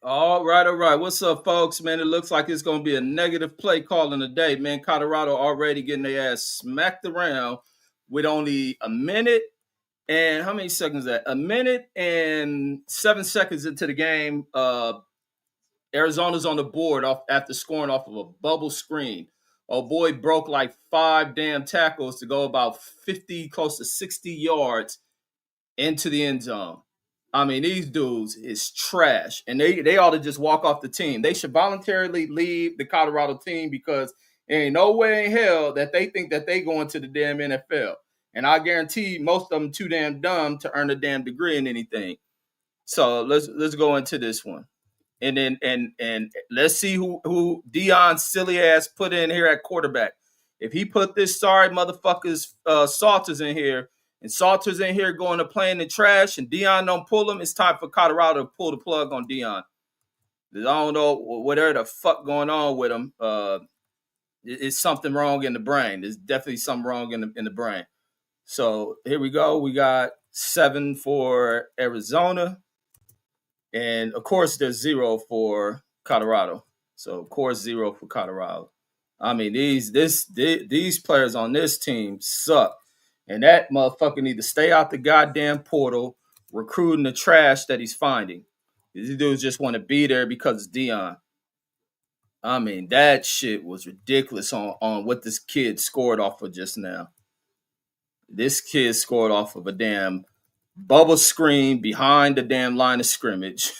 All right, all right. What's up, folks? Man, it looks like it's going to be a negative play calling today. Man, Colorado already getting their ass smacked around with only a minute and how many seconds is that? A minute and 7 seconds into the game. Arizona's on the board off after scoring off of a bubble screen. Oh boy, broke like five damn tackles to go about 50, close to 60 yards into the end zone. I mean, these dudes is trash, and they ought to just walk off the team. They should voluntarily leave the Colorado team because there ain't no way in hell that they think that they going to the damn NFL. And I guarantee most of them too damn dumb to earn a damn degree in anything. So let's go into this one, and then and let's see who Deion silly ass put in here at quarterback. If he put this sorry motherfuckers Salters in here, and Salters in here going to playing the trash, and Deion don't pull him, it's time for Colorado to pull the plug on Deion. I don't know whatever the fuck going on with him. It's something wrong in the brain. There's definitely something wrong in the brain. So here we go. We got 7 for Arizona. And of course, there's 0 for Colorado. So of course, 0 for Colorado. I mean, these players on this team suck, and that motherfucker need to stay out the goddamn portal, recruiting the trash that he's finding. These dudes just want to be there because it's Deion. I mean, that shit was ridiculous on what this kid scored off of just now. This kid scored off of a damn bubble screen behind the damn line of scrimmage,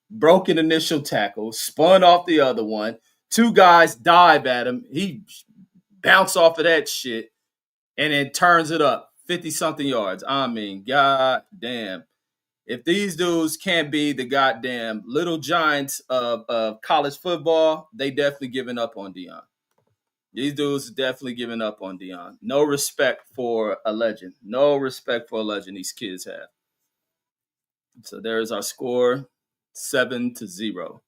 broken initial tackle, spun off the other one. Two guys dive at him. He bounced off of that shit and then turns it up 50 something yards. I mean, god damn. If these dudes can't be the goddamn little giants of college football, they definitely giving up on Deion. These dudes definitely giving up on Deion. No respect for a legend. No respect for a legend these kids have. So there's our score, 7-0.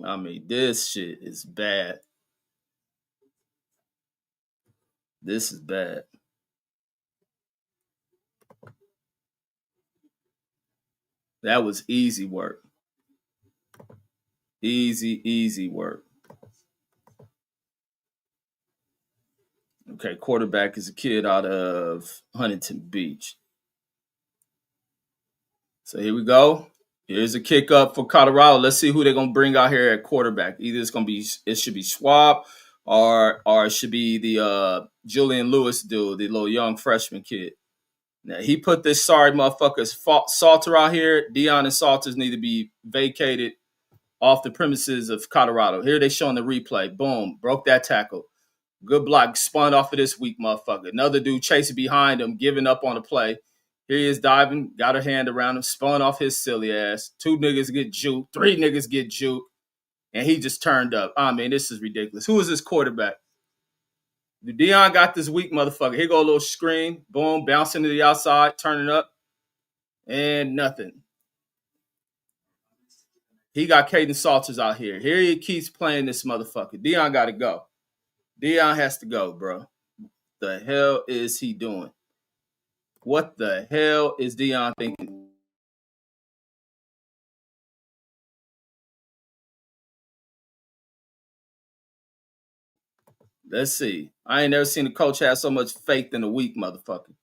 I mean, this shit is bad. This is bad. That was easy work. Easy work. Okay, quarterback is a kid out of Huntington Beach. So here we go. Here's a kick up for Colorado. Let's see who they're gonna bring out here at quarterback. Either it should be Schwab or it should be the Julian Lewis dude, the little young freshman kid. Now he put this sorry motherfuckers Salter out here. Deion and Salters need to be vacated off the premises of Colorado. Here they showing the replay. Boom, broke that tackle. Good block, spun off of this weak motherfucker. Another dude chasing behind him, giving up on the play. Here he is diving, got her hand around him, spun off his silly ass. Two niggas get juked, three niggas get juked, and he just turned up. I mean, this is ridiculous. Who is this quarterback? Deion got this weak motherfucker. Here go a little screen, boom, bouncing to the outside, turning up, and nothing. He got Caden Salters out here. Here he keeps playing this motherfucker. Deion got to go. Deion has to go, bro. The hell is he doing? What the hell is Deion thinking? Let's see. I ain't never seen a coach have so much faith in a weak motherfucker.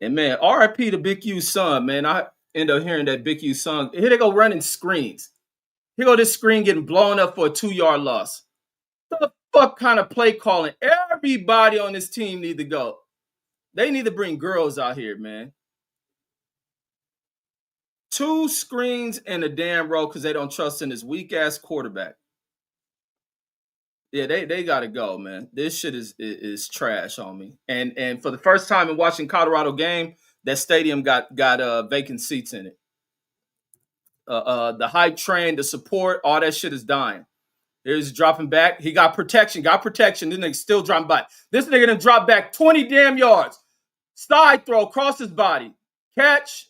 And man, RIP to Big U's son, man. I end up hearing that Big U son. Here they go running screens. Here go this screen getting blown up for a 2-yard loss. What the fuck kind of play calling? Everybody on this team need to go. They need to bring girls out here, man. Two screens in a damn row because they don't trust in this weak ass quarterback. Yeah, they got to go, man. This shit is trash on me. And for the first time in watching Colorado game, that stadium got vacant seats in it. The hype train, the support, all that shit is dying. Here's dropping back. He got protection. This nigga still dropping back. This nigga done drop back 20 damn yards. Side throw across his body. Catch.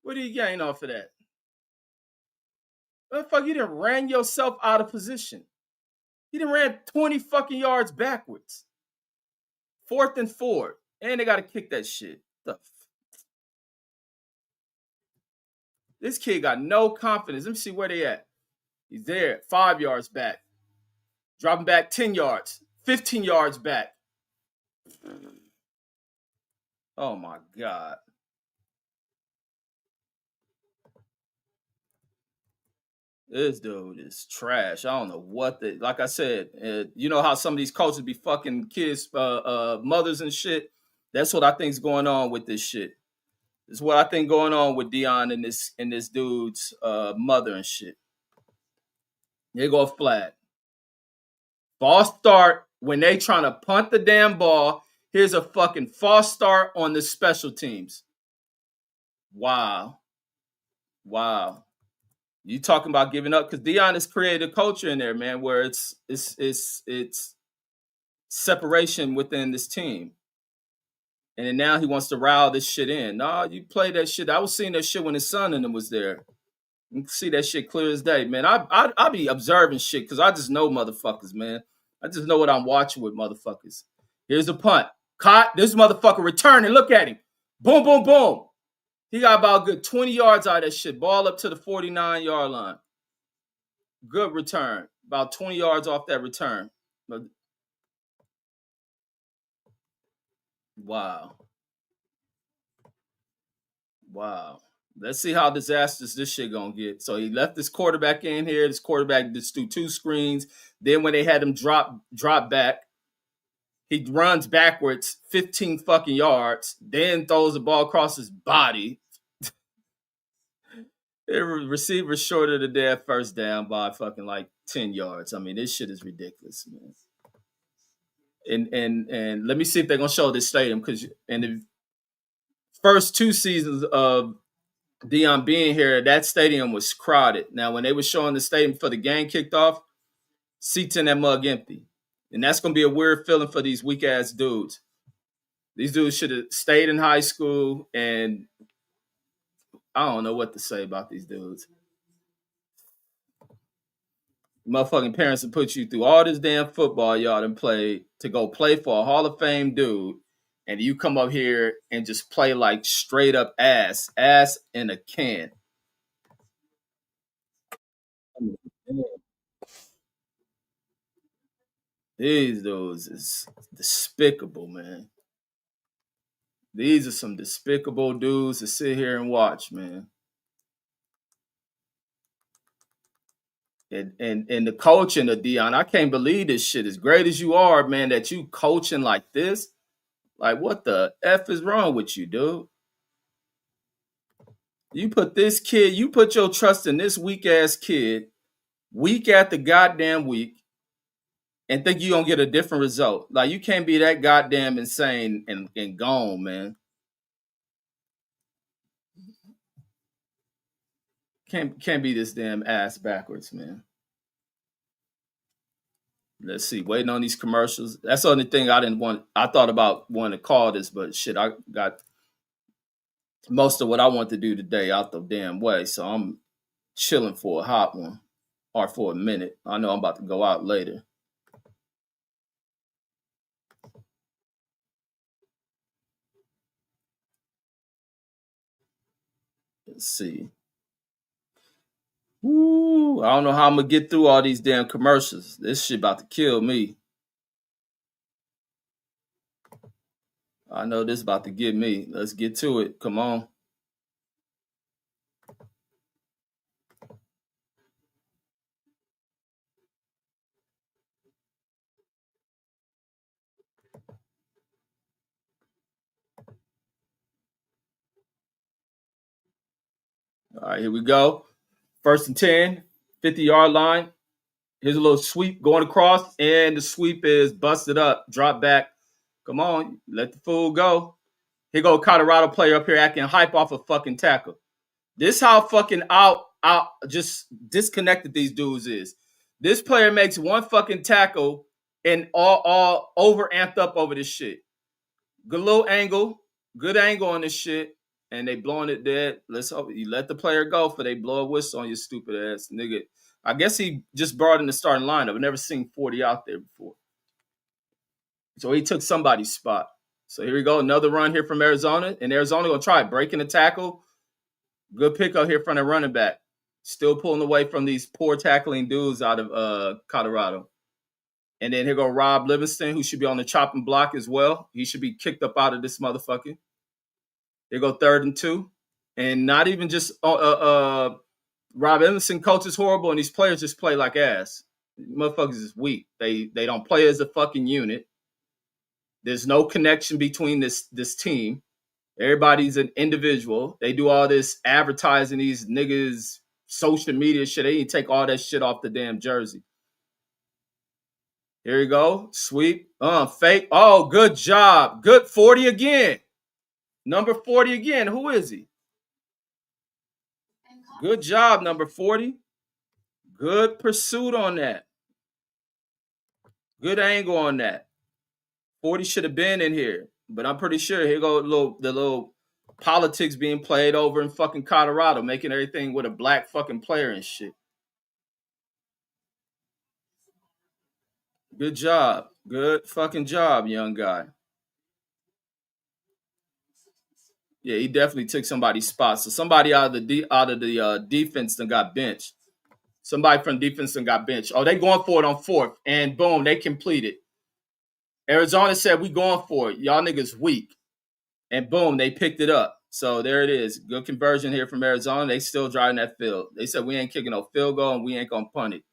What do you gain off of that? What the fuck? You done ran yourself out of position. He done ran 20 fucking yards backwards. 4th and 4. And they got to kick that shit. The This kid got no confidence. Let me see where they at. He's there, 5 yards back. Dropping back 10 yards, 15 yards back. Oh my God. This dude is trash. I don't know what the, like I said, you know how some of these coaches be fucking kids, mothers and shit. That's what I think's going on with this shit. This is what I think going on with Deion and this dude's mother and shit. They go flat. False start when they trying to punt the damn ball. Here's a fucking false start on the special teams. Wow. Wow. You talking about giving up? Because Deion has created a culture in there, man, where it's separation within this team. And then now he wants to rile this shit in. No, you play that shit. I was seeing that shit when his son and him was there. You can see that shit clear as day, man. I be observing shit because I just know motherfuckers, man. I just know what I'm watching with motherfuckers. Here's a punt. Caught. This motherfucker returning. Look at him. Boom, boom, boom. He got about a good 20 yards out of that shit. Ball up to the 49-yard line. Good return. About 20 yards off that return. Wow. Wow. Let's see how disastrous this shit gonna get. So he left this quarterback in here. This quarterback just threw two screens. Then when they had him drop back, he runs backwards 15 fucking yards, then throws the ball across his body. The receiver shorted the damn first down by fucking like 10 yards. I mean, this shit is ridiculous, man. And let me see if they're gonna show this stadium because in the first two seasons of Deion being here, that stadium was crowded. Now, when they were showing the stadium for the game kicked off, seats in that mug empty. And that's going to be a weird feeling for these weak ass dudes. These dudes should have stayed in high school, and I don't know what to say about these dudes. Motherfucking parents will put you through all this damn football y'all done played to go play for a Hall of Fame dude, and you come up here and just play like straight up ass in a can. These dudes is despicable, man. These are some despicable dudes to sit here and watch, man. And the coaching of Deion, I can't believe this shit. As great as you are, man, that you coaching like this. Like, what the F is wrong with you, dude? You put this kid, you put your trust in this weak ass kid week after goddamn week and think you're gonna get a different result. Like, you can't be that goddamn insane and gone, man. Can't be this damn ass backwards, man. Let's see. Waiting on these commercials. That's the only thing I didn't want. I thought about wanting to call this, but shit, I got most of what I want to do today out the damn way. So I'm chilling for a hot one or for a minute. I know I'm about to go out later. Let's see. Woo, I don't know how I'm gonna get through all these damn commercials. This shit about to kill me. I know this about to get me. Let's get to it. Come on. All right, here we go. First and 10, 50-yard line. Here's a little sweep going across, and the sweep is busted up. Drop back. Come on, let the fool go. Here go Colorado player up here acting hype off a fucking tackle. This how fucking out just disconnected these dudes is. This player makes one fucking tackle and all over amped up over this shit. Good little angle, good angle on this shit, and they blowing it dead. Let's hope you let the player go for they blow a whistle on your stupid ass nigga. I guess he just brought in the starting lineup. I've never seen 40 out there before. So he took somebody's spot. So here we go. Another run here from Arizona. And Arizona going to try breaking the tackle. Good pickup here from the running back. Still pulling away from these poor tackling dudes out of Colorado. And then here go Rob Livingston, who should be on the chopping block as well. He should be kicked up out of this motherfucker. Here go 3rd and 2. And not even just Rob Livingston coaches horrible, and these players just play like ass. Motherfuckers is weak. They don't play as a fucking unit. There's no connection between this team. Everybody's an individual. They do all this advertising, these niggas, social media shit. They need to take all that shit off the damn jersey. Here we go. Sweep. Fake. Oh, good job. Good 40 again. Number 40 again. Who is he? Good job, number 40. Good pursuit on that. Good angle on that. 40 should have been in here. But I'm pretty sure here go the little politics being played over in fucking Colorado, making everything with a black fucking player and shit. Good job. Good fucking job, young guy. Yeah, he definitely took somebody's spot. So somebody out of the defense that got benched. Somebody from defense that got benched. Oh, they going for it on 4th. And boom, they completed. Arizona said, we going for it. Y'all niggas weak. And boom, they picked it up. So there it is. Good conversion here from Arizona. They still driving that field. They said, we ain't kicking no field goal and we ain't going to punt it.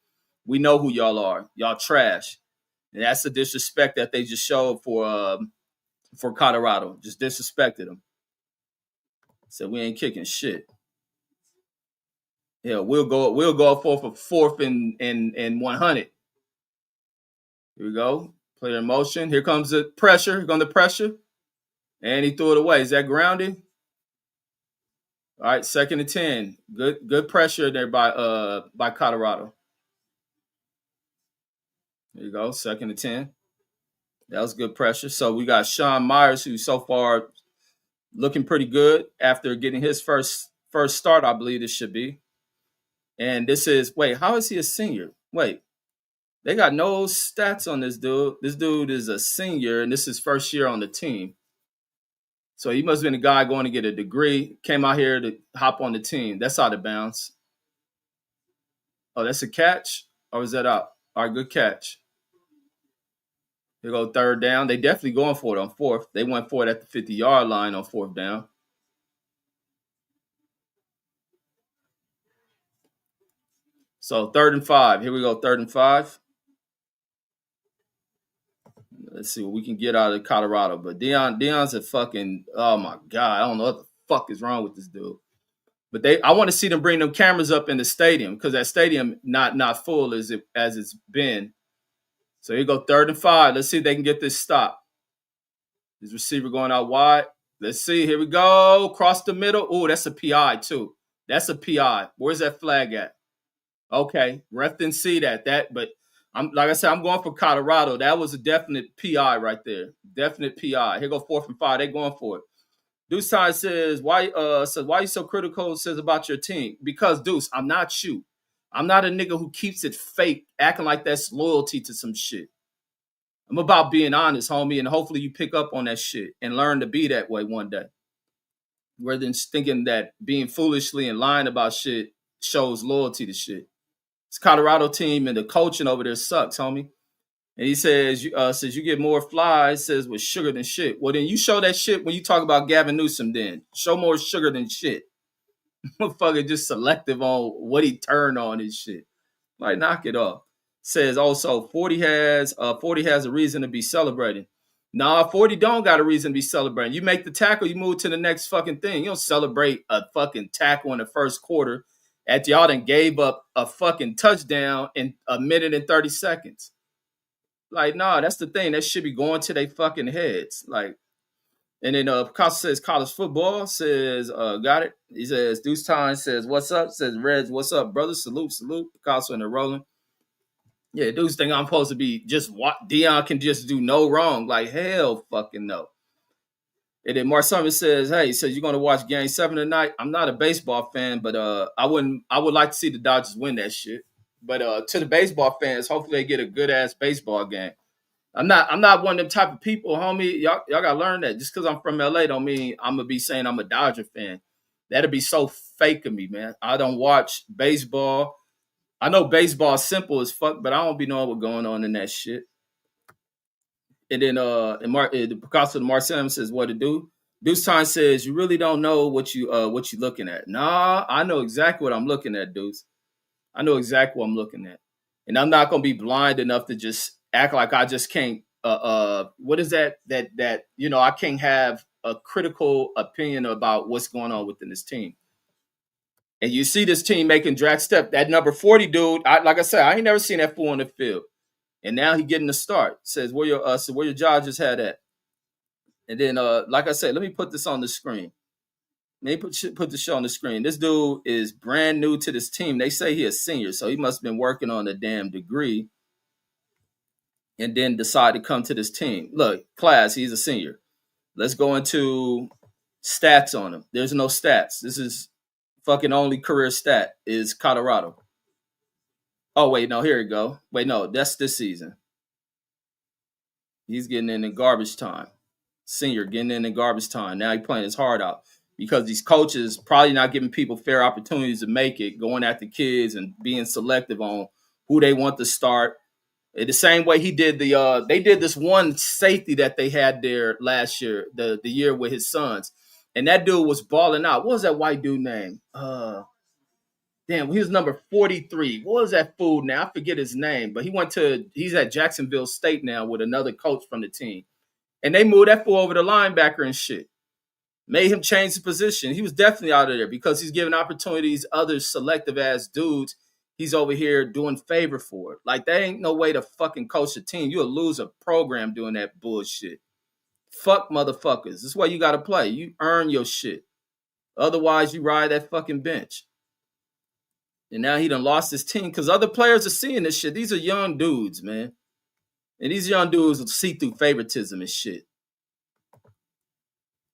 We know who y'all are. Y'all trash. And that's the disrespect that they just showed for Colorado. Just disrespected them. Said, we ain't kicking shit. Yeah, we'll go for 4th and 100. Here we go. Player in motion. Here comes the pressure. Here comes the pressure. And he threw it away. Is that grounded? All right, 2nd and 10. Good pressure there by Colorado. There you go, 2nd and 10. That was good pressure. So we got Sean Myers, who's so far looking pretty good after getting his first start, I believe this should be. And this is, wait, how is he a senior? Wait, they got no stats on this dude. This dude is a senior, and this is first year on the team. So he must have been a guy going to get a degree, came out here to hop on the team. That's out of bounds. Oh, that's a catch? Or is that out? All right, good catch. Here go 3rd down. They definitely going for it on 4th. They went for it at the 50-yard line on 4th down. So 3rd and 5. Here we go, 3rd and 5. Let's see what we can get out of Colorado. But Deion's a fucking, oh my God, I don't know what the fuck is wrong with this dude. But I want to see them bring them cameras up in the stadium because that stadium not full as it's been. So here go 3rd and 5. Let's see if they can get this stop. This receiver going out wide. Let's see. Here we go. Across the middle. Oh, that's a PI too. That's a PI. Where's that flag at? Okay. Ref didn't see that. But I'm like I said, I'm going for Colorado. That was a definite PI right there. Definite PI. Here go 4th and 5. They going for it. Deuce Time says, why you so critical, says about your team? Because Deuce, I'm not you. I'm not a nigga who keeps it fake, acting like that's loyalty to some shit. I'm about being honest, homie, and hopefully you pick up on that shit and learn to be that way one day. Rather than thinking that being foolishly and lying about shit shows loyalty to shit. This Colorado team and the coaching over there sucks, homie. And he says you get more flies, says with sugar than shit. Well, then you show that shit when you talk about Gavin Newsom then. Show more sugar than shit. Motherfucker just selective on what he turned on and shit. Like, knock it off. Says also 40 has a reason to be celebrating. Nah, 40 don't got a reason to be celebrating. You make the tackle, you move to the next fucking thing. You don't celebrate a fucking tackle in the first quarter after y'all done gave up a fucking touchdown in a minute and 30 seconds. Like, nah, that's the thing. That should be going to their fucking heads. Like, and then Picasso says college football, says, got it. He says, Deuce Time says, what's up? Says Reds, what's up, brother? Salute. Picasso and they're rolling. Yeah, Deuce think I'm supposed to be just what Deion can just do no wrong. Like, hell fucking no. And then Mark Summers says, hey, he says, you're going to watch Game 7 tonight? I'm not a baseball fan, but I would like to see the Dodgers win that shit. But to the baseball fans, hopefully they get a good ass baseball game. I'm not one of them type of people, homie. Y'all gotta learn that. Just because I'm from LA don't mean I'm gonna be saying I'm a Dodger fan. That'd be so fake of me, man. I don't watch baseball. I know baseball is simple as fuck, but I don't be knowing what's going on in that shit. And then Picasso the Marcel says what to do. Deuce Time says you really don't know what you looking at. Nah, I know exactly what I'm looking at, Deuce. I know exactly what I'm looking at. And I'm not gonna be blind enough to just act like I just can't what is that I can't have a critical opinion about what's going on within this team. And you see this team making drag step. That number 40 dude, like I said, I ain't never seen that fool on the field. And now he getting the start. Says where your jaw just had at. And then like I said, let me put this on the screen. Let me put the show on the screen. This dude is brand new to this team. They say he a senior, so he must have been working on a damn degree and then decide to come to this team. Look, class, he's a senior. Let's go into stats on him. There's no stats. This is fucking only career stat is Colorado. Oh, wait, no, here we go. Wait, no, that's this season. He's getting in garbage time. Senior getting in garbage time. Now he's playing his heart out because these coaches probably not giving people fair opportunities to make it, going after kids and being selective on who they want to start. The same way he did they did this one safety that they had there last year, the year with his sons. And that dude was balling out. What was that white dude name? Damn, he was number 43. What was that fool now? I forget his name, but he's at Jacksonville State now with another coach from the team. And they moved that fool over to linebacker and shit. Made him change the position. He was definitely out of there because he's giving opportunities other selective ass dudes. He's over here doing favor for it. Like, that ain't no way to fucking coach a team. You'll lose a program doing that bullshit. Fuck motherfuckers. This is why you got to play. You earn your shit. Otherwise, you ride that fucking bench. And now he done lost his team because other players are seeing this shit. These are young dudes, man. And these young dudes will see through favoritism and shit.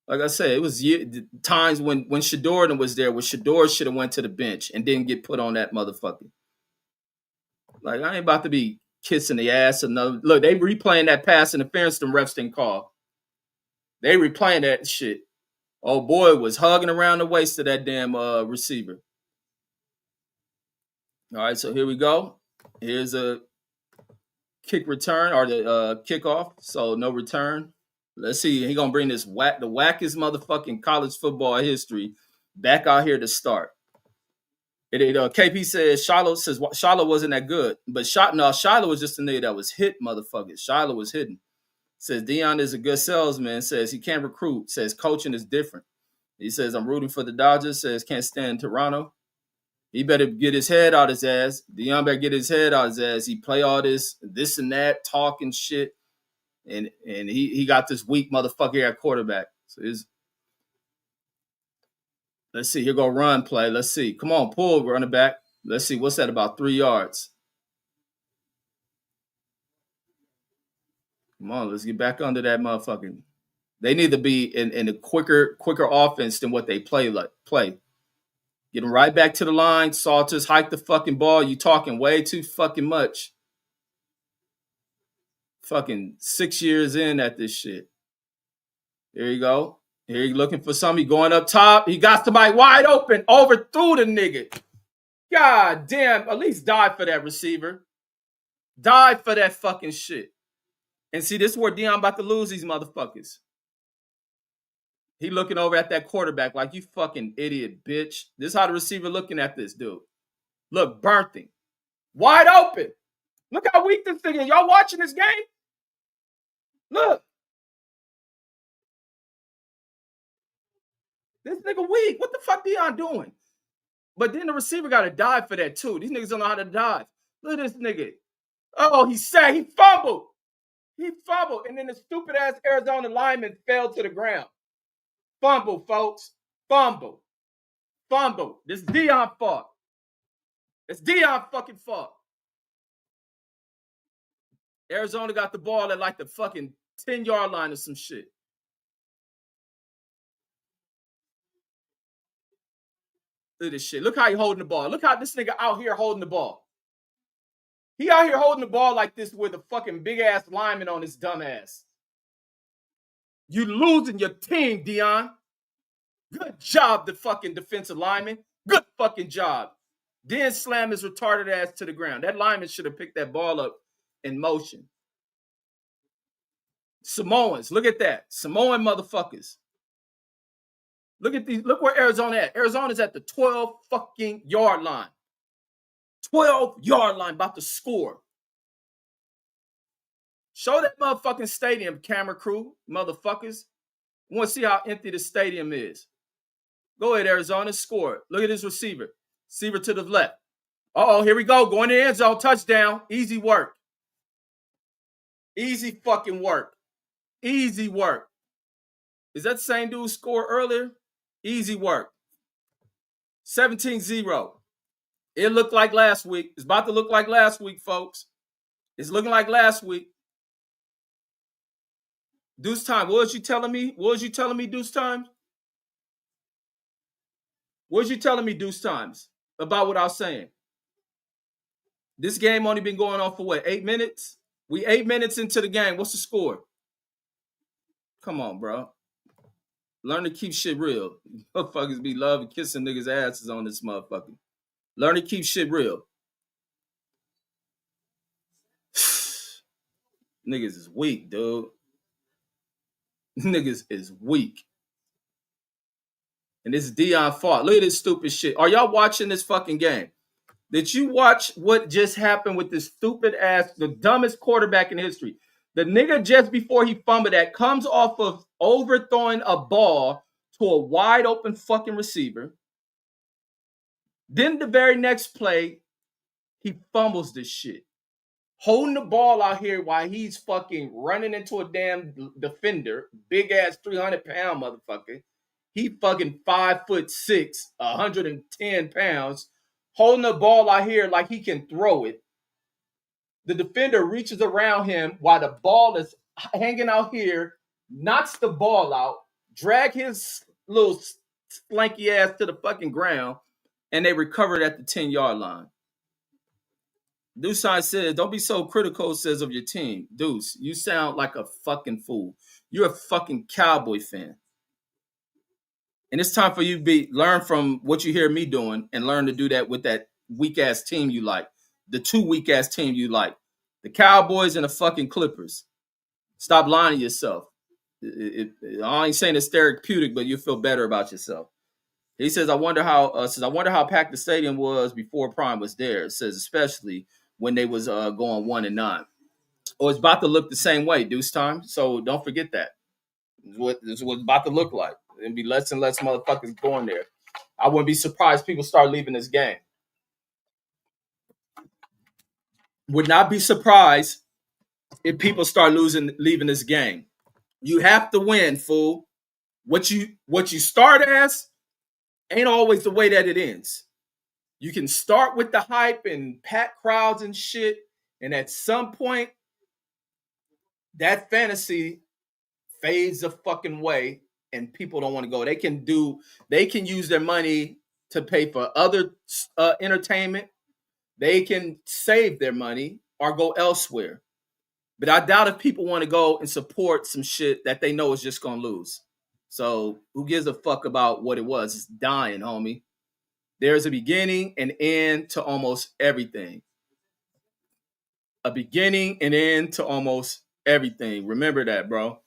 Like I said, it was times when Shador was there, where Shador should have went to the bench and didn't get put on that motherfucker. Like, I ain't about to be kissing the ass. Look, they replaying that pass interference the refs didn't call. They replaying that shit. Oh boy, was hugging around the waist of that damn receiver. All right, so here we go. Here's a kick return or the kickoff. So no return. Let's see. He gonna bring the wackest motherfucking college football history back out here to start. KP says Shiloh wasn't that good, but Shiloh was just a nigga that was hit, motherfuckers. Shiloh was hidden. Says Deion is a good salesman. Says he can't recruit. Says coaching is different. He says I'm rooting for the Dodgers. Says can't stand Toronto. He better get his head out his ass. Deion better get his head out his ass. He play all this and that, talking shit. And he got this weak motherfucker at quarterback. So let's see. Here go run play. Let's see. Come on, pull running back. Let's see. What's that, about 3 yards? Come on, let's get back under that motherfucking. They need to be in a quicker offense than what they play. Get them right back to the line. Salters, hike the fucking ball. You talking way too fucking much. Fucking 6 years in at this shit. There you go. Here you looking for somebody going up top. He got somebody wide open. Overthrew the nigga. God damn. At least die for that receiver. Die for that fucking shit. And see, this is where Deion about to lose these motherfuckers. He looking over at that quarterback like, you fucking idiot, bitch. This is how the receiver looking at this dude. Look, burnt him. Wide open. Look how weak this thing is. Y'all watching this game? Look. This nigga weak. What the fuck Deion doing? But then the receiver got to dive for that too. These niggas don't know how to dive. Look at this nigga. Oh, he fumbled. He fumbled. And then the stupid ass Arizona lineman fell to the ground. Fumble, folks. Fumble. This is Deion fault. It's Deion fucking fault. Arizona got the ball at like the fucking 10-yard line or some shit. Look at this shit. Look how he holding the ball. Look how this nigga out here holding the ball. He out here holding the ball like this with a fucking big-ass lineman on his dumb ass. You losing your team, Deion. Good job, the fucking defensive lineman. Good fucking job. Then slam his retarded ass to the ground. That lineman should have picked that ball up in motion. Samoans, look at that. Samoan motherfuckers. Look at these. Look where Arizona at. Arizona's at the 12 fucking yard line. 12-yard line, about to score. Show that motherfucking stadium, camera crew, motherfuckers. I want to see how empty the stadium is. Go ahead, Arizona, score. Look at this receiver. Receiver to the left. Uh-oh, here we go. Going in the end zone, touchdown. Easy work. Easy fucking work. Easy work. Is that the same dude scored earlier? Easy work. 17-0. It looked like last week. It's about to look like last week, folks. It's looking like last week. Deuce time. What was you telling me? What was you telling me, Deuce times? What was you telling me, Deuce times, about what I was saying? This game only been going on for what, 8 minutes? We 8 minutes into the game. What's the score? Come on, bro. Learn to keep shit real. Motherfuckers be loving kissing niggas' asses on this motherfucker. Learn to keep shit real. Niggas is weak, dude. Niggas is weak. And this is Deion fault. Look at this stupid shit. Are y'all watching this fucking game? Did you watch what just happened with this stupid ass, the dumbest quarterback in history? The nigga just before he fumbled that comes off of overthrowing a ball to a wide open fucking receiver. Then the very next play, he fumbles this shit. Holding the ball out here while he's fucking running into a damn defender, big ass 300-pound motherfucker. He fucking 5'6", 110 pounds, holding the ball out here like he can throw it. The defender reaches around him while the ball is hanging out here, knocks the ball out, drag his little slanky ass to the fucking ground, and they recovered at the 10-yard line. Deuce says, don't be so critical, says, of your team. Deuce, you sound like a fucking fool. You're a fucking Cowboy fan. And it's time for you to learn from what you hear me doing and learn to do that with that weak-ass team you like. The two weak-ass team you like. The Cowboys and the fucking Clippers. Stop lying to yourself. I ain't saying it's therapeutic, but you feel better about yourself. He says, I wonder how packed the stadium was before Prime was there. It says, especially when they was going 1-9. Or it's about to look the same way, Deuce time. So don't forget that. This is what it's about to look like. It'll be less and less motherfuckers going there. I wouldn't be surprised people start leaving this game. Would not be surprised if people start leaving this game. You have to win, fool. What you start as ain't always the way that it ends. You can start with the hype and packed crowds and shit, and at some point, that fantasy fades the fucking way, and people don't want to go. They can use their money to pay for other entertainment. They can save their money or go elsewhere. But I doubt if people want to go and support some shit that they know is just going to lose. So who gives a fuck about what it was? It's dying, homie. There's a beginning and end to almost everything. A beginning and end to almost everything. Remember that, bro.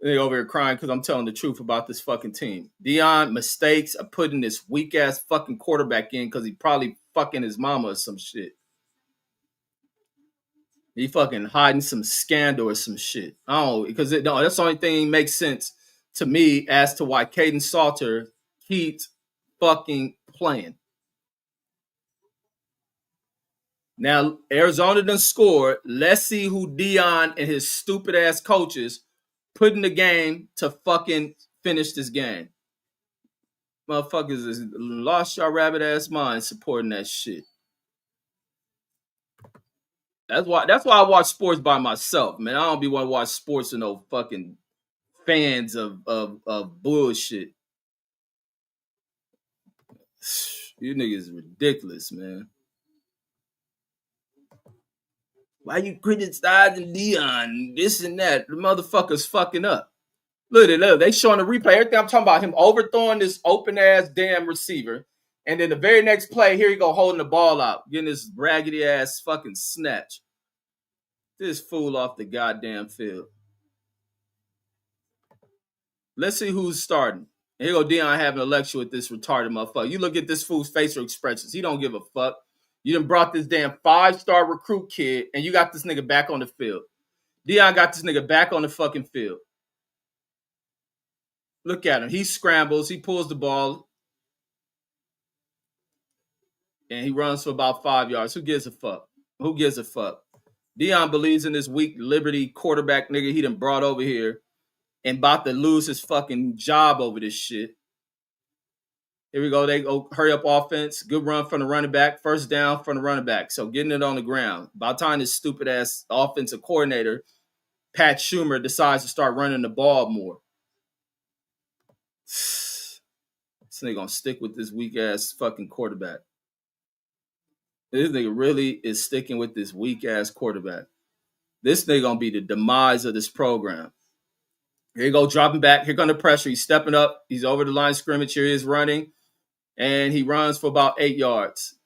They over here crying because I'm telling the truth about this fucking team. Deion mistakes of putting this weak ass fucking quarterback in because he probably fucking his mama or some shit. He fucking hiding some scandal or some shit. Oh, because that's the only thing that makes sense to me as to why Caden Salter keeps fucking playing. Now, Arizona done scored. Let's see who Deion and his stupid ass coaches put in the game to fucking finish this game. Motherfuckers has lost your rabbit ass mind supporting that shit. That's why I watch sports by myself, man. I don't be want to watch sports with no fucking fans of bullshit. You niggas is ridiculous, man. Why you criticizing Deion? This and that. The motherfucker's fucking up. Look at it, look. They showing the replay. Everything I'm talking about him overthrowing this open ass damn receiver. And then the very next play, here you go holding the ball out, getting this raggedy ass fucking snatch. This fool off the goddamn field. Let's see who's starting. Here go Deion having a lecture with this retarded motherfucker. You look at this fool's facial expressions. He don't give a fuck. You done brought this damn 5-star recruit kid, and you got this nigga back on the field. Deion got this nigga back on the fucking field. Look at him. He scrambles. He pulls the ball. And he runs for about 5 yards. Who gives a fuck? Who gives a fuck? Deion believes in this weak Liberty quarterback nigga he done brought over here and about to lose his fucking job over this shit. Here we go. They go hurry up offense. Good run from the running back. First down from the running back. So getting it on the ground. By the time this stupid ass offensive coordinator, Pat Schumer, decides to start running the ball more. This nigga gonna stick with this weak ass fucking quarterback. This nigga really is sticking with this weak ass quarterback. This nigga gonna be the demise of this program. Here you go, dropping back. Here gonna pressure. He's stepping up. He's over the line of scrimmage. Here he is running. And he runs for about 8 yards.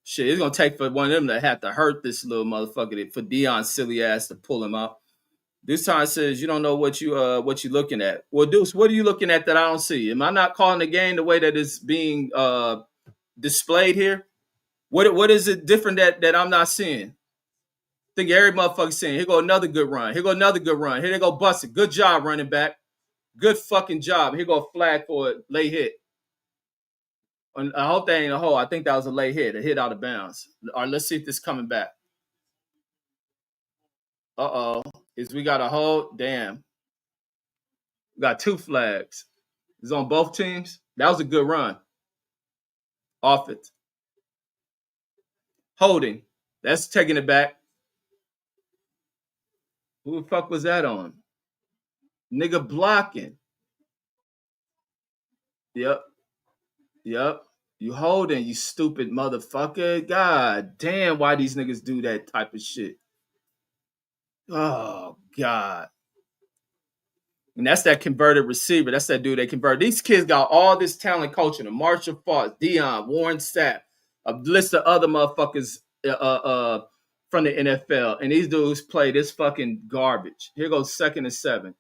Shit, it's gonna take for one of them to have to hurt this little motherfucker for Deion's silly ass to pull him out. This time says you don't know what you looking at. Well, Deuce, what are you looking at that I don't see? Am I not calling the game the way that it's being displayed here? What is it different that I'm not seeing? I think every motherfucker saying, here go another good run. Here go another good run. Here they go bust it. Good job, running back. Good fucking job. Here go a flag for a late hit. I hope that ain't a hole. I think that was a late hit, a hit out of bounds. All right, let's see if this is coming back. Uh-oh. Is we got a hold? Damn. We got 2 flags. It's on both teams. That was a good run. Off it. Holding. That's taking it back. Who the fuck was that on? Nigga blocking. Yep. You holding, you stupid motherfucker. God damn, why these niggas do that type of shit? Oh, God. And that's that converted receiver. That's that dude they converted. These kids got all this talent coaching them. Marshall Falk, Deion, Warren Sapp, a list of other motherfuckers from the NFL. And these dudes play this fucking garbage. Here goes 2nd and 7.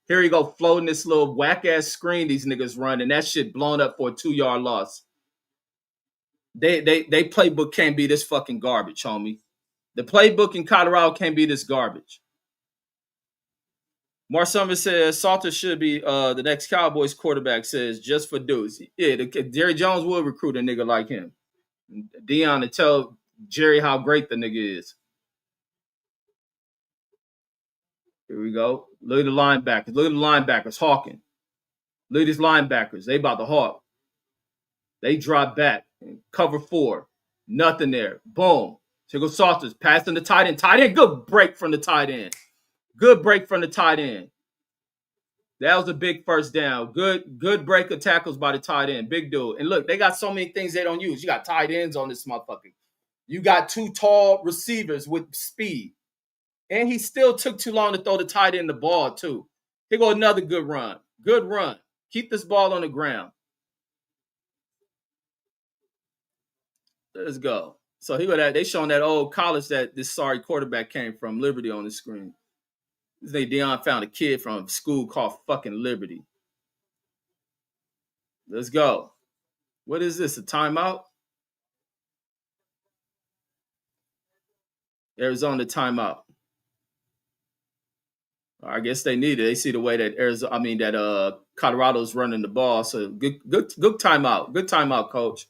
Here you go floating this little whack-ass screen these niggas run, and that shit blown up for a 2-yard loss. They playbook can't be this fucking garbage, homie. The playbook in Colorado can't be this garbage. Mark Summers says Salter should be the next Cowboys quarterback, says just for dudes. Yeah, Jerry Jones will recruit a nigga like him. Deion to tell Jerry how great the nigga is. Here we go. Look at the linebackers. Look at the linebackers hawking. Look at these linebackers. They about to hawk. They drop back. Cover 4. Nothing there. Boom. Here goes Salters. Passing the tight end. Tight end. Good break from the tight end. Good break from the tight end. That was a big first down. Good break of tackles by the tight end. Big dude. And look, they got so many things they don't use. You got tight ends on this motherfucker. You got 2 tall receivers with speed. And he still took too long to throw the tight end the ball, too. Here go another good run. Good run. Keep this ball on the ground. Let's go. So here that they showing that old college that this sorry quarterback came from, Liberty, on the screen. This nigga Deion found a kid from a school called fucking Liberty. Let's go. What is this? A timeout? Arizona timeout. I guess they need it. They see the way that Colorado's running the ball. So good timeout. Good timeout, coach.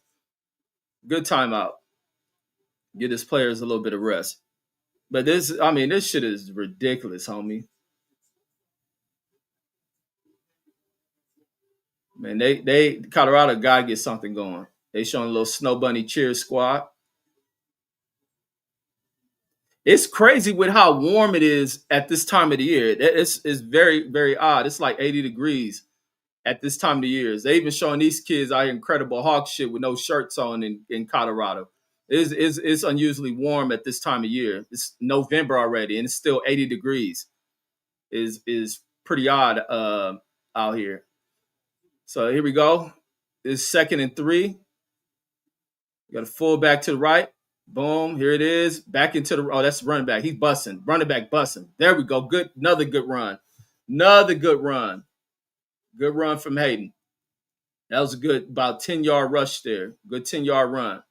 Good timeout. Give his players a little bit of rest. But this shit is ridiculous, homie. Man, they Colorado gotta get something going. They showing a little Snow Bunny cheer squad. It's crazy with how warm it is at this time of the year. It's very, very odd. It's like 80 degrees at this time of the year. They even showing these kids out here Incredible Hawk shit with no shirts on in Colorado. It's unusually warm at this time of year. It's November already, and it's still 80 degrees. Is pretty odd out here. So here we go. This is 2nd and 3. We got a fullback to the right. Boom. Here it is. Back into the. Oh, that's the running back. He's busting. Running back busting. There we go. Good. Another good run. Another good run. Good run from Hayden. That was a good, about 10-yard rush there. Good 10-yard run.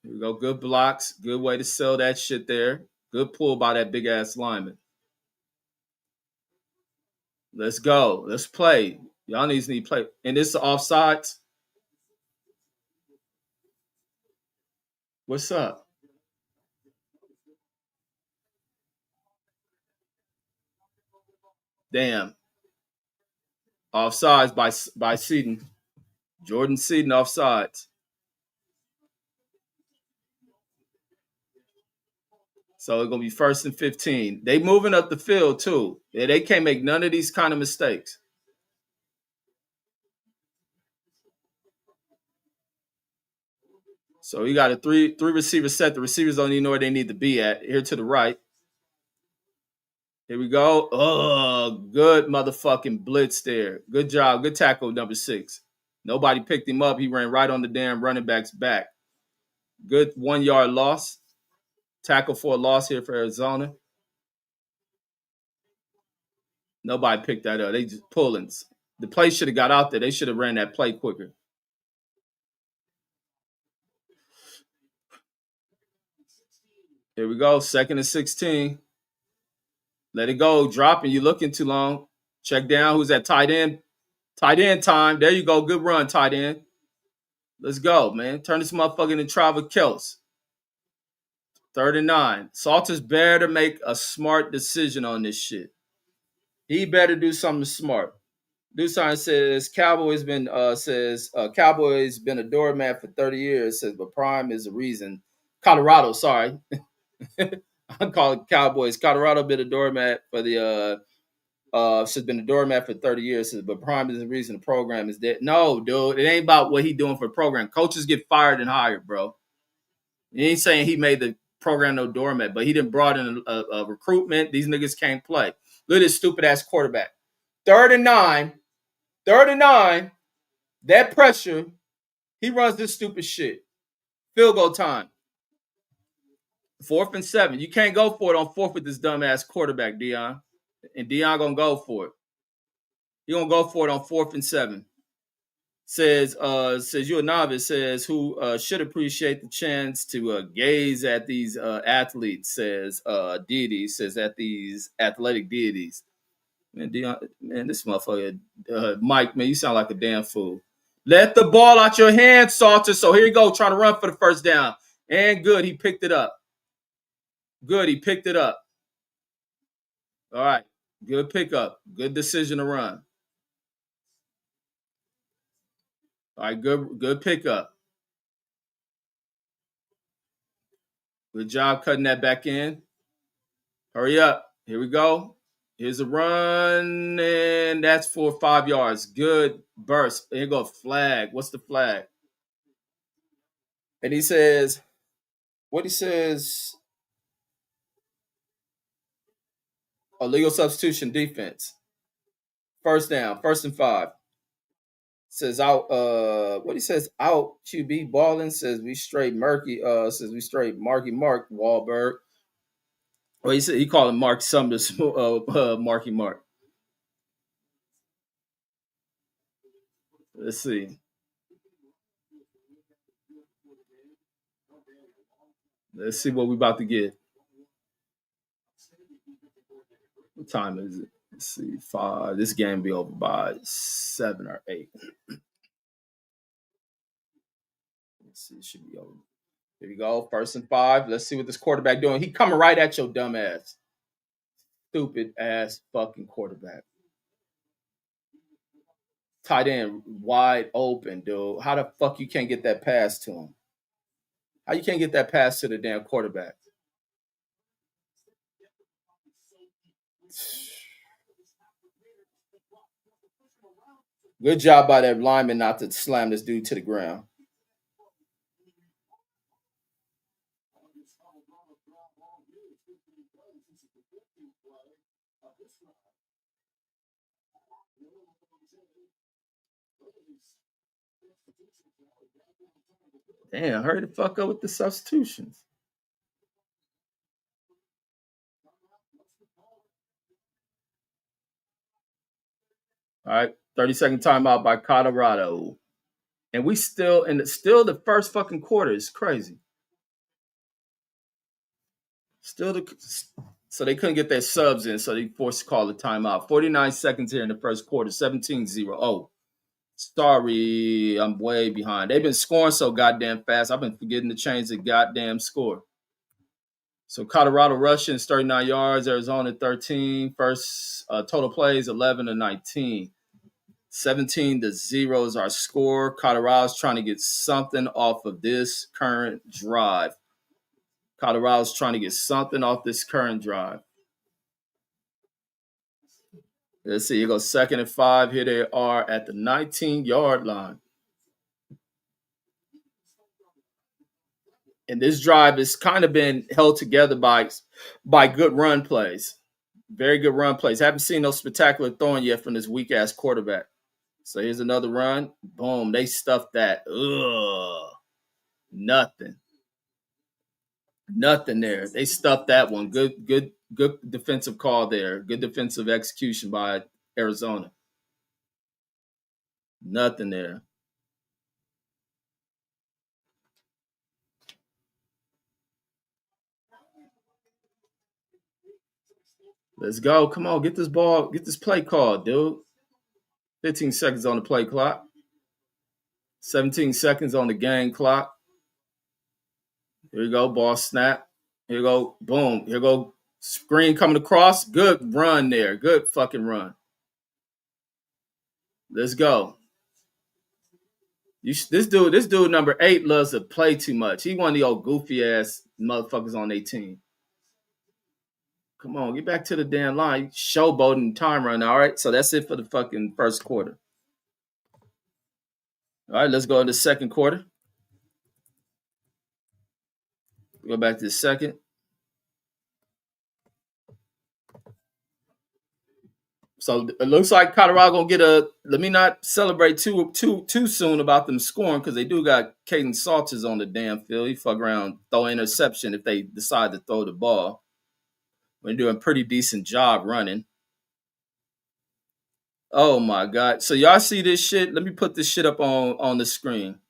Here we go. Good blocks. Good way to sell that shit there. Good pull by that big ass lineman. Let's go. Let's play. Y'all need to play. And this is offsides. What's up? Damn. Offsides by Seaton. Jordan Seaton offsides. So it's gonna be 1st and 15. They moving up the field too. Yeah, they can't make none of these kind of mistakes. So you got a three receiver set. The receivers don't even know where they need to be at. Here to the right. Here we go. Oh, good motherfucking blitz there. Good job. Good tackle, number 6. Nobody picked him up. He ran right on the damn running back's back. Good 1-yard loss. Tackle for a loss here for Arizona. Nobody picked that up. They just pulling. The play should have got out there. They should have ran that play quicker. Here we go. 2nd and 16. Let it go. Dropping. You looking too long. Check down. Who's that tight end? Tight end time. There you go. Good run, tight end. Let's go, man. Turn this motherfucker into Travis Kelce. 3rd and 9. Salters better make a smart decision on this shit. He better do something smart. Dusan says Cowboys been Cowboys been a doormat for 30 years. Says but Prime is the reason. Colorado, sorry. I'm calling Cowboys. Colorado been a doormat for the she's been a doormat for 30 years. Says but Prime is the reason the program is dead. No, dude, it ain't about what he doing for the program. Coaches get fired and hired, bro. He ain't saying he made the program no doormat, but he didn't brought in a recruitment. These niggas can't play. Look at this stupid ass quarterback. 3rd and 9. 3rd and 9. That pressure. He runs this stupid shit. Field goal time. 4th and 7. You can't go for it on 4th with this dumbass quarterback, Deion. And Deion gonna go for it. He gonna go for it on 4th and 7. Says you a novice, says who should appreciate the chance to gaze at these athletes, says deities, says at these athletic deities. Man, Deion, man, this motherfucker, Mike, man, you sound like a damn fool. Let the ball out your hands, Salter. So here you go, trying to run for the 1st down. And good, he picked it up. Good, he picked it up. All right, good pickup. Good decision to run. All right, good pickup. Good job cutting that back in. Hurry up. Here we go. Here's a run, and that's for 5 yards. Good burst. Here you go, flag. What's the flag? And he says, what he says, illegal substitution defense. 1st down, 1st and 5. Says out, what he says, out QB balling, says we straight Marky Mark Wahlberg. Well, he said he called him Mark Summers, Marky Mark. Let's see. Let's see what we about to get. What time is it? Let's see. 5. This game be over by 7 or 8. Let's see. It should be over. Here we go. 1st and 5. Let's see what this quarterback doing. He coming right at your dumb ass. Stupid ass fucking quarterback. Tight end wide open, dude. How the fuck you can't get that pass to him? How you can't get that pass to the damn quarterback? Good job by that lineman not to slam this dude to the ground. Damn, hurry the fuck up with the substitutions. All right, 30-second timeout by Colorado. And we still the first fucking quarter is crazy. Still so they couldn't get their subs in, so they forced to call a timeout. 49 seconds here in the first quarter, 17-0. Oh, sorry, I'm way behind. They've been scoring so goddamn fast. I've been forgetting to change the goddamn score. So Colorado Russians 39 yards, Arizona 13. First total plays 11-19. 17-0 is our score. Colorado's trying to get something off of this current drive. Colorado's trying to get something off this current drive. Let's see. Here goes 2nd and 5. Here they are at the 19-yard line. And this drive has kind of been held together by good run plays. Very good run plays. Haven't seen no spectacular throwing yet from this weak-ass quarterback. So here's another run. Boom. They stuffed that. Ugh. Nothing. Nothing there. They stuffed that one. Good defensive call there. Good defensive execution by Arizona. Nothing there. Let's go. Come on, get this ball, get this play called, dude. 15 seconds on the play clock. 17 seconds on the game clock. Here you go, ball snap. Here you go, boom. Here you go, screen coming across. Good run there. Good fucking run. Let's go. This dude number 8 loves to play too much. He one of the old goofy ass motherfuckers on their team. Come on, get back to the damn line. Showboating time run. All right, so that's it for the fucking first quarter. All right, let's go into the second quarter. Go back to the second. So it looks like Colorado gonna get a. Let me not celebrate too soon about them scoring because they do got Caden Salters on the damn field. He fuck around, throw an interception if they decide to throw the ball. They're doing a pretty decent job running. Oh my god! So y'all see this shit? Let me put this shit up on the screen.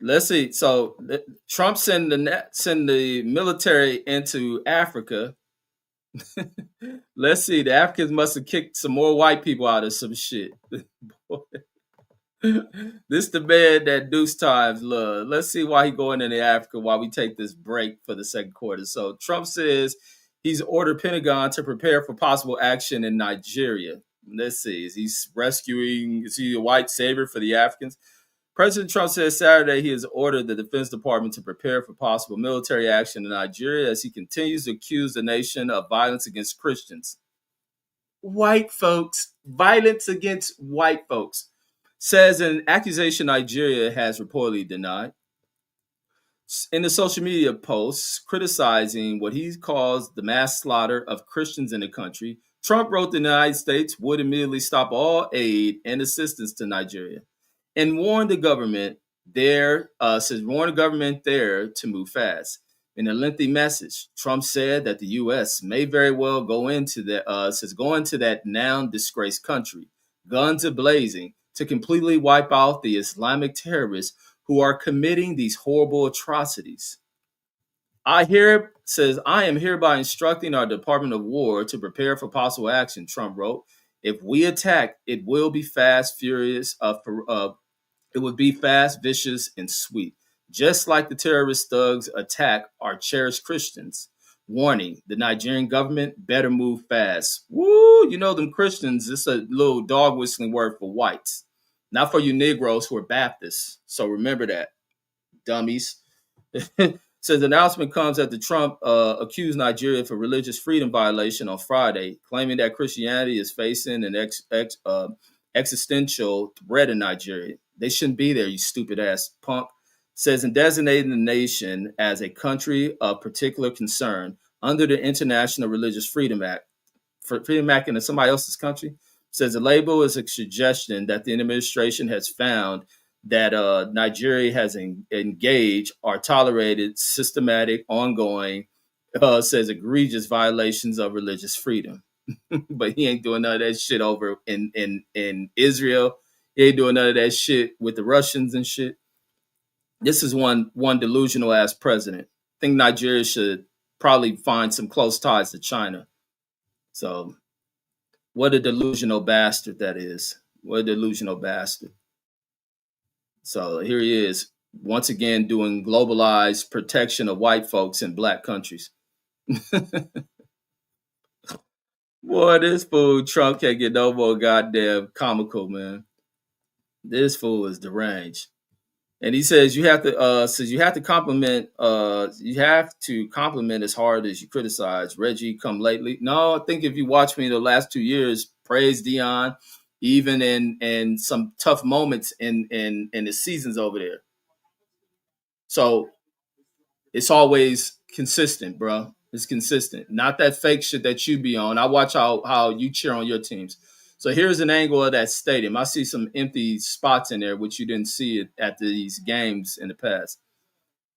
Let's see. So Trump send the military into Africa. Let's see. The Africans must have kicked some more white people out of some shit. This the man that Deuce Times love. Let's see why he going into Africa while we take this break for the second quarter. So Trump says he's ordered Pentagon to prepare for possible action in Nigeria. Let's see. Is he a white savior for the Africans? President Trump said Saturday he has ordered the Defense Department to prepare for possible military action in Nigeria as he continues to accuse the nation of violence against Christians. White folks, violence against white folks, says an accusation Nigeria has reportedly denied. In the social media posts criticizing what he calls the mass slaughter of Christians in the country, Trump wrote the United States would immediately stop all aid and assistance to Nigeria and warned the government there to move fast. In a lengthy message, Trump said that the U.S. may very well go into that now disgraced country, guns a-blazing, to completely wipe out the Islamic terrorists who are committing these horrible atrocities. I am hereby instructing our Department of War to prepare for possible action, Trump wrote. If we attack, it will be fast, furious, it would be fast, vicious, and sweet, just like the terrorist thugs attack our cherished Christians. Warning, the Nigerian government better move fast. Woo, you know them Christians, it's a little dog whistling word for whites. Not for you Negroes who are Baptists. So remember that, dummies. Says the announcement comes after Trump accused Nigeria of a religious freedom violation on Friday, claiming that Christianity is facing an existential threat in Nigeria. They shouldn't be there, you stupid ass punk. says in designating the nation as a country of particular concern under the International Religious Freedom Act, Freedom Act in somebody else's country, says the label is a suggestion that the administration has found that Nigeria has engaged or tolerated systematic, ongoing, says egregious violations of religious freedom. But he ain't doing none of that shit over in Israel. He ain't doing none of that shit with the Russians and shit. This is one delusional ass president. I think Nigeria should probably find some close ties to China. So what a delusional bastard that is. What a delusional bastard. So here he is, once again doing globalized protection of white folks in black countries. Boy, this fool Trump can't get no more goddamn comical, man. This fool is deranged. And he says you have to compliment as hard as you criticize. Reggie come lately. No, I think if you watch me the last 2 years, praise Deion, even in some tough moments in the seasons over there. So it's always consistent, bro. It's consistent. Not that fake shit that you be on. I watch how you cheer on your teams. So here's an angle of that stadium. I see some empty spots in there, which you didn't see it at these games in the past.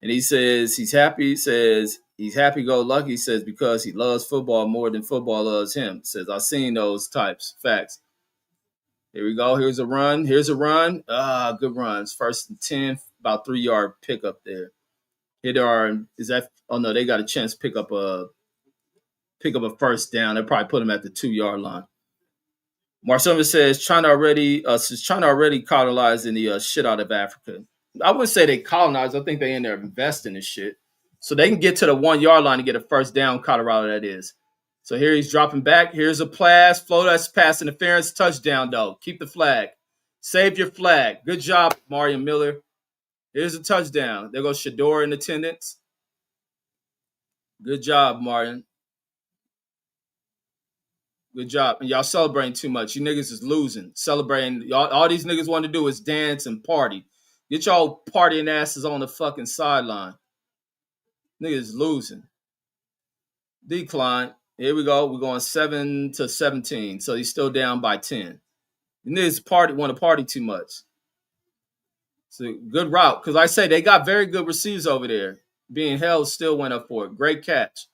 And he says he's happy. He says he's happy-go-lucky. He says because he loves football more than football loves him. He says I've seen those types. Facts. Here we go. Here's a run. Here's a run. Good runs. 1st and 10, about 3-yard pickup there. Here they are. Is that? Oh no, they got a chance to pick up a first down. They probably put them at the 2-yard line. Marcelo says China already colonized in the shit out of Africa. I wouldn't say they colonized. I think they in there investing in shit, so they can get to the 1-yard line and get a first down. Colorado, that is. So here he's dropping back. Here's a flow that's pass interference, touchdown though. Keep the flag. Save your flag. Good job, Mario Miller. Here's a touchdown. There goes Shador in attendance. Good job, Martin. Good job. And y'all celebrating too much. You niggas is losing. Celebrating. Y'all, all these niggas want to do is dance and party. Get y'all partying asses on the fucking sideline. Niggas losing. Decline. Here we go. We're going 7-17. So he's still down by 10. You niggas want to party too much. So good route. Because I say they got very good receivers over there. Being held still went up for it. Great catch.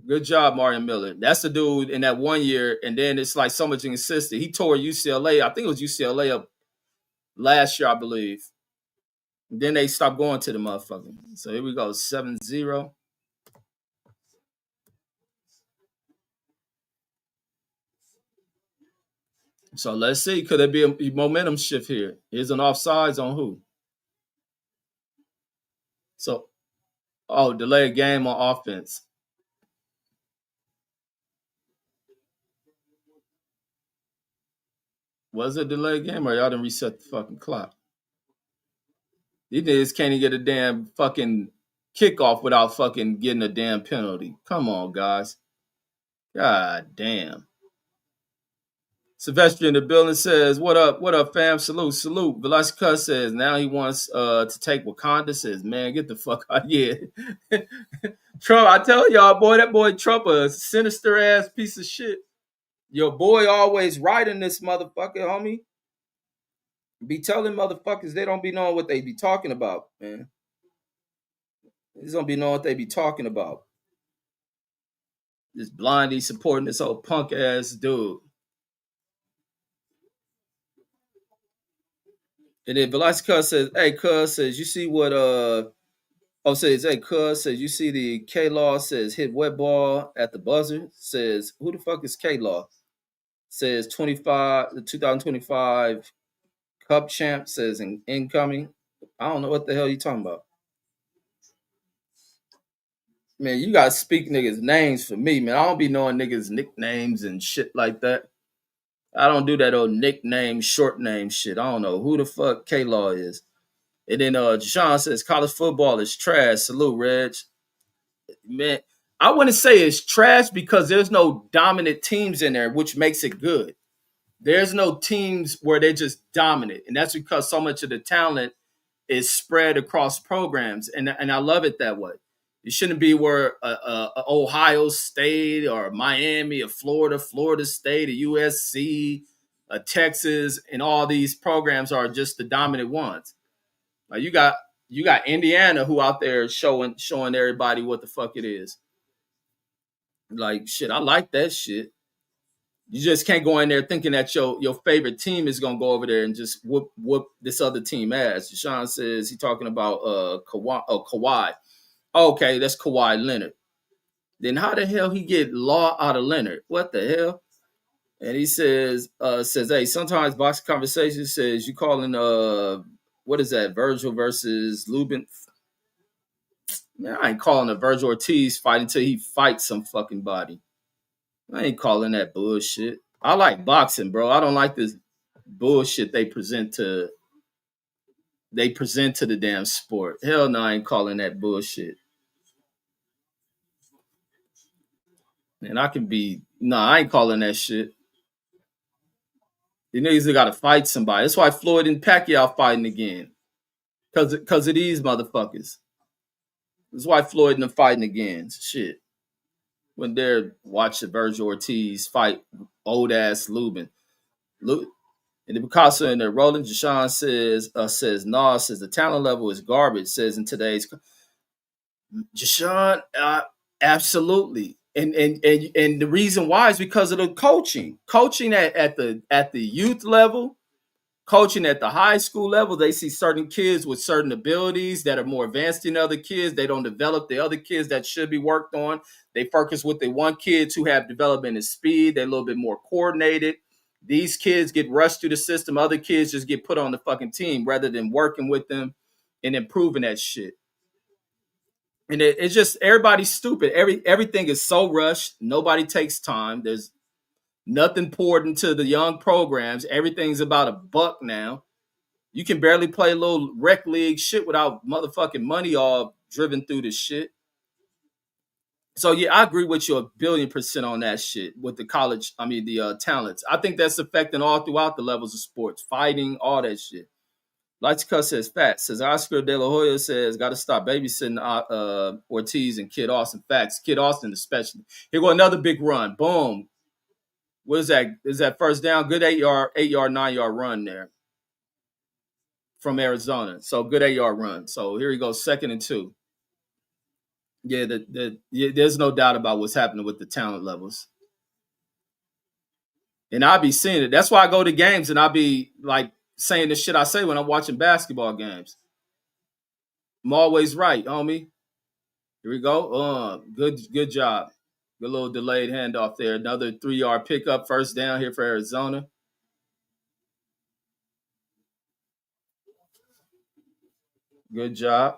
Good job, Mario Miller. That's the dude in that 1 year, and then it's like so much inconsistent. He tore UCLA. I think it was UCLA up last year, I believe. And then they stopped going to the motherfucker. So here we go, 7-0. So let's see. Could there be a momentum shift here? Here's an offsides on who? So, delay a game on offense. Was it a delay game or y'all didn't reset the fucking clock? These niggas can't even get a damn fucking kickoff without fucking getting a damn penalty. Come on, guys. God damn. Sylvester in the building says, what up, fam? Salute. Velasquez says, now he wants to take Wakanda. Says, man, get the fuck out. Yeah. Trump, I tell y'all, boy, that boy Trump a sinister ass piece of shit. Your boy always right in this motherfucker, homie. Be telling motherfuckers they don't be knowing what they be talking about, man. They don't be knowing what they be talking about. This blindly supporting this old punk ass dude. And then Velasquez says, hey, cuz says, you see what says, hey, cuz says, you see the K Law says hit wet ball at the buzzer. Says, who the fuck is K Law? Says the 2025 Cup champ says incoming. I don't know what the hell you talking about. Man, you gotta speak niggas' names for me, man. I don't be knowing niggas' nicknames and shit like that. I don't do that old nickname, short name shit. I don't know who the fuck K-Law is. And then Deshaun says college football is trash. Salute, Reg. Man, I wouldn't say it's trash because there's no dominant teams in there, which makes it good. There's no teams where they're just dominant, and that's because so much of the talent is spread across programs, and I love it that way. It shouldn't be where Ohio State or Miami or Florida State, or USC, Texas, and all these programs are just the dominant ones. Like you got Indiana who out there showing everybody what the fuck it is. Like shit, I like that shit. You just can't go in there thinking that your favorite team is gonna go over there and just whoop this other team ass. Sean says he talking about Kawhi. Oh, Kawhi. Okay, that's Kawhi Leonard. Then how the hell he get law out of Leonard? What the hell? And he says, hey, sometimes boxing conversation says you calling what is that, Virgil versus Lubin? Man, I ain't calling a Virgil Ortiz fight until he fights some fucking body. I ain't calling that bullshit. I like boxing, bro. I don't like this bullshit they present to the damn sport. Hell no, I ain't calling that bullshit. And I can be I ain't calling that shit. You niggas got to fight somebody. That's why Floyd and Pacquiao fighting again, cause of these motherfuckers. That's why Floyd and them fighting again. Shit, when they're watching Virgil Ortiz fight old ass Lubin. And the Picasso in there, Roland Deshaun says says the talent level is garbage. Says in today's Deshaun, absolutely. And the reason why is because of the coaching at the youth level, coaching at the high school level. They see certain kids with certain abilities that are more advanced than other kids. They don't develop the other kids that should be worked on. They focus with the one kids who have development and speed. They're a little bit more coordinated. These kids get rushed through the system. Other kids just get put on the fucking team rather than working with them and improving that shit. And it's just everybody's stupid. Everything is so rushed. Nobody takes time. There's nothing poured into the young programs. Everything's about a buck now. You can barely play a little rec league shit without motherfucking money all driven through this shit. So yeah, I agree with you 1,000,000,000% on that shit with the college. I mean the talents. I think that's affecting all throughout the levels of sports, fighting, all that shit. Lights Cuss says facts. Says Oscar De La Hoya says got to stop babysitting Ortiz and Kid Austin. Facts. Kid Austin especially. Here go another big run. Boom. What is that? Is that first down? Good 8-yard, 9-yard run there from Arizona. So good 8-yard run. So here he goes, 2nd and 2. Yeah, there's no doubt about what's happening with the talent levels. And I'll be seeing it. That's why I go to games and I'll be like saying the shit I say when I'm watching basketball games. I'm always right, homie. Here we go. Good job. Good little delayed handoff there. Another 3-yard pickup, first down here for Arizona. Good job.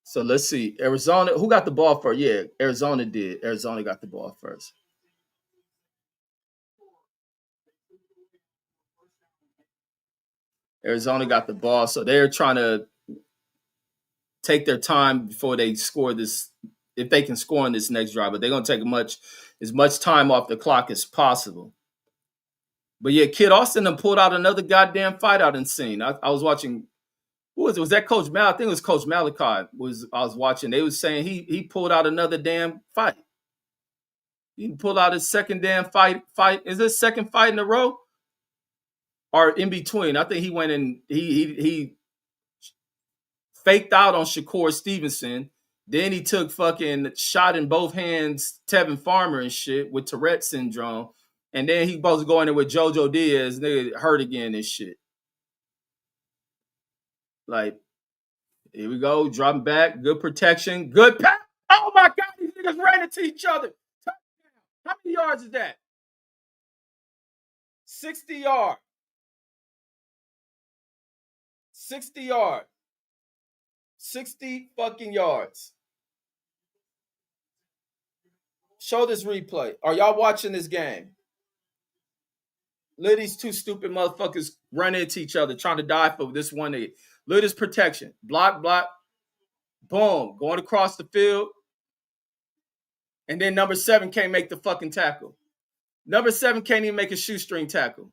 So let's see. Arizona, who got the ball first? Yeah, Arizona did. Arizona got the ball first. Arizona got the ball. So they're trying to take their time before they score this, if they can score on this next drive, but they're gonna take as much time off the clock as possible. But yeah, Kid Austin done pulled out another goddamn fight out and seen. I was watching. Who was it? Was that Coach Mal? I think it was Coach Malachi. I was watching. They was saying he pulled out another damn fight. He pulled out his second damn fight. Is this second fight in a row? Or in between? I think he went and he faked out on Shakur Stevenson. Then he took fucking shot in both hands Tevin Farmer and shit with Tourette syndrome. And then he supposed to go in there with JoJo Diaz, nigga hurt again and shit. Like, here we go, dropping back, good protection, good pass. Oh my God, these niggas ran into each other. How many yards is that? 60 yard. 60 yard. 60 fucking yards. Show this replay. Are y'all watching this game? Look at these two stupid motherfuckers run into each other trying to die for this one nigga. Look at this protection. Block, boom, going across the field. And then number 7 can't make the fucking tackle. Number 7 can't even make a shoestring tackle.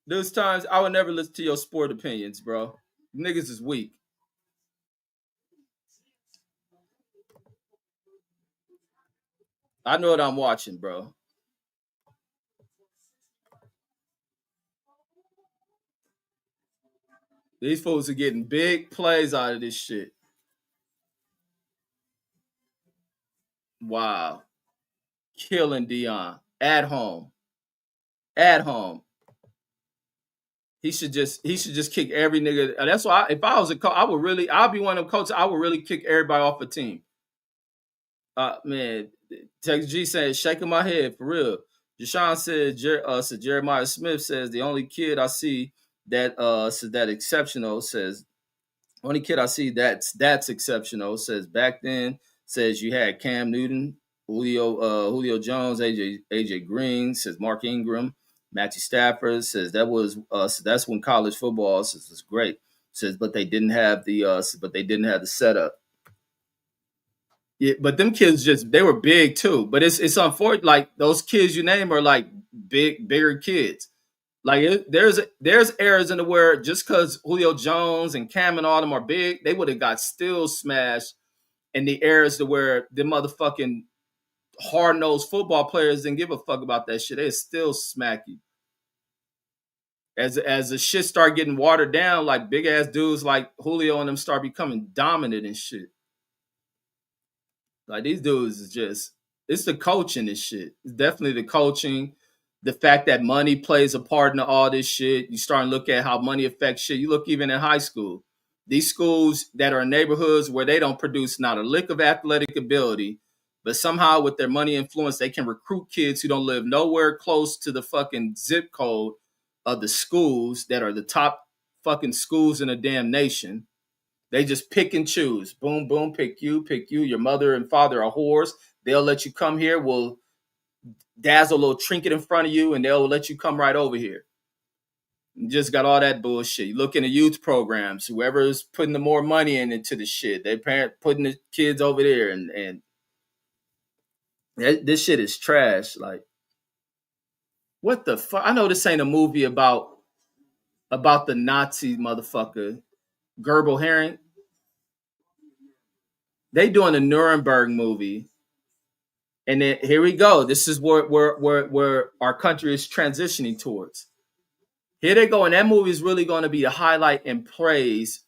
Those times I would never listen to your sport opinions, bro. Niggas is weak. I know what I'm watching, bro. These fools are getting big plays out of this shit. Wow. Killing Deion at home. At home. He should just kick every nigga. That's why if I was a coach, I'll be one of them coaches. I would really kick everybody off the team. Man, Tex G saying shaking my head for real. Deshaun said Jeremiah Smith says the only kid I see that exceptional says only kid I see that's exceptional says back then says you had Cam Newton, Julio Jones, AJ Green says Mark Ingram, Matthew Stafford says that's when college football says was great says but they didn't have the setup. Yeah, but them kids they were big too. But it's unfortunate. Like those kids you name are like bigger kids. Like there's errors in the where just because Julio Jones and Cam and all them are big, they would have got still smashed. And the errors to where the motherfucking hard nosed football players didn't give a fuck about that shit. They still smack you. As the shit start getting watered down, like big ass dudes like Julio and them start becoming dominant and shit. Like these dudes is just it's the coaching and shit. It's definitely the coaching. The fact that money plays a part in all this shit. You start to look at how money affects shit. You look even in high school. These schools that are in neighborhoods where they don't produce not a lick of athletic ability, but somehow with their money influence, they can recruit kids who don't live nowhere close to the fucking zip code of the schools that are the top fucking schools in the damn nation. They just pick and choose. Boom, boom, pick you, pick you. Your mother and father are whores. They'll let you come here. We'll dazzle a little trinket in front of you, and they'll let you come right over here. You just got all that bullshit. You look into youth programs. Whoever's putting the more money into the shit, they parent putting the kids over there, and this shit is trash. Like, what the fuck? I know this ain't a movie about the Nazi motherfucker Gerbil Herring. They doing a Nuremberg movie. And then here we go. This is where our country is transitioning towards. Here they go, and that movie is really going to be the highlight and praise.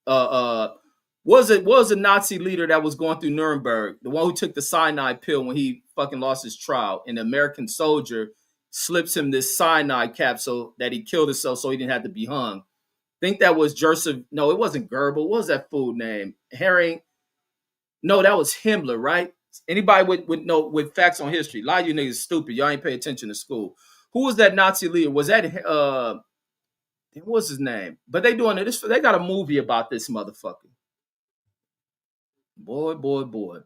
Was a Nazi leader that was going through Nuremberg, the one who took the cyanide pill when he fucking lost his trial, and the American soldier slips him this cyanide capsule that he killed himself so he didn't have to be hung. I think that was Joseph. No, it wasn't Goebbels. What was that fool name? Herring. No, that was Himmler, right? Anybody with facts on history? A lot of you niggas stupid. Y'all ain't pay attention to school. Who was that Nazi leader? Was that what was his name? But they doing this. They got a movie about this motherfucker. Boy, boy, boy.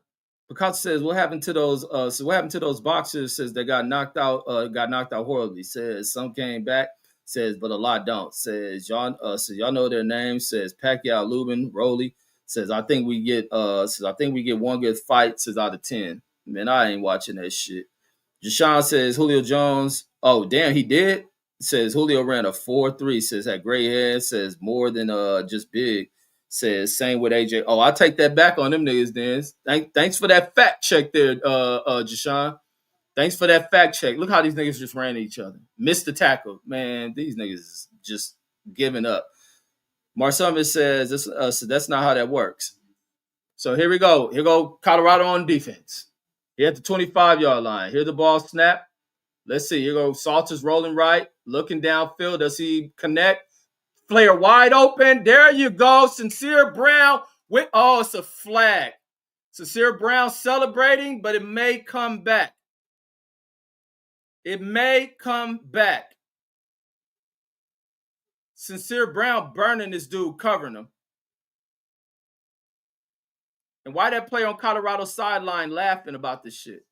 Picasso says, "What happened to those? So what happened to those boxers? Says they got knocked out. Got knocked out horribly. Says some came back. Says, but a lot don't. Says y'all know their names. Says Pacquiao, Lubin, Rolly. Says I think we get. Says I think we get one good fight. Says out of 10. Man, I ain't watching that shit. Jashawn says Julio Jones. Oh damn, he did. Says Julio ran a 4.3. Says had gray hair. Says more than just big. Says same with AJ. Oh, I'll take that back on them niggas, then. Thanks for that fact check there, Jashawn. Thanks for that fact check. Look how these niggas just ran at each other. Missed the tackle. Man, these niggas just giving up. Marsummit says so that's not how that works. So here we go. Here go Colorado on defense. Here at the 25-yard line. Here the ball snap. Let's see. Here go Salters rolling right. Looking downfield. Does he connect? Player wide open. There you go. Sincere Brown. It's a flag. Sincere Brown celebrating, but it may come back. It may come back. Sincere Brown burning this dude, covering him. And why that player on Colorado sideline laughing about this shit?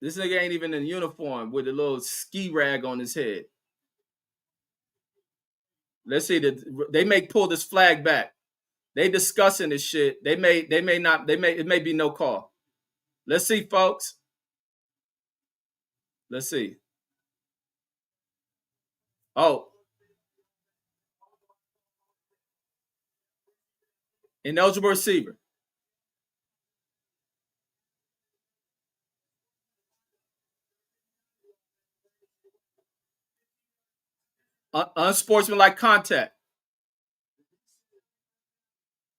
This nigga ain't even in uniform with a little ski rag on his head. Let's see that they may pull this flag back. They discussing this shit. They may not, it may be no call. Let's see, folks. Let's see. Oh, ineligible receiver. Unsportsmanlike contact.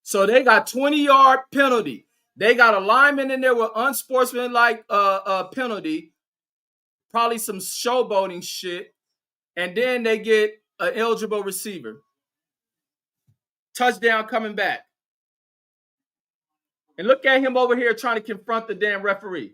So they got 20-yard penalty. They got a lineman in there with unsportsmanlike penalty, probably some showboating shit, and then they get an eligible receiver. Touchdown coming back. And look at him over here trying to confront the damn referee.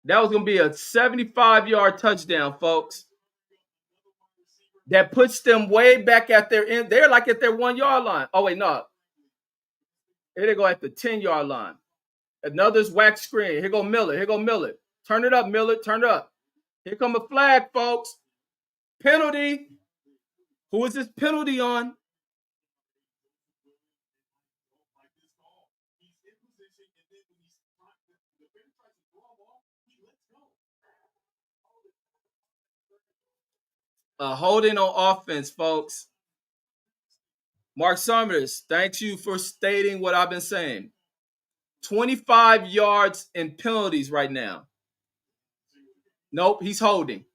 That was going to be a 75-yard touchdown, folks. That puts them way back at their end. They're like at their 1-yard line. Oh, wait, no. Here they go at the 10-yard line. Another's whack screen. Here go Miller. Here go Miller. Turn it up, Miller. Turn it up. Here come a flag, folks. Penalty. Who is this penalty on? Holding on offense, folks. Mark Summers, thanks you for stating what I've been saying. 25 yards in penalties right now. Nope, he's holding.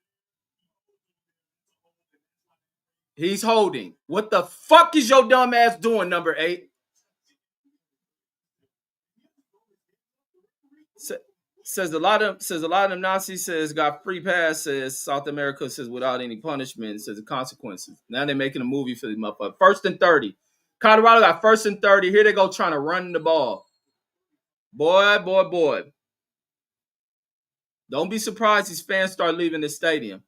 He's holding. What the fuck is your dumb ass doing, number 8? Says a lot of them Nazis says got free pass, says South America says without any punishment, says the consequences. Now they're making a movie for these motherfuckers. 1st and 30. Colorado got 1st and 30. Here they go trying to run the ball. Boy. Don't be surprised these fans start leaving the stadium.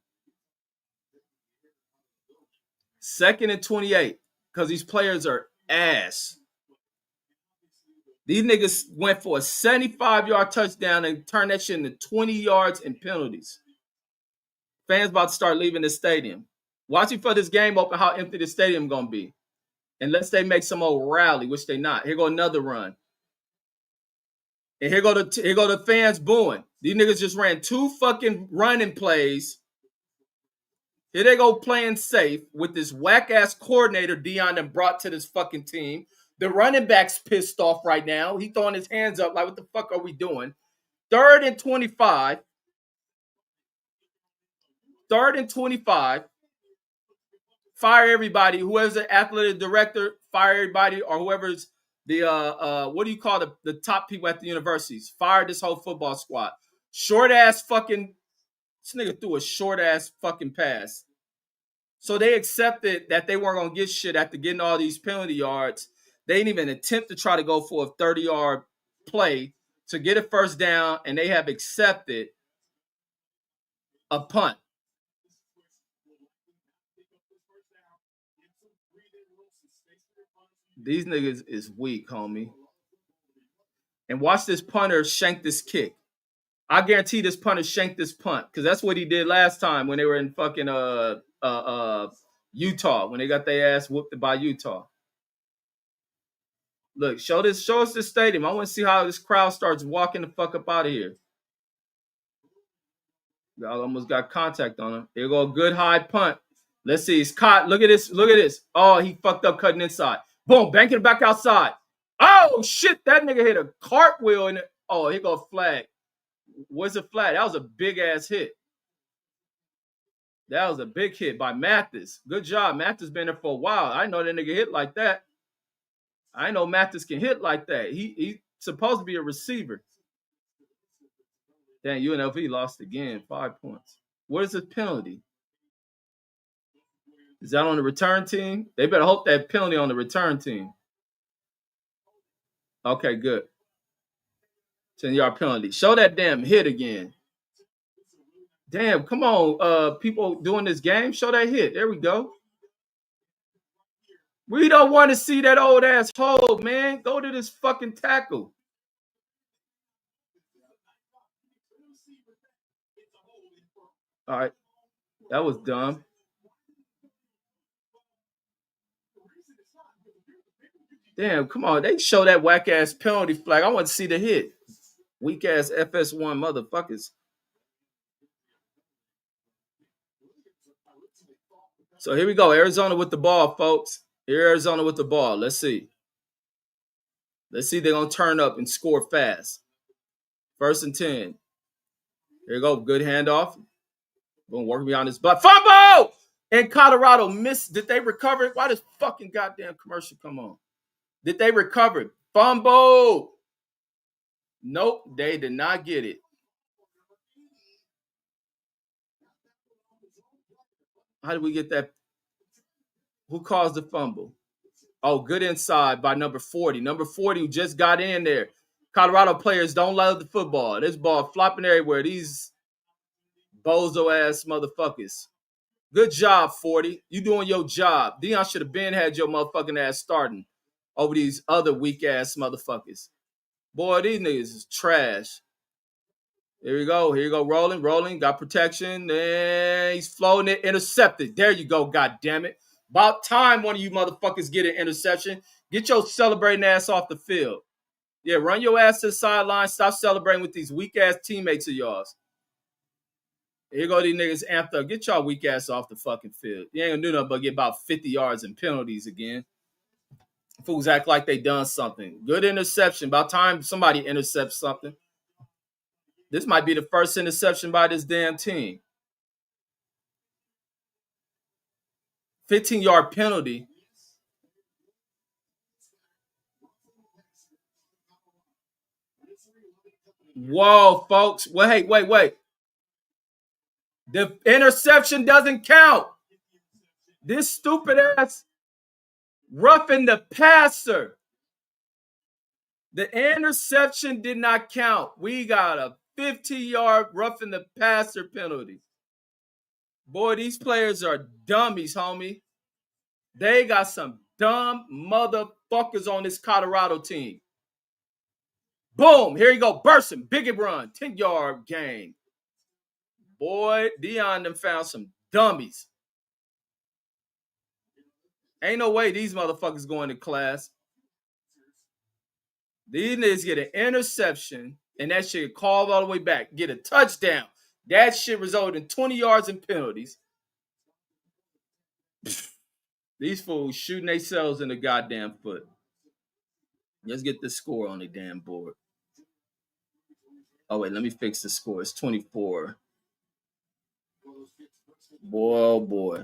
2nd and 28. Because these players are ass. These niggas went for a 75-yard touchdown and turned that shit into 20 yards in penalties. Fans about to start leaving the stadium. Watching for this game open, how empty the stadium gonna be. Unless they make some old rally, which they not. Here go another run. And here go the fans booing. These niggas just ran 2 fucking running plays. Here they go playing safe with this whack-ass coordinator Deion and brought to this fucking team. The running back's pissed off right now. He throwing his hands up like, what the fuck are we doing? 3rd and 25. 3rd and 25. Fire everybody. Whoever's the athletic director, fire everybody, or whoever's the what do you call the top people at the universities? Fire this whole football squad. Short ass fucking, this nigga threw a short ass fucking pass. So they accepted that they weren't gonna get shit after getting all these penalty yards. They didn't even attempt to try to go for a 30-yard play to get a 1st down, and they have accepted a punt. These niggas is weak, homie. And watch this punter shank this kick. I guarantee this punter shanked this punt because that's what he did last time when they were in fucking Utah, when they got their ass whooped by Utah. Look, show us this stadium. I want to see how this crowd starts walking the fuck up out of here. Y'all almost got contact on him. Here go a good high punt. Let's see. He's caught. Look at this. Oh, he fucked up cutting inside. Boom, banking it back outside. Oh, shit. That nigga hit a cartwheel in it. Oh, here go a flag. Where's the flag? That was a big-ass hit. That was a big hit by Mathis. Good job. Mathis been there for a while. I know that nigga hit like that. I know Mathis can hit like that. He's supposed to be a receiver. Damn, UNLV lost again. 5 points. What is the penalty? Is that on the return team? They better hope that penalty on the return team. Okay, good. 10-yard penalty. Show that damn hit again. Damn, come on, people doing this game. Show that hit. There we go. We don't want to see that old ass hole, man. Go to this fucking tackle. All right. That was dumb. Damn, come on. They show that whack ass penalty flag. I want to see the hit. Weak ass FS1 motherfuckers. So here we go. Arizona with the ball, folks. Here, Arizona with the ball. Let's see. Let's see if they're going to turn up and score fast. 1st and 10. Here you go. Good handoff. Going to work me on this butt. Fumble! And Colorado missed. Did they recover it? Why does fucking goddamn commercial come on? Did they recover it? Fumble! Nope, they did not get it. How did we get that? Who caused the fumble? Oh, good inside by number 40. Number 40 who just got in there. Colorado players don't love the football. This ball flopping everywhere. These bozo ass motherfuckers. Good job, 40. You doing your job. Deion should have been had your motherfucking ass starting over these other weak ass motherfuckers. Boy, these niggas is trash. Here you go. Here you go. Rolling. Got protection. And he's floating it. Intercepted. There you go. God damn it. About time one of you motherfuckers get an interception. Get your celebrating ass off the field. Yeah, run your ass to the sideline. Stop celebrating with these weak ass teammates of yours. Here you go, these niggas amped up. Get y'all weak ass off the fucking field. You ain't gonna do nothing but get about 50 yards and penalties again. Fools act like they done something. Good interception. About time somebody intercepts something. This might be the first interception by this damn team. 15-yard penalty. Whoa, folks. Wait. The interception doesn't count. This stupid ass roughing the passer. The interception did not count. We got a 50-yard roughing the passer penalty. Boy, these players are dummies, homie. They got some dumb motherfuckers on this Colorado team. Boom. Here you go. Bursting. Big run. 10-yard gain. Boy, Deion them found some dummies. Ain't no way these motherfuckers going to class. These niggas get an interception, and that shit called all the way back. Get a touchdown. That shit resulted in 20 yards and penalties. These fools shooting themselves in the goddamn foot. Let's get the score on the damn board. Oh, wait, let me fix the score. It's 24. Boy, oh boy.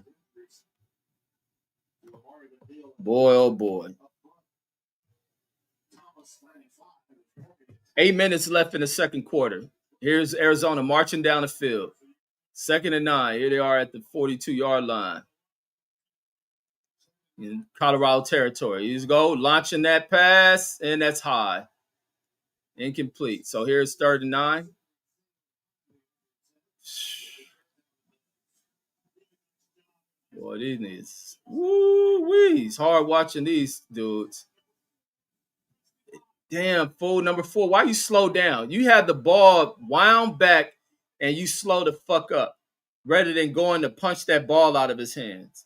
Boy, oh boy. 8 minutes left in the second quarter. Here's Arizona marching down the field. 2nd and 9. Here they are at the 42-yard line. In Colorado territory. He's go launching that pass, and that's high. Incomplete. So here's 3rd and 9. Boy, these niggas. Woo-wee. It's hard watching these dudes. Damn, fool. Number 4, why you slow down? You had the ball wound back, and you slow the fuck up rather than going to punch that ball out of his hands.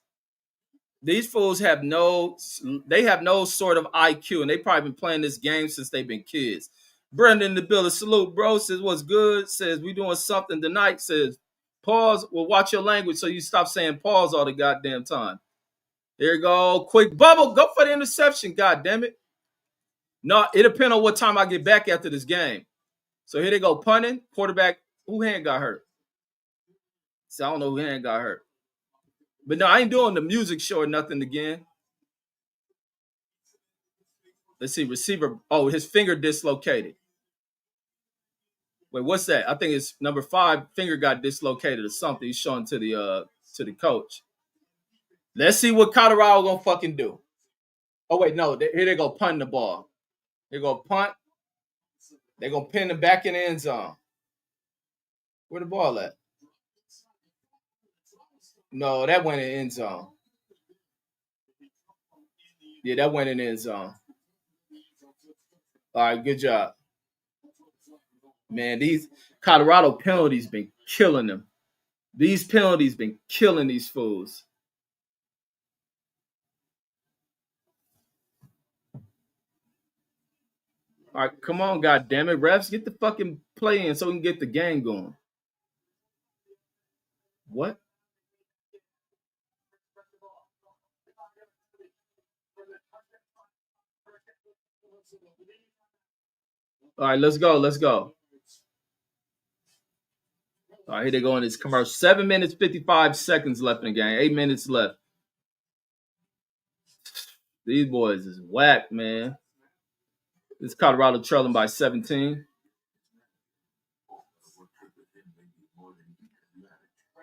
These fools have no sort of IQ, and they probably been playing this game since they've been kids. Brendan in the building, salute, bro. Says, what's good? Says, we doing something tonight. Says, pause. Well, watch your language so you stop saying pause all the goddamn time. There you go. Quick bubble. Go for the interception, god damn it. No, it depends on what time I get back after this game. So here they go, punting. Quarterback, who hand got hurt? So I don't know who hand got hurt. But no, I ain't doing the music show or nothing again. Let's see, receiver. Oh, his finger dislocated. Wait, what's that? I think it's number 5. Finger got dislocated or something. He's showing to the coach. Let's see what Colorado gonna fucking do. Oh wait, no. Here they go punting the ball. They go punt. They gonna pin the back in the end zone. Where the ball at? No, that went in the end zone. Yeah, that went in the end zone. All right, good job. Man, these Colorado penalties been killing them. These penalties been killing these fools. All right, come on, goddamn it, refs, get the fucking play in so we can get the game going. What? All right, let's go. Let's go. All right, here they go in this commercial. 7 minutes, 55 seconds left in the game. 8 minutes left. These boys is whack, man. This Colorado trailing by 17.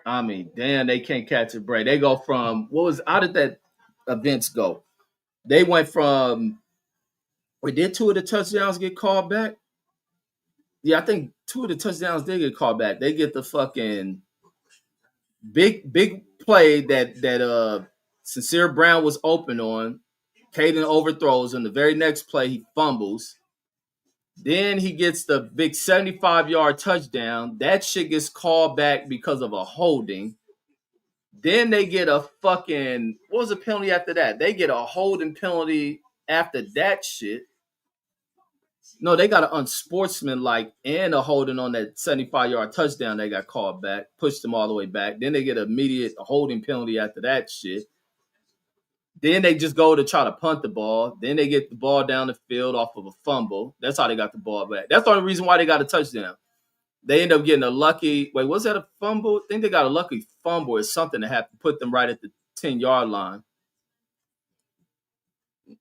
I mean, damn, they can't catch a break. They go from what was how did that events go? They went from wait, did two of the touchdowns get called back? Yeah, I think two of the touchdowns did get called back. They get the fucking big play that Sincere Brown was open on. Caden overthrows him. The very next play, he fumbles. Then he gets the big 75-yard touchdown. That shit gets called back because of a holding. Then they get a fucking what was the penalty after that? They get a holding penalty after that shit. No, they got an unsportsmanlike and a holding on that 75-yard touchdown. They got called back, pushed them all the way back. Then they get an immediate holding penalty after that shit. Then they just go to try to punt the ball. Then they get the ball down the field off of a fumble. That's how they got the ball back. That's the only reason why they got a touchdown. They end up getting a lucky. Wait, was that a fumble? I think they got a lucky fumble or something that happened, put them right at the 10-yard line.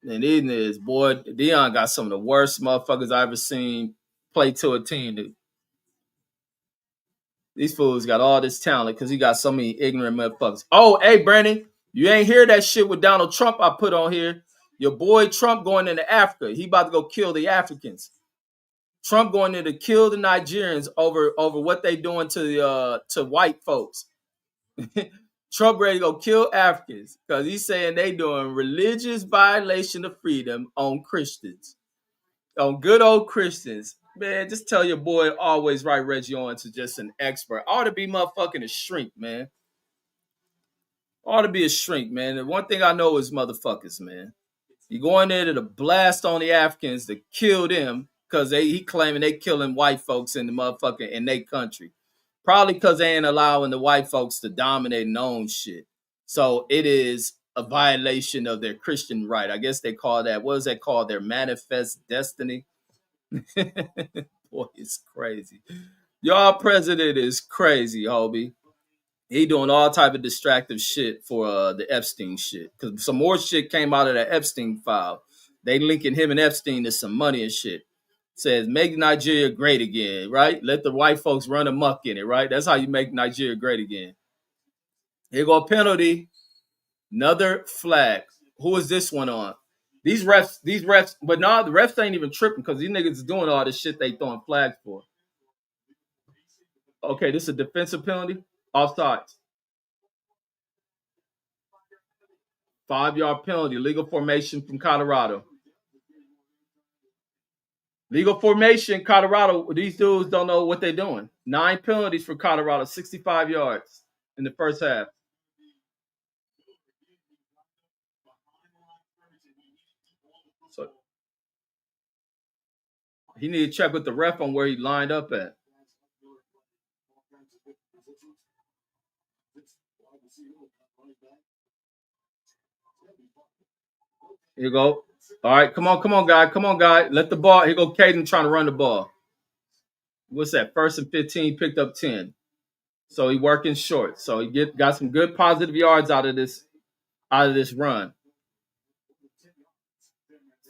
And it is, boy, Deion got some of the worst motherfuckers I ever seen play to a team. These fools got all this talent because he got so many ignorant motherfuckers. Oh, hey, Brandon, you ain't hear that shit with Donald Trump I put on here. Your boy Trump going into Africa. He about to go kill the Africans. Trump going in to kill the Nigerians over what they doing to white folks. Trump ready to go kill Africans because he's saying they doing religious violation of freedom on Christians, on good old Christians. Man, just tell your boy always write Reggie on to just an expert. Ought to be motherfucking a shrink, man. Ought to be a shrink, man. The one thing I know is motherfuckers, man. You go in there to blast on the Africans to kill them because he claiming they killing white folks in the motherfucking in their country. Probably because they ain't allowing the white folks to dominate and own shit. So it is a violation of their Christian right. I guess they call that, what is that called? Their manifest destiny. Boy, it's crazy. Y'all president is crazy, Hobie. He doing all type of distractive shit for the Epstein shit. Because some more shit came out of that Epstein file. They linking him and Epstein to some money and shit. Says, make Nigeria great again, right? Let the white folks run amok in it, right? That's how you make Nigeria great again. Here go a penalty. Another flag. Who is this one on? These refs, but nah, the refs ain't even tripping because these niggas is doing all this shit they throwing flags for. Okay, this is a defensive penalty. Offsides. 5-yard penalty. Legal formation from Colorado. Legal formation, Colorado. These dudes don't know what they're doing. 9 penalties for Colorado, 65 yards in the first half. So he need to check with the ref on where he lined up at. Here you go. All right, come on, guy. Let the ball. Here go Caden trying to run the ball. What's that? 1st and 15, picked up 10. So he working short. So he got some good positive yards out of this run.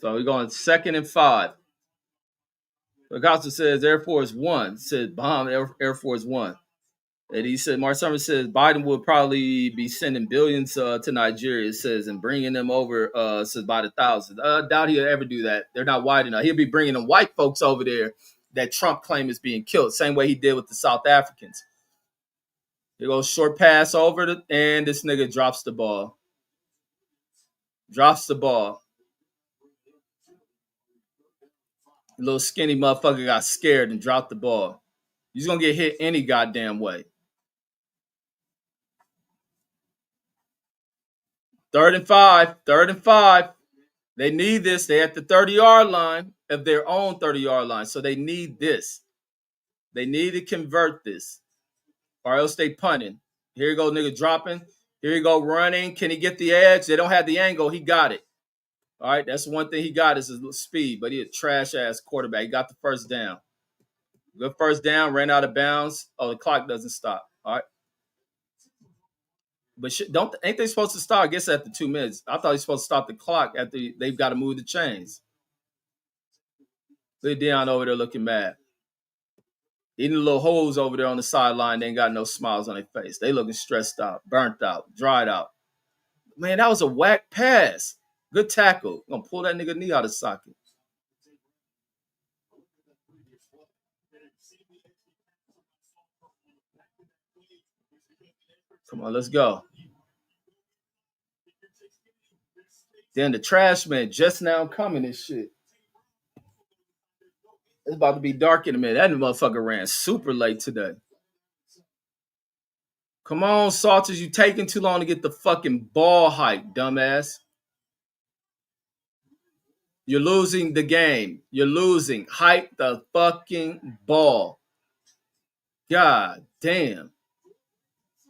So we're going 2nd and 5. Acosta says Air Force One. Said bomb Air Force One. And he said, Mark Summers says Biden will probably be sending billions to Nigeria, it says, and bringing them over, says by the thousands. I doubt he'll ever do that. They're not wide enough. He'll be bringing them white folks over there that Trump claimed is being killed, same way he did with the South Africans. He goes short pass over, and this nigga drops the ball. Drops the ball. The little skinny motherfucker got scared and dropped the ball. He's going to get hit any goddamn way. Third and 5. Third and 5. They need this. They at the 30-yard line of their own 30-yard line. So they need this. They need to convert this. Or else they punting. Here you go, nigga dropping. Here you go running. Can he get the edge? They don't have the angle. He got it. All right, that's one thing he got is his speed, but he a trash-ass quarterback. He got the first down. Good first down, ran out of bounds. Oh, the clock doesn't stop. All right. But ain't they supposed to start? I guess after 2 minutes. I thought he's supposed to stop the clock after they've got to move the chains. Look at Deion over there looking mad. Eating the little holes over there on the sideline. They ain't got no smiles on their face. They looking stressed out, burnt out, dried out. Man, that was a whack pass. Good tackle. Gonna pull that nigga knee out of socket. Come on, let's go. Then the trash man just now coming and shit. It's about to be dark in a minute. That motherfucker ran super late today. Come on, Salters, you taking too long to get the fucking ball hike, dumbass. You're losing the game. You're losing. Hike the fucking ball. God damn.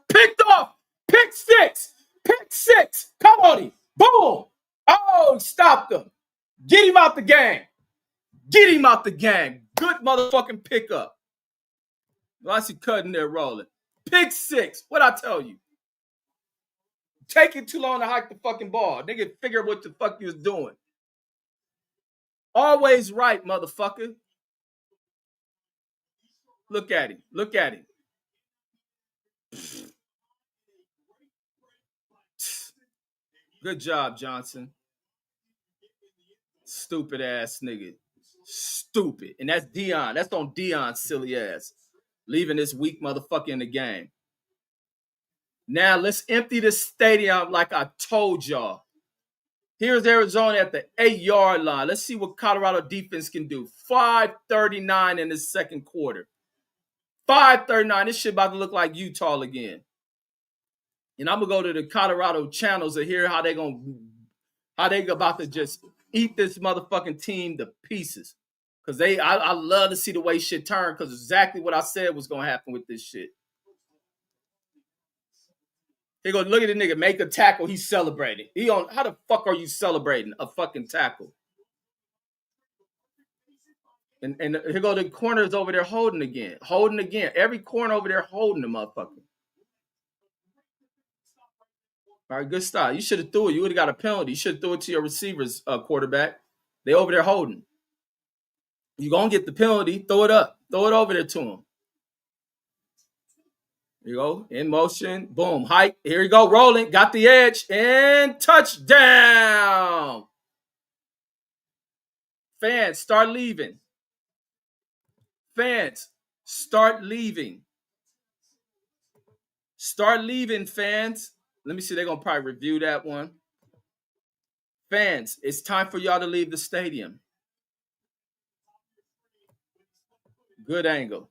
Picked off. Pick six. Pick six. Come on him. Boom. Oh, stopped him. Get him out the game. Get him out the game. Good motherfucking pickup. I see cutting there rolling. Pick six. What I tell you? Taking too long to hike the fucking ball. Nigga figure what the fuck you was doing. Always right, motherfucker. Look at him. Look at him. Good job, Johnson. Stupid ass nigga. Stupid. And that's Deion. That's on Deion's silly ass. Leaving this weak motherfucker in the game. Now let's empty the stadium like I told y'all. Here's Arizona at the 8-yard line. Let's see what Colorado defense can do. 5:39 in the second quarter. 5:39. This shit about to look like Utah again. And I'm gonna go to the Colorado channels to hear how they about to just eat this motherfucking team to pieces. Cause I love to see the way shit turn. Cause exactly what I said was gonna happen with this shit. He goes, look at the nigga, make a tackle. He's celebrating. How the fuck are you celebrating a fucking tackle? And here go the corners over there holding again. Every corner over there holding the motherfucker. All right, good stop. You should have threw it. You would have got a penalty. You should have threw it to your receivers, quarterback. They over there holding. You gonna get the penalty. Throw it up. Throw it over there to him. Here you go. In motion. Boom. Hike. Here you go. Rolling. Got the edge. And touchdown. Fans, start leaving. Fans, start leaving. Start leaving, fans. Let me see. They're going to probably review that one. Fans, it's time for y'all to leave the stadium. Good angle.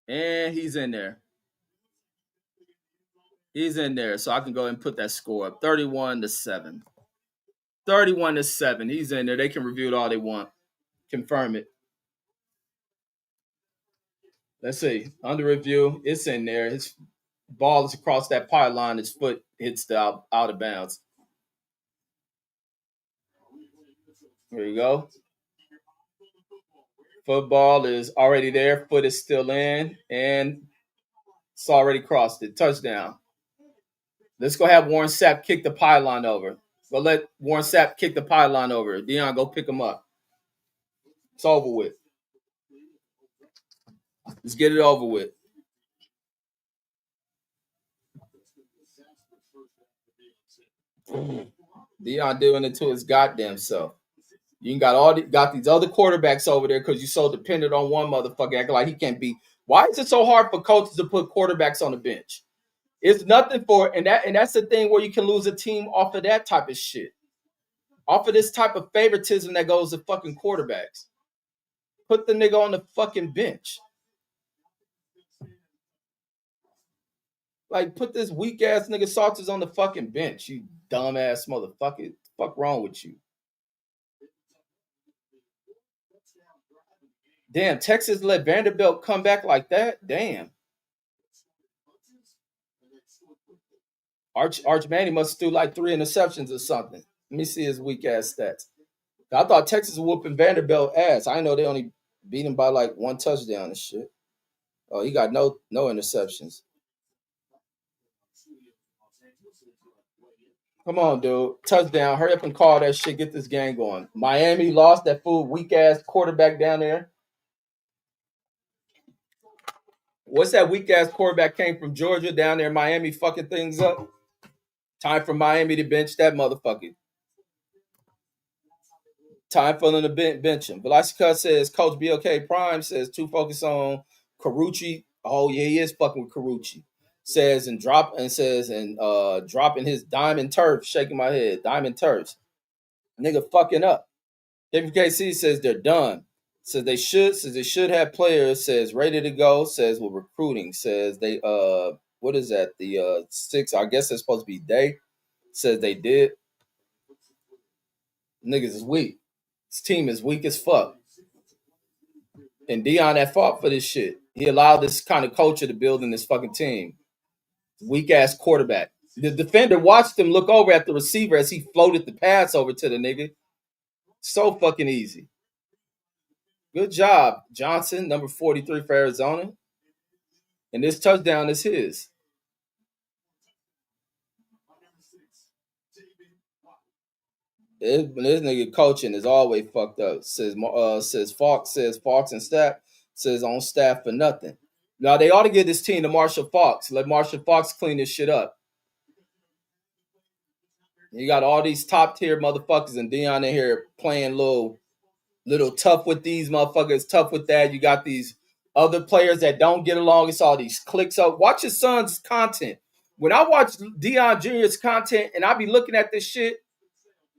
And he's in there. He's in there. So I can go ahead and put that score up. 31-7. 31-7. He's in there. They can review it all they want. Confirm it. Let's see. Under review. It's in there. His ball is across that pylon. His foot hits the out of bounds. There you go. Football is already there. Foot is still in. And it's already crossed it. Touchdown. Let's go have Warren Sapp kick the pylon over. Go let Warren Sapp kick the pylon over. Deion, go pick him up. It's over with. Let's get it over with. Deion doing it to his goddamn self. You got these other quarterbacks over there because you're so dependent on one motherfucker acting like he can't be. Why is it so hard for coaches to put quarterbacks on the bench? It's nothing for and that's the thing where you can lose a team off of that type of shit. Off of this type of favoritism that goes to fucking quarterbacks. Put the nigga on the fucking bench. Like, put this weak ass nigga Salters on the fucking bench, you dumbass motherfucker. Fuck wrong with you? Damn, Texas let Vanderbilt come back like that? Damn. Arch Manning must have threw like 3 interceptions or something. Let me see his weak ass stats. I thought Texas was whooping Vanderbilt ass. I know they only beat him by like 1 touchdown and shit. Oh, he got no interceptions. Come on, dude. Touchdown. Hurry up and call that shit. Get this game going. Miami lost that fool weak ass quarterback down there. What's that weak ass quarterback came from Georgia down there in Miami fucking things up? Time for Miami to bench that motherfucker. Time for them to bench him. Velasquez says, Coach BLK Prime says, too focused on Carucci. Oh, yeah, he is fucking with Carucci. Says, and dropping his diamond turf, shaking my head. Diamond turfs. Nigga fucking up. WKC says they're done. Says they should have players. Says ready to go. Says with recruiting. Says they what is that? The 6. I guess it's supposed to be day. Says they did. Niggas is weak. This team is weak as fuck. And Deion had fought for this shit. He allowed this kind of culture to build in this fucking team. Weak ass quarterback. The defender watched him look over at the receiver as he floated the pass over to the nigga. So fucking easy. Good job, Johnson, number 43 for Arizona. And this touchdown is his. This nigga coaching is always fucked up. Says Fox and staff says on staff for nothing. Now they ought to give this team to Marshall Fox. Let Marshall Fox clean this shit up. You got all these top tier motherfuckers and Deion in here playing little tough with these motherfuckers, tough with that. You got these other players that don't get along. It's all these clicks up. Watch your son's content. When I watch Deion Jr.'s content and I be looking at this shit,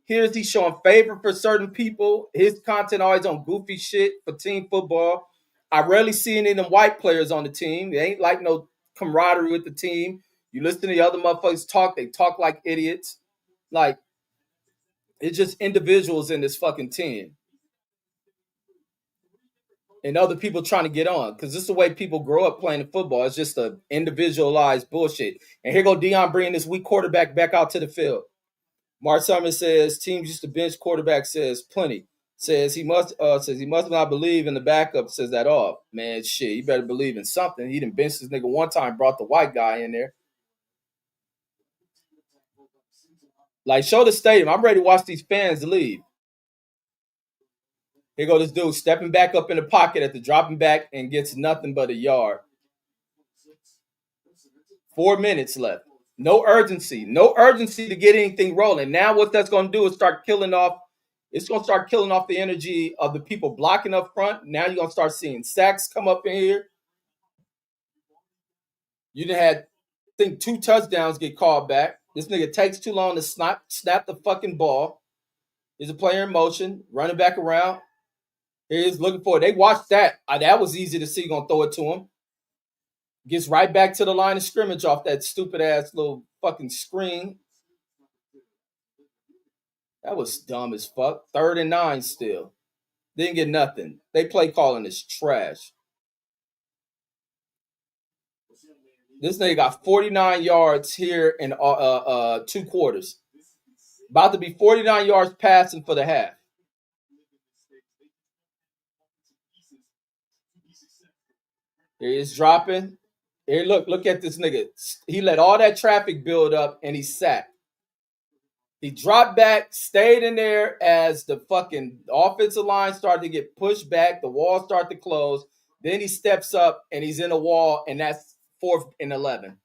here's he showing favor for certain people. His content always on goofy shit for team football. I rarely see any of them white players on the team. They ain't like no camaraderie with the team. You listen to the other motherfuckers talk, they talk like idiots. Like, it's just individuals in this fucking team. And other people trying to get on. Because this is the way people grow up playing football. It's just a individualized bullshit. And here go Deion bringing this weak quarterback back out to the field. Mark Summers says teams used to bench quarterback says plenty. Says he must not believe in the backup, says that off. Man, shit, you better believe in something. He done benched this nigga one time, brought the white guy in there. Like, show the stadium. I'm ready to watch these fans leave. Here go this dude stepping back up in the pocket at the dropping back and gets nothing but a yard. 4 minutes left. No urgency. No urgency to get anything rolling. Now what that's going to do is start killing off. It's going to start killing off the energy of the people blocking up front. Now you're going to start seeing sacks come up in here. You done had, I think, 2 touchdowns get called back. This nigga takes too long to snap the fucking ball. There's a player in motion, running back around. Here he is looking for it. They watched that. That was easy to see. Going to throw it to him. Gets right back to the line of scrimmage off that stupid ass little fucking screen. That was dumb as fuck. 3rd and 9 still. Didn't get nothing. They play calling is trash. This nigga got 49 yards here in 2 quarters. About to be 49 yards passing for the half. Here he's dropping. Here, look at this nigga. He let all that traffic build up and he sacked. He dropped back, stayed in there as the fucking offensive line started to get pushed back. The wall started to close. Then he steps up and he's in a wall, and that's 4th and 11.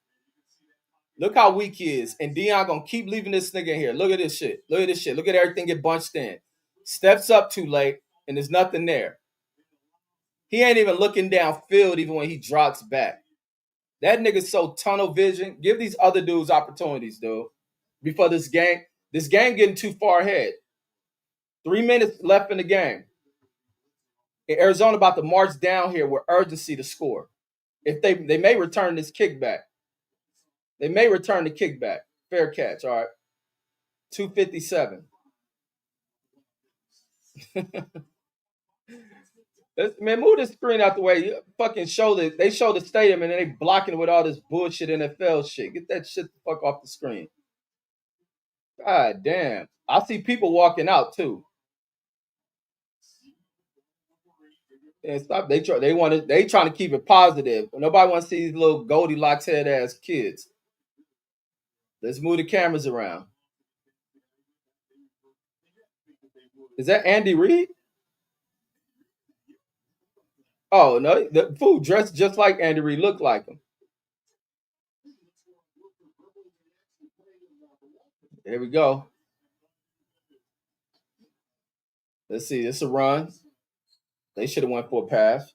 Look how weak he is. And Deion gonna keep leaving this nigga in here. Look at this shit. Look at this shit. Look at everything get bunched in. Steps up too late, and there's nothing there. He ain't even looking downfield even when he drops back. That nigga's so tunnel vision. Give these other dudes opportunities, dude. Before this game getting too far ahead. 3 minutes left in the game. And Arizona about to march down here with urgency to score. If they may return this kickback. They may return the kickback. Fair catch. All right. 257. Man, move this screen out the way. You fucking show the they show the stadium and then they blocking it with all this bullshit NFL shit. Get that shit the fuck off the screen. God damn. I see people walking out too. And stop. They trying to keep it positive. Nobody wants to see these little Goldilocks head ass kids. Let's move the cameras around. Is that Andy Reid? Oh no, the fool dressed just like Andy Reid, looked like him. Here we go. Let's see. It's a run. They should have went for a pass.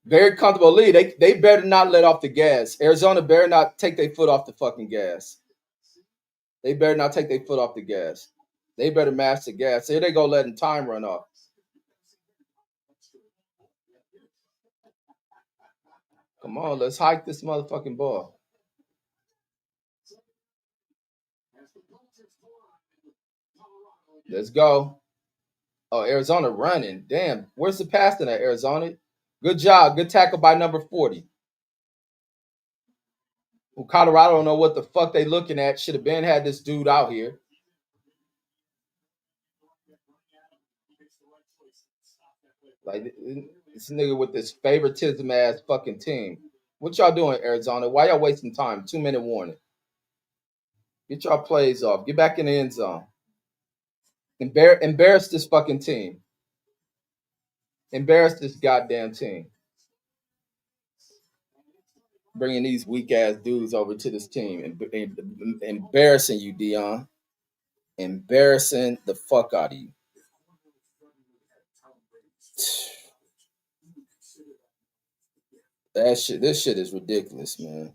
Very comfortable lead. They better not let off the gas. Arizona better not take their foot off the fucking gas. They better not take their foot off the gas. They better mash the gas. Here they go letting time run off. Come on, let's hike this motherfucking ball. Let's go. Oh, Arizona running. Damn. Where's the pass in that, Arizona? Good job. Good tackle by number 40. Well, Colorado don't know what the fuck they looking at. Should have been had this dude out here. Like this nigga with this favoritism ass fucking team. What y'all doing, Arizona? Why y'all wasting time? 2-minute warning. Get y'all plays off. Get back in the end zone. Embarrass this fucking team. Embarrass this goddamn team. Bringing these weak ass dudes over to this team and embarrassing you, Deion. Embarrassing the fuck out of you. This shit is ridiculous, man.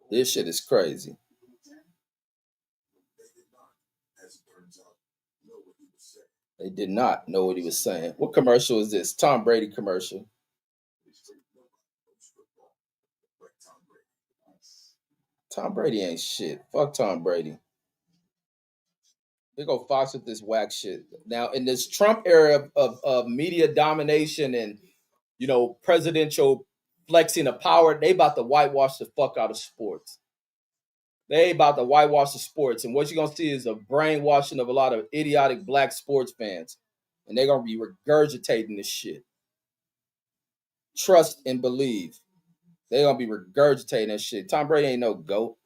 This shit is crazy. They did not know what he was saying. What commercial is this? Tom Brady commercial. Tom Brady ain't shit. Fuck Tom Brady. They go Fox with this whack shit. Now, in this Trump era of media domination and, presidential flexing of power, they about to whitewash the fuck out of sports. They about to whitewash the sports. And what you're going to see is a brainwashing of a lot of idiotic black sports fans. And they're going to be regurgitating this shit. Trust and believe. They're going to be regurgitating that shit. Tom Brady ain't no GOAT.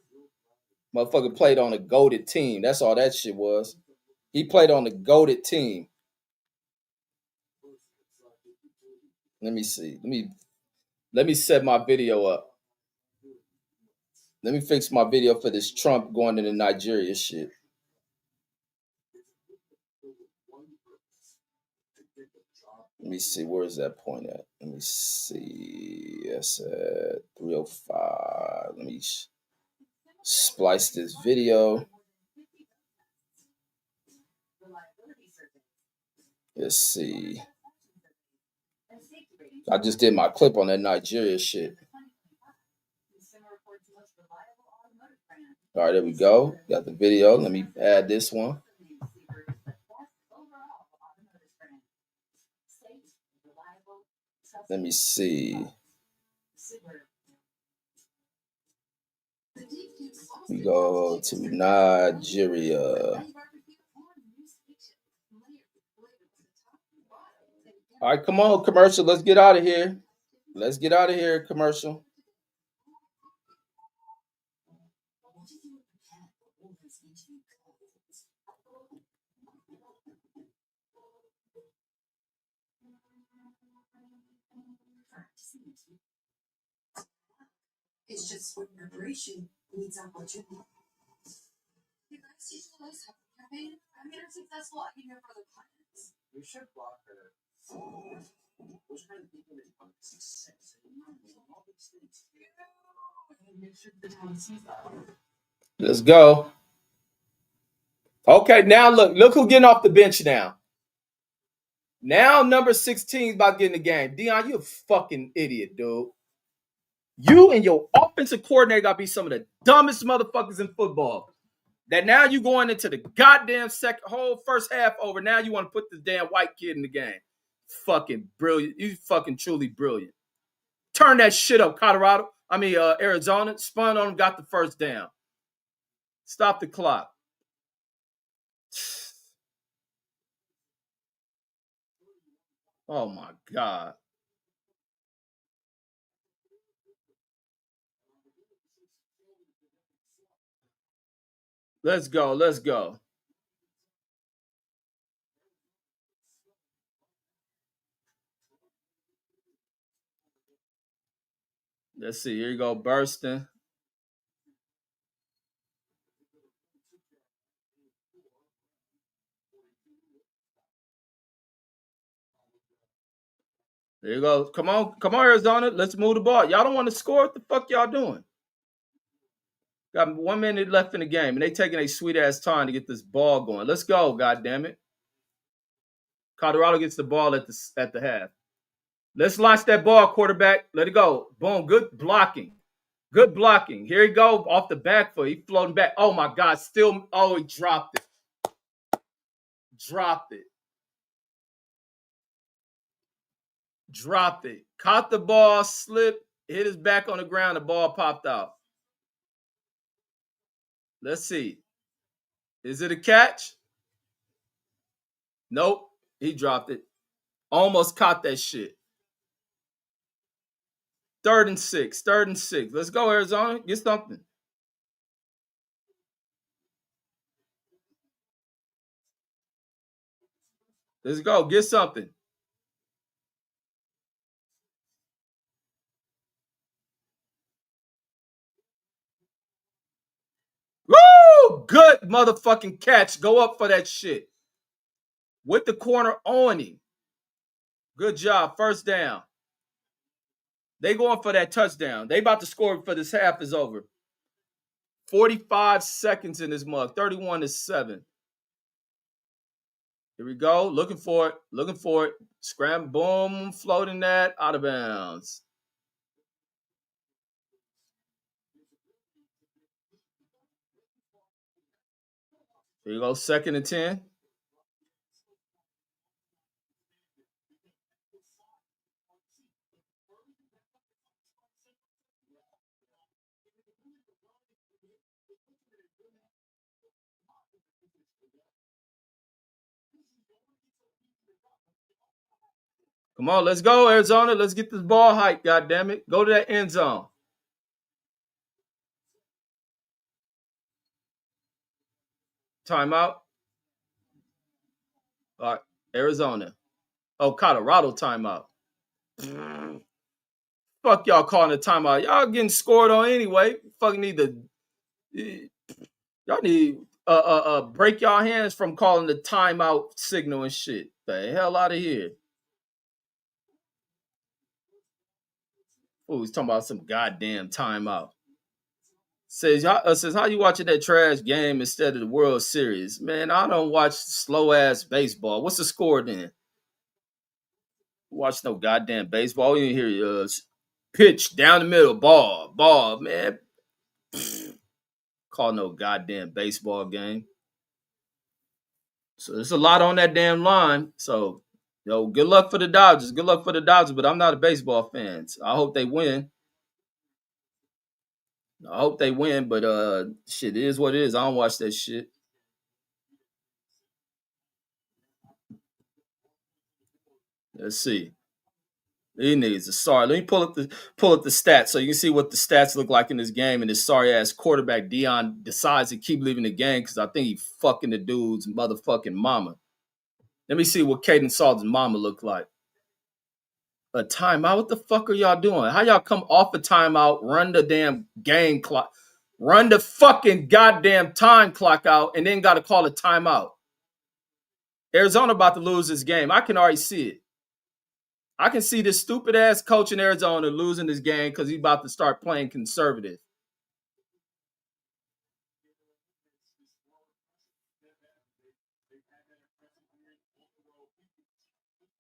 Motherfucker played on a goated team. That's all that shit was. He played on the goated team. Let me see. Let me set my video up. Let me fix my video for this Trump going to the Nigeria shit. Let me see. Where's that point at? Let me see. That's at 305. Let me splice this video. Let's see. I just did my clip on that Nigeria shit. All right, there we go. Got the video. Let me add this one. Let me see. We go to Nigeria. All right, come on, commercial. Let's get out of here. Let's get out of here, commercial. It's just what preparation needs opportunity. You guys teach the list how campaign. I made her successful. I can hear for the clients. We should block her. What's kind of people that want success? Let's go. Okay, now look who's getting off the bench now. Now number 16 is about getting the game. Deion, you a fucking idiot, dude. You and your offensive coordinator got to be some of the dumbest motherfuckers in football. That now you going into the goddamn whole first half over. Now you want to put this damn white kid in the game. Fucking brilliant. You fucking truly brilliant. Turn that shit up, Colorado. Arizona. Spun on him, got the first down. Stop the clock. Oh my God. Let's go. Let's go. Let's see. Here you go. Bursting. There you go. Come on. Come on, Arizona. Let's move the ball. Y'all don't want to score? What the fuck y'all doing? Got 1 minute left in the game, and they taking a sweet ass time to get this ball going. Let's go, God damn it! Colorado gets the ball at the half. Let's launch that ball, quarterback. Let it go. Boom. Good blocking. Good blocking. Here he go off the back foot. He floating back. Oh my God. Still. Oh, he dropped it. Dropped it. Dropped it. Caught the ball. Slipped. Hit his back on the ground. The ball popped out. Let's see. Is it a catch? Nope. He dropped it. Almost caught that shit. 3rd and 6. 3rd and 6. Let's go, Arizona. Get something. Let's go. Get something. Woo! Good motherfucking catch. Go up for that shit. With the corner on him. Good job. First down. They going for that touchdown. They about to score for this half is over. 45 seconds in this mug. 31-7. Here we go. Looking for it. Looking for it. Scram. Boom. Floating that. Out of bounds. Here you go. 2nd and 10. Come on, let's go, Arizona. Let's get this ball hiked, God damn it. Go to that end zone. Timeout. All right, Arizona. Oh, Colorado timeout. Fuck y'all calling a timeout. Y'all getting scored on anyway. Fucking need to. Y'all need break y'all hands from calling the timeout signal and shit. The hell out of here. Oh, he's talking about some goddamn timeout. Says how you watching that trash game instead of the World Series? Man, I don't watch slow ass baseball. What's the score then? Watch no goddamn baseball. You hear pitch down the middle, ball, man. Call no goddamn baseball game. So there's a lot on that damn line. So, good luck for the Dodgers. Good luck for the Dodgers, but I'm not a baseball fan. So I hope they win. I hope they win, but shit, it is what it is. I don't watch that shit. Let's see. He needs a sorry. Let me pull up the stats so you can see what the stats look like in this game. And this sorry ass quarterback Deion decides to keep leaving the game because I think he fucking the dude's motherfucking mama. Let me see what Caden Salton's mama look like. A timeout? What the fuck are y'all doing? How y'all come off a timeout, run the damn game clock, run the fucking goddamn time clock out, and then got to call a timeout? Arizona about to lose this game. I can already see it. I can see this stupid ass coach in Arizona losing this game because he's about to start playing conservative.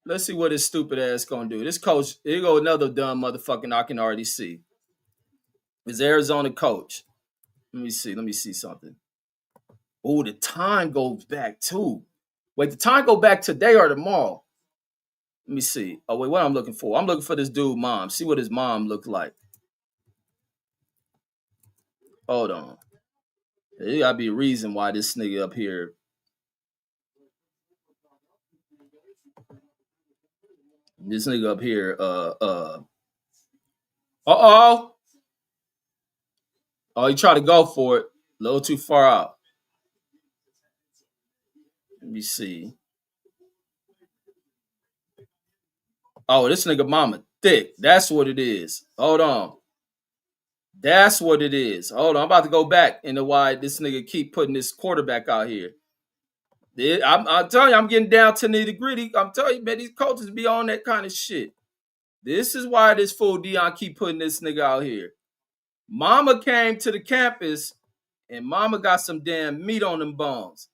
Let's see what his stupid ass gonna do. This coach, here go another dumb motherfucking I can already see. His Arizona coach. Let me see. Let me see something. Oh, the time goes back too. Wait, the time go back today or tomorrow? Let me see. Oh wait, what I'm looking for? I'm looking for this dude mom. See what his mom looked like. Hold on. There gotta be a reason why this nigga up here. This nigga up here. Oh. Oh, he tried to go for it. A little too far out. Let me see. Oh, this nigga mama thick. That's what it is. Hold on. That's what it is. Hold on. I'm about to go back into why this nigga keep putting this quarterback out here. I'm telling you, I'm getting down to nitty gritty. I'm telling you, man, these coaches be on that kind of shit. This is why this fool Deion keep putting this nigga out here. Mama came to the campus and mama got some damn meat on them bones.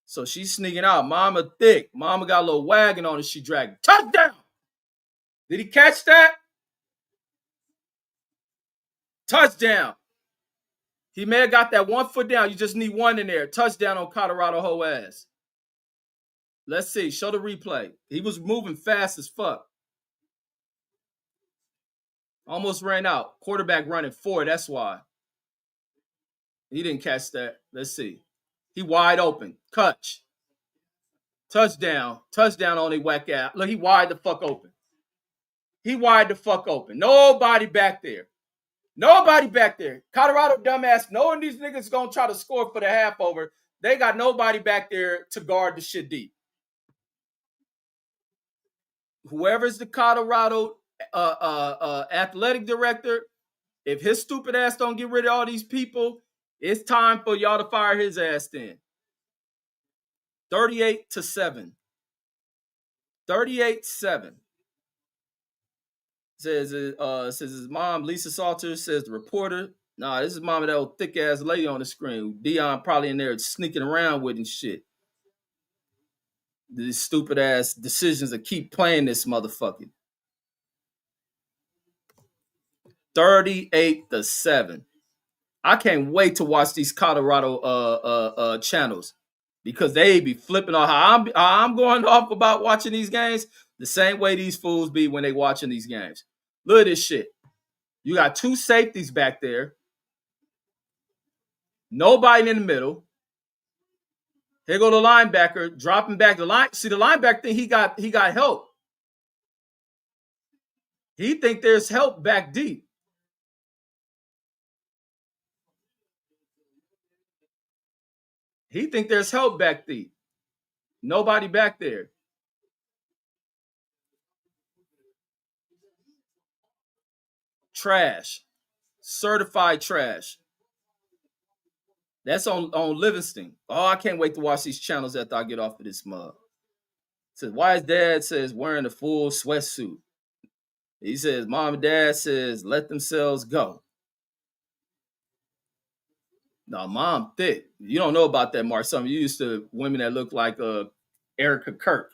So she's sneaking out. Mama thick. Mama got a little wagon on it. She dragged. Touchdown. Did he catch that? Touchdown. He may have got that 1 foot down. You just need one in there. Touchdown on Colorado whole ass. Let's see. Show the replay. He was moving fast as fuck. Almost ran out. Quarterback running 4. That's why. He didn't catch that. Let's see. He wide open. Catch. Touchdown. Touchdown on a whack out. Look, he wide the fuck open. He wide the fuck open. Nobody back there. Nobody back there. Colorado dumbass. Knowing these niggas gonna try to score for the half over. They got nobody back there to guard the shit deep. Whoever's the Colorado athletic director, if his stupid ass don't get rid of all these people, it's time for y'all to fire his ass then. 38-7. 38-7. Says his mom, Lisa Salter, says the reporter. Nah, this is mom of that old thick ass lady on the screen. Deion probably in there sneaking around with and shit. These stupid ass decisions that keep playing this motherfucker. 38-7. I can't wait to watch these Colorado channels because they be flipping on how I'm going off about watching these games the same way these fools be when they watching these games. Look at this shit. You got 2 safeties back there. Nobody in the middle. Here go the linebacker dropping back the line. See the linebacker thing, he got help. He think there's help back deep. He think there's help back deep. Nobody back there. Trash. Certified trash. That's on Livingston. Oh, I can't wait to watch these channels after I get off of this mug. Says, why his dad says wearing a full sweatsuit. He says, mom and dad says, let themselves go. No, mom thick. You don't know about that, Mark. Some of you used to women that look like Erica Kirk.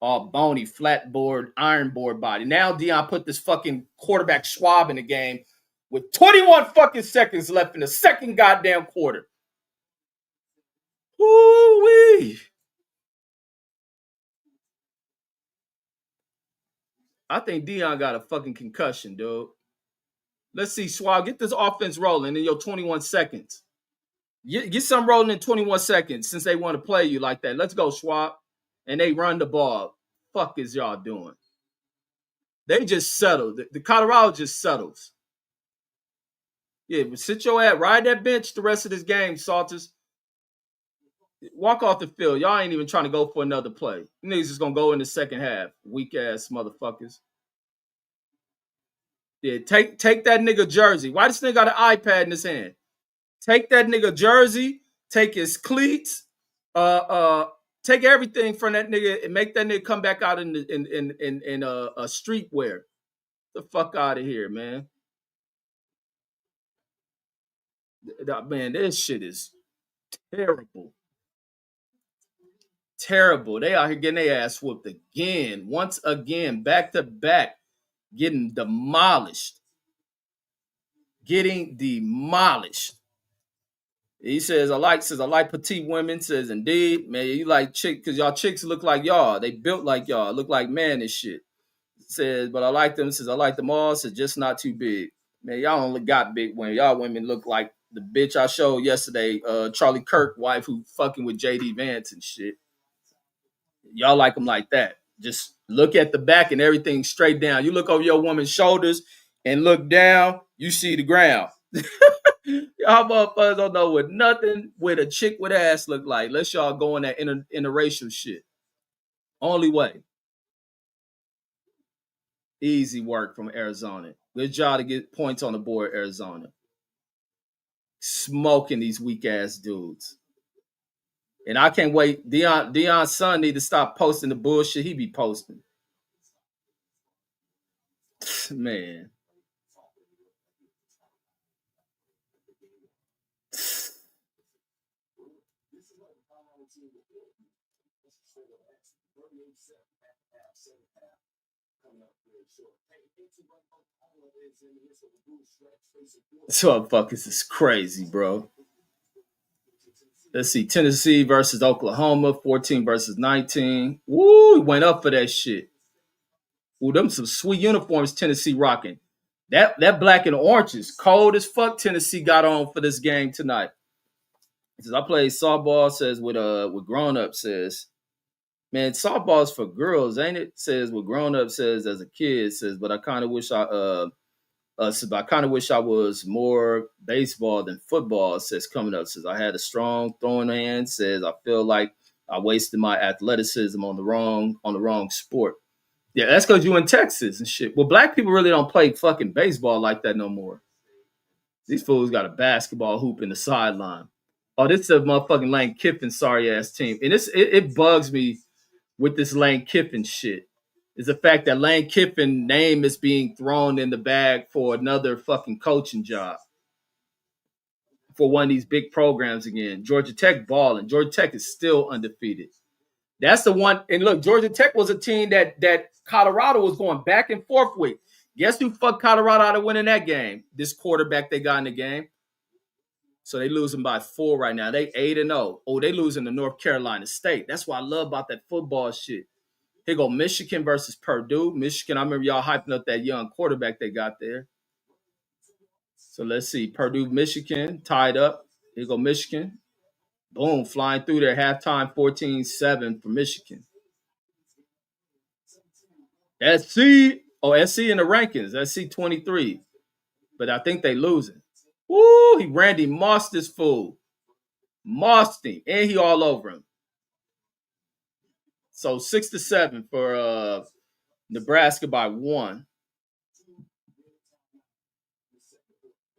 All bony, flat board, iron board body. Now Deion put this fucking quarterback Schwab in the game with 21 fucking seconds left in the second goddamn quarter. Woo-wee. I think Deion got a fucking concussion, dude. Let's see, Schwab, get this offense rolling in your 21 seconds. Get some rolling in 21 seconds since they want to play you like that. Let's go, Schwab. And they run the ball. Fuck is y'all doing? They just settled. The Colorado just settles. Yeah, but sit your ass, ride that bench the rest of this game, Salters. Walk off the field. Y'all ain't even trying to go for another play. You niggas just gonna go in the second half. Weak ass motherfuckers. Yeah, take that nigga jersey. Why this nigga got an iPad in his hand? Take that nigga jersey, take his cleats, take everything from that nigga and make that nigga come back out in streetwear. The fuck out of here, man. Man, this shit is terrible. Terrible. They out here getting their ass whooped again. Once again, back to back, getting demolished. Getting demolished. He says I like petite women. Says indeed, man, you like chick because y'all chicks look like y'all. They built like y'all, look like man and shit. Says, but I like them. Says I like them all. Says just not too big. Man, y'all only got big women. Y'all women look like the bitch I showed yesterday, Charlie Kirk wife who fucking with JD Vance and shit. Y'all like them like that. Just look at the back and everything straight down. You look over your woman's shoulders and look down, you see the ground. Y'all motherfuckers don't know what nothing with a chick with ass look like. Let's y'all go in that interracial shit. Only way. Easy work from Arizona. Good job to get points on the board, Arizona. Smoking these weak ass dudes. And I can't wait. Deion's son need to stop posting the bullshit he be posting. Man. This motherfuckers is crazy, bro. Let's see. Tennessee versus Oklahoma, 14 versus 19. Woo, he went up for that shit. Ooh, them some sweet uniforms Tennessee rocking. That black and orange is cold as fuck. Tennessee got on for this game tonight. Says I played softball. Says with grown up. Says man, softball's for girls, ain't it? Says with grown up. Says as a kid. Says but I kind of wish I kind of wish I was more baseball than football. Says coming up. Says I had a strong throwing hand. Says I feel like I wasted my athleticism on the wrong sport. Yeah, that's because you in Texas and shit. Well, black people really don't play fucking baseball like that no more. These fools got a basketball hoop in the sideline. Oh, this is a motherfucking Lane Kiffin sorry ass team, and it bugs me with this Lane Kiffin shit. Is the fact that Lane Kiffin name is being thrown in the bag for another fucking coaching job for one of these big programs again. Georgia Tech balling. Georgia Tech is still undefeated. That's the one. And look, Georgia Tech was a team that Colorado was going back and forth with. Guess who fucked Colorado out of winning that game? This quarterback they got in the game. So they losing by 4 right now. They 8-0. Oh, they losing to North Carolina State. That's what I love about that football shit. Here go Michigan versus Purdue. Michigan, I remember y'all hyping up that young quarterback they got there. So let's see. Purdue, Michigan, tied up. Here go Michigan. Boom, flying through there. Halftime 14-7 for Michigan. SC. Oh, SC in the rankings. SC 23. But I think they losing. Woo, he Randy Mossed this fool. Mossed him. And he all over him. So 6-7 for Nebraska by 1.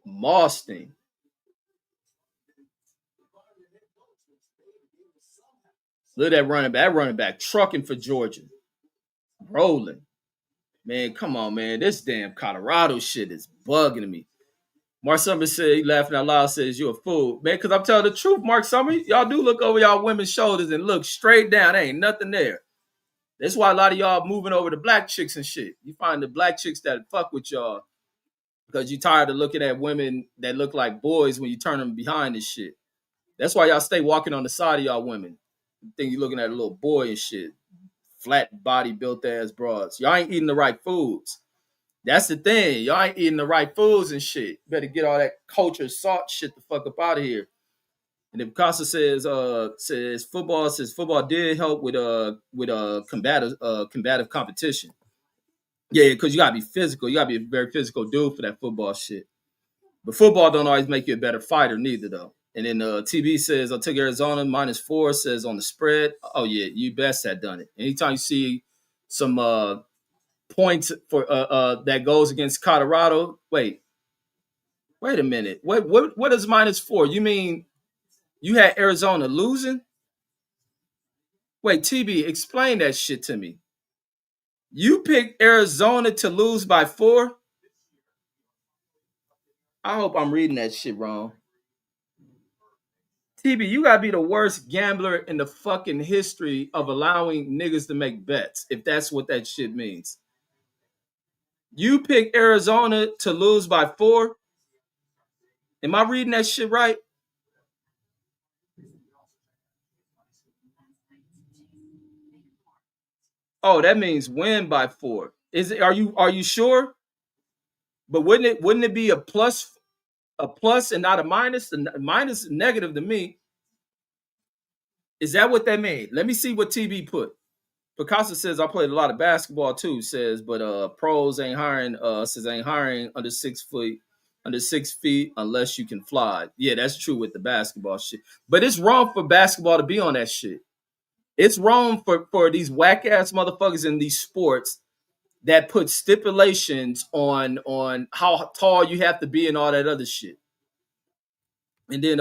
Mossed him. Look at that running back. That running back trucking for Georgia. Rolling. Man, come on, man. This damn Colorado shit is bugging me. Mark Summers said, he laughing out loud, says, you a fool. Man, because I'm telling the truth, Mark Summers, y'all do look over y'all women's shoulders and look straight down. There ain't nothing there. That's why a lot of y'all moving over to black chicks and shit. You find the black chicks that fuck with y'all because you tired of looking at women that look like boys when you turn them behind and shit. That's why y'all stay walking on the side of y'all women. You think you're looking at a little boy and shit. Flat body built ass broads. Y'all ain't eating the right foods. That's the thing. Y'all ain't eating the right foods and shit. Better get all that culture salt shit the fuck up out of here. And if Casa says football did help with combative competition. Yeah, because you gotta be physical. You gotta be a very physical dude for that football shit. But football don't always make you a better fighter neither though. And then TB says I took Arizona -4. Says on the spread. Oh yeah, you best had done it. Anytime you see some points for that goes against Colorado. Wait a minute. What is -4? You mean you had Arizona losing? Wait, TB, explain that shit to me. You picked Arizona to lose by 4? I hope I'm reading that shit wrong. TB, you gotta be the worst gambler in the fucking history of allowing niggas to make bets, if that's what that shit means. You pick Arizona to lose by 4. Am I reading that shit right? Oh, that means win by 4. Is it? Are you sure? But wouldn't it be a plus and not a minus? The minus is negative to me. Is that what that means? Let me see what TB put. Picasso says I played a lot of basketball too. Says, but pros ain't hiring. Says ain't hiring under 6 feet unless you can fly. Yeah, that's true with the basketball shit. But it's wrong for basketball to be on that shit. It's wrong for these whack ass motherfuckers in these sports that put stipulations on how tall you have to be and all that other shit. And then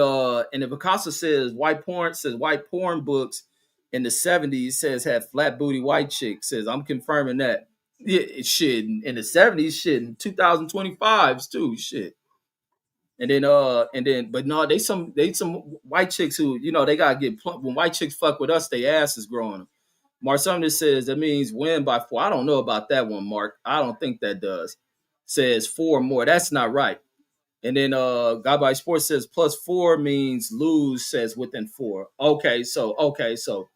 Picasso says white porn books in the 70s says had flat booty white chicks. Says I'm confirming that. Yeah, shit in the 70s, shit in 2025s too, shit. And then but no, they some white chicks who, they gotta get plump. When white chicks fuck with us, they ass is growing. Mark Sumner says that means win by 4. I don't know about that one, Mark. I don't think that does. Says 4 more. That's not right. And then Guy by Sports says +4 means lose, says within 4. Okay, so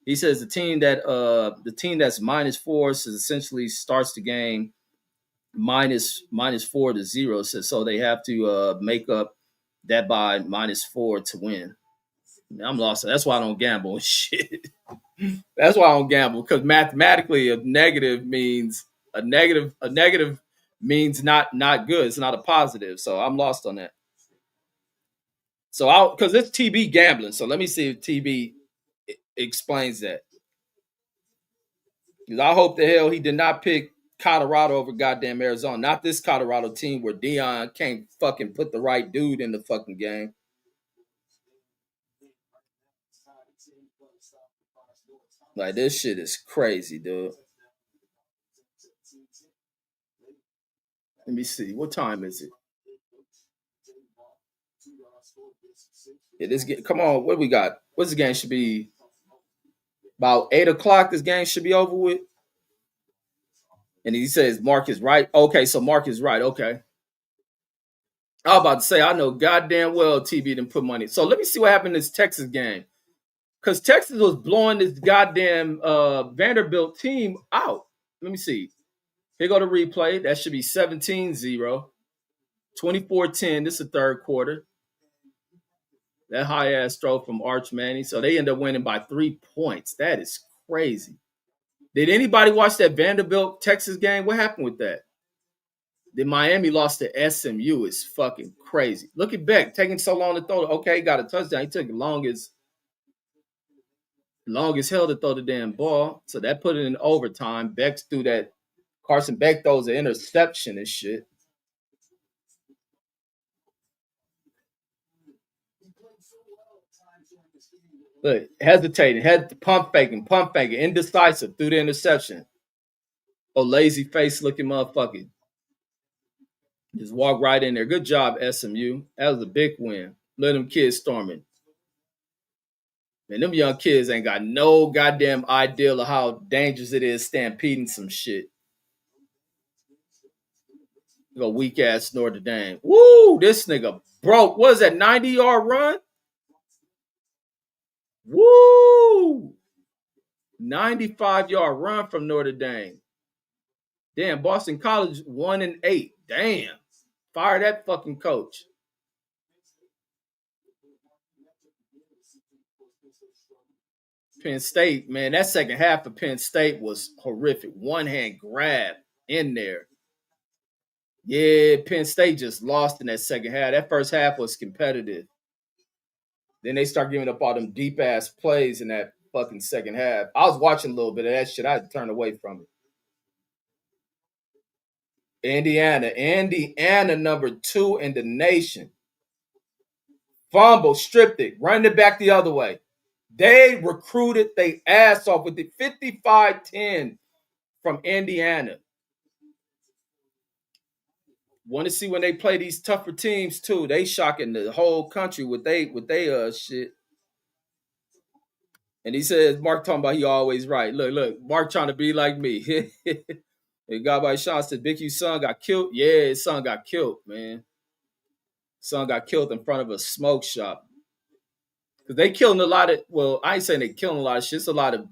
he says the team that's -4 says essentially starts the game minus 4 to 0. Says so they have to make up that by -4 to win. Man, I'm lost. That's why I don't gamble. Shit. That's why I don't gamble, because mathematically a negative means not good. It's not a positive. So I'm lost on that. So I'll because it's TB gambling. So let me see if TB explains that. Because I hope the hell he did not pick Colorado over goddamn Arizona. Not this Colorado team where Deion can't fucking put the right dude in the fucking game. Like, this shit is crazy, dude. Let me see. What time is it? Yeah, come on. What we got? What's the game? Should be about 8 o'clock. This game should be over with. And he says Mark is right. Okay, so Mark is right. Okay. I was about to say, I know goddamn well TB didn't put money. So let me see what happened in this Texas game. Because Texas was blowing this goddamn Vanderbilt team out. Let me see. Here go the replay. That should be 17-0. 24-10. This is the third quarter. That high ass throw from Arch Manning. So they end up winning by 3 points. That is crazy. Did anybody watch that Vanderbilt Texas game? What happened with that? Then Miami lost to SMU. It's fucking crazy. Look at Beck taking so long to throw. Okay, he got a touchdown. He took the longest hell to throw the damn ball. So that put it in overtime. Beck threw that. Carson Beck throws an interception and shit. Look, hesitating, pump faking, indecisive, threw the interception. Oh, lazy face looking motherfucker. Just walk right in there. Good job, SMU. That was a big win. Let them kids storming. Man, them young kids ain't got no goddamn idea of how dangerous it is stampeding some shit. You go weak ass Notre Dame. Woo, this nigga broke. What is that, 90-yard run? Woo! 95-yard run from Notre Dame. Damn, Boston College 1-8. Damn. Fire that fucking coach. Penn State, man, that second half of Penn State was horrific. One hand grab in there. Yeah, Penn State just lost in that second half. That first half was competitive. Then they start giving up all them deep ass plays in that fucking second half. I was watching a little bit of that shit. I had to turn away from it. Indiana, number 2 in the nation. Fumble, stripped it, running it back the other way. They recruited they ass off with the 55-10 from Indiana. Want to see when they play these tougher teams too. They shocking the whole country with they shit. And he says Mark talking about he always right. Look, Mark trying to be like me. And God by Sean said, Big U's son got killed. Yeah, his son got killed, man. Son got killed in front of a smoke shop. Cause they killing a lot of. Well, I ain't saying they killing a lot of shit. It's a lot of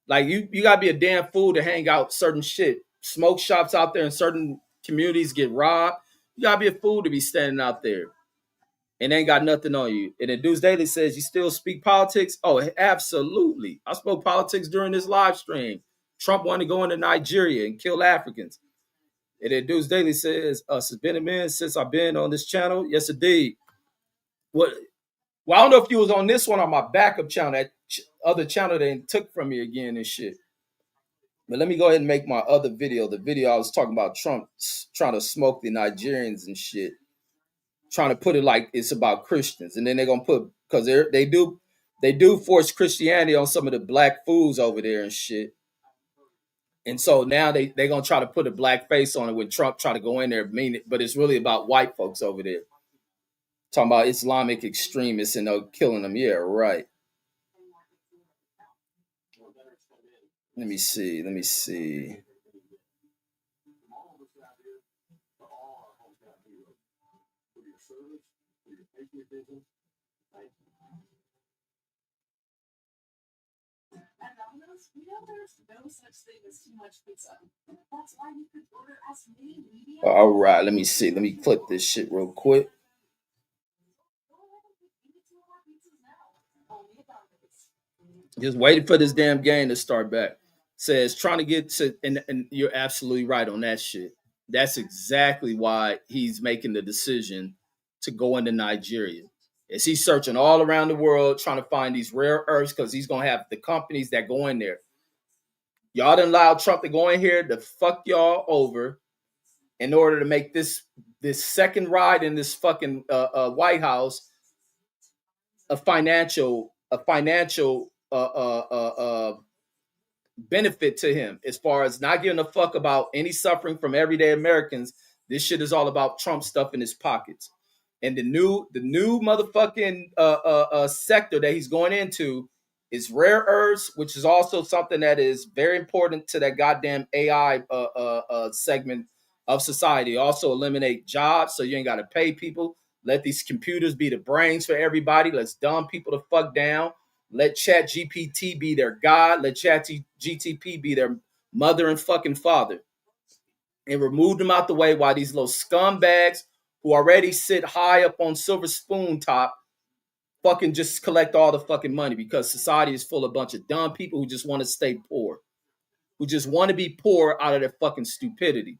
like you gotta be a damn fool to hang out certain shit. Smoke shops out there in certain communities get robbed. You gotta be a fool to be standing out there and ain't got nothing on you. And the Deuce Daily says you still speak politics. Oh, absolutely. I spoke politics during this live stream. Trump wanted to go into Nigeria and kill Africans. And then Deuce Daily says, it's been a minute since I've been on this channel. Yes, indeed. What? Well, I don't know if you was on this one on my backup channel, that other channel they took from me again and shit. But let me go ahead and make my other video. The video I was talking about Trump trying to smoke the Nigerians and shit. Trying to put it like it's about Christians. And then they're going to put, because they do force Christianity on some of the black foods over there and shit. And so now they're going to try to put a black face on it when Trump try to go in there, mean it, but it's really about white folks over there. Talking about Islamic extremists and killing them. Yeah, right. Let me see. All right, let me see. Let me clip this shit real quick. Just waiting for this damn game to start back. Says trying to get to, and you're absolutely right on that shit. That's exactly why he's making the decision to go into Nigeria. Is he's searching all around the world trying to find these rare earths because he's gonna have the companies that go in there. Y'all didn't allow Trump to go in here to fuck y'all over in order to make this second ride in this fucking White House a financial benefit to him, as far as not giving a fuck about any suffering from everyday Americans. This shit is all about Trump stuff in his pockets. And the new motherfucking sector that he's going into is rare earths, which is also something that is very important to that goddamn AI segment of society. Also eliminate jobs, so you ain't got to pay people. Let these computers be the brains for everybody. Let's dumb people the fuck down. Let Chat GPT be their God. Let Chat GTP be their mother and fucking father. And remove them out the way while these little scumbags who already sit high up on silver spoon top fucking just collect all the fucking money, because society is full of a bunch of dumb people who just want to stay poor. Who just want to be poor out of their fucking stupidity.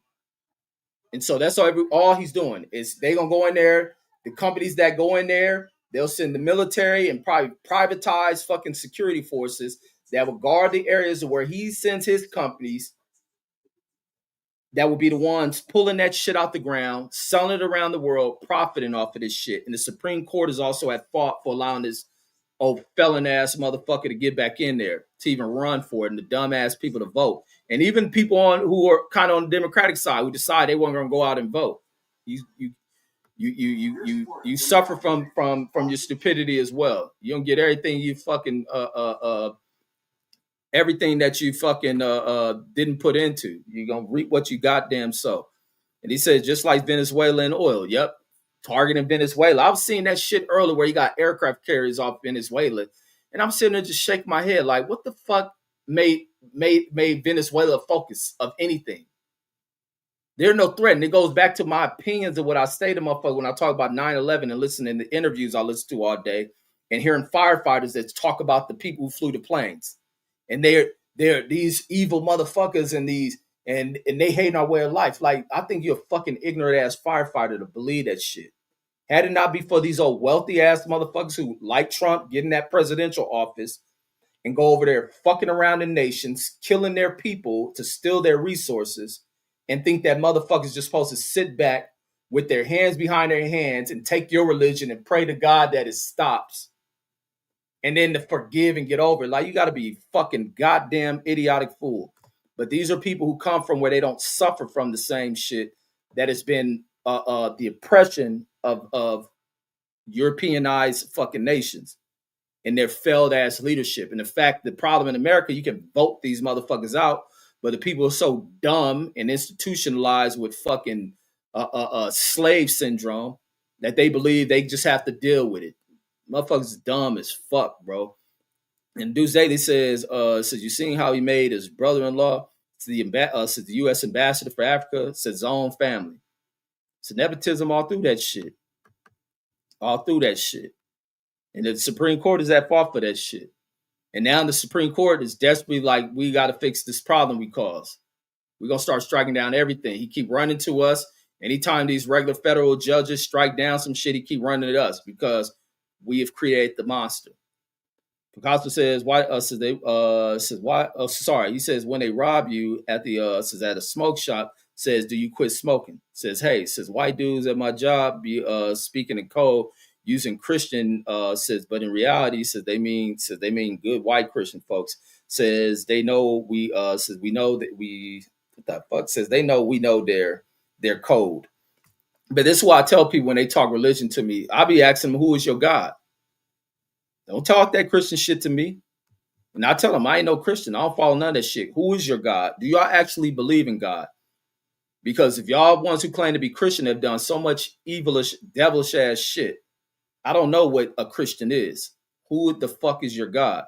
And so that's all he's doing is they gonna go in there. The companies that go in there, they'll send the military and probably privatize fucking security forces that will guard the areas where he sends his companies. That will be the ones pulling that shit out the ground, selling it around the world, profiting off of this shit. And the Supreme Court is also at fault for allowing this old felon ass motherfucker to get back in there to even run for it, and the dumb ass people to vote. And even people who are kind of on the Democratic side who decide they weren't going to go out and vote. You suffer from your stupidity as well. You don't get everything you fucking everything that you fucking didn't put into. You're gonna reap what you goddamn sow. And he said, just like Venezuela and oil. Yep. Targeting Venezuela. I was seeing that shit earlier where you got aircraft carriers off Venezuela. And I'm sitting there just shaking my head like, what the fuck made Venezuela a focus of anything? They're no threat. And it goes back to my opinions of what I say to motherfuckers when I talk about 9/11 and listening to interviews I listen to all day and hearing firefighters that talk about the people who flew the planes. And they're these evil motherfuckers and they hate our way of life. Like, I think you're a fucking ignorant ass firefighter to believe that shit. Had it not be for these old wealthy ass motherfuckers who, like Trump, get in that presidential office and go over there fucking around the nations, killing their people to steal their resources, and think that motherfuckers just supposed to sit back with their hands behind their hands and take your religion and pray to God that it stops. And then to forgive and get over it. Like, you got to be fucking goddamn idiotic fool. But these are people who come from where they don't suffer from the same shit that has been the oppression of Europeanized fucking nations and their failed ass leadership. And the fact, the problem in America, you can vote these motherfuckers out, but the people are so dumb and institutionalized with fucking slave syndrome that they believe they just have to deal with it. Motherfuckers dumb as fuck, bro. And Deuce Daly says you seen how he made his brother-in-law to the U.S. ambassador for Africa, says his own family. It's nepotism all through that shit. All through that shit. And the Supreme Court is at fault for that shit. And now the Supreme Court is desperately like, we got to fix this problem we caused. We're going to start striking down everything. He keep running to us. Anytime these regular federal judges strike down some shit, he keep running at us because we have created the monster. Picasso says, why says they says why sorry, he says when they rob you at the says at a smoke shop, says, do you quit smoking? Says, hey, says white dudes at my job be speaking in code using Christian says, but in reality, says they mean good white Christian folks. Says they know we says we know that we what the fuck says they know we know their code. But this is why I tell people when they talk religion to me, I'll be asking them, who is your God? Don't talk that Christian shit to me. And I tell them, I ain't no Christian. I don't follow none of that shit. Who is your God? Do y'all actually believe in God? Because if y'all ones who claim to be Christian have done so much evilish, devilish ass shit, I don't know what a Christian is. Who the fuck is your God?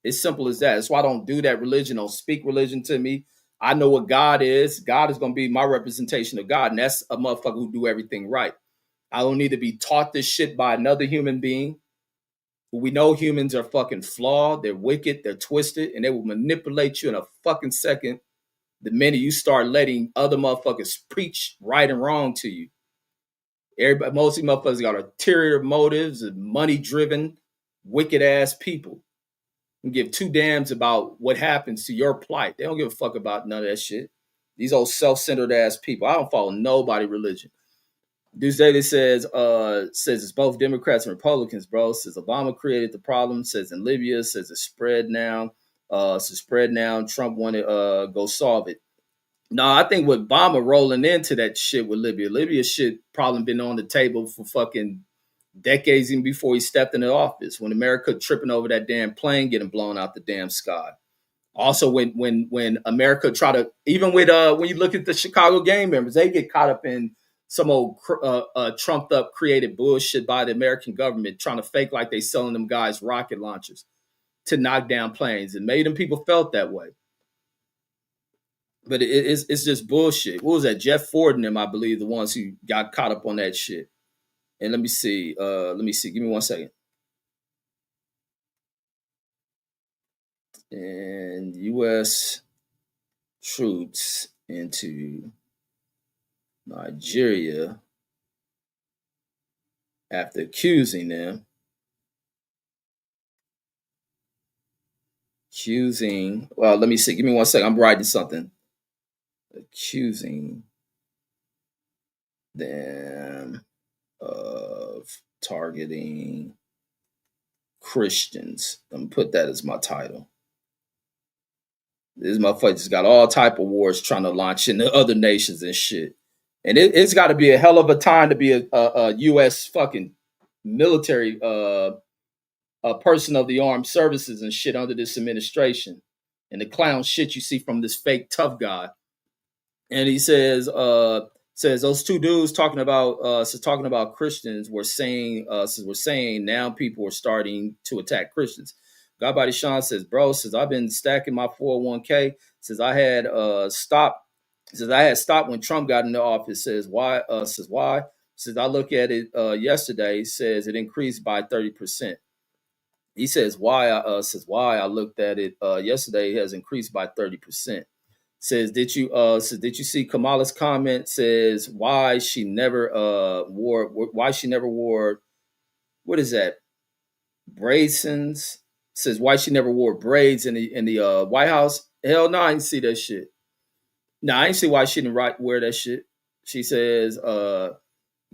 It's simple as that. That's why I don't do that religion. Don't speak religion to me. I know what God is. God is going to be my representation of God. And that's a motherfucker who do everything right. I don't need to be taught this shit by another human being. We know humans are fucking flawed. They're wicked. They're twisted. And they will manipulate you in a fucking second the minute you start letting other motherfuckers preach right and wrong to you. Everybody, most of these motherfuckers got ulterior motives and money-driven, wicked-ass people who give two damns about what happens to your plight. They don't give a fuck about none of that shit. These old self-centered ass people. I don't follow nobody religion. Deuce Daly says it's both Democrats and Republicans, bro. Says Obama created the problem. Says in Libya. Says it's spread now. Trump wanted go solve it. No, I think with Obama rolling into that shit with Libya shit probably been on the table for fucking decades even before he stepped into office. When America tripping over that damn plane getting blown out the damn sky. Also, when America try to, even with when you look at the Chicago gang members, they get caught up in some old trumped up created bullshit by the American government trying to fake like they selling them guys rocket launchers to knock down planes, and made them people felt that way. But it's just bullshit. What was that? Jeff Ford and them, I believe, the ones who got caught up on that shit. And let me see. Give me 1 second. And U.S. troops into Nigeria after accusing well, let me see. Give me 1 second. I'm writing something. Accusing them of targeting Christians. I'm gonna put that as my title. This motherfucker's got all type of wars trying to launch into other nations and shit. And it's got to be a hell of a time to be a U.S. fucking military a person of the armed services and shit under this administration. And the clown shit you see from this fake tough guy. And he says those two dudes talking about Christians were saying now people are starting to attack Christians. Godbody Sean says, bro, says I've been stacking my 401k. Says I had stopped when Trump got into office. Says why? Says I look at it yesterday. Says it increased by 30%. He says why? I looked at it yesterday. It has increased by 30%. Says did you see Kamala's comment? Says why she never wore what is that? Braidsons. Says why she never wore braids in the White House. Hell no, I didn't see that shit. No, I didn't see why she didn't wear that shit. She says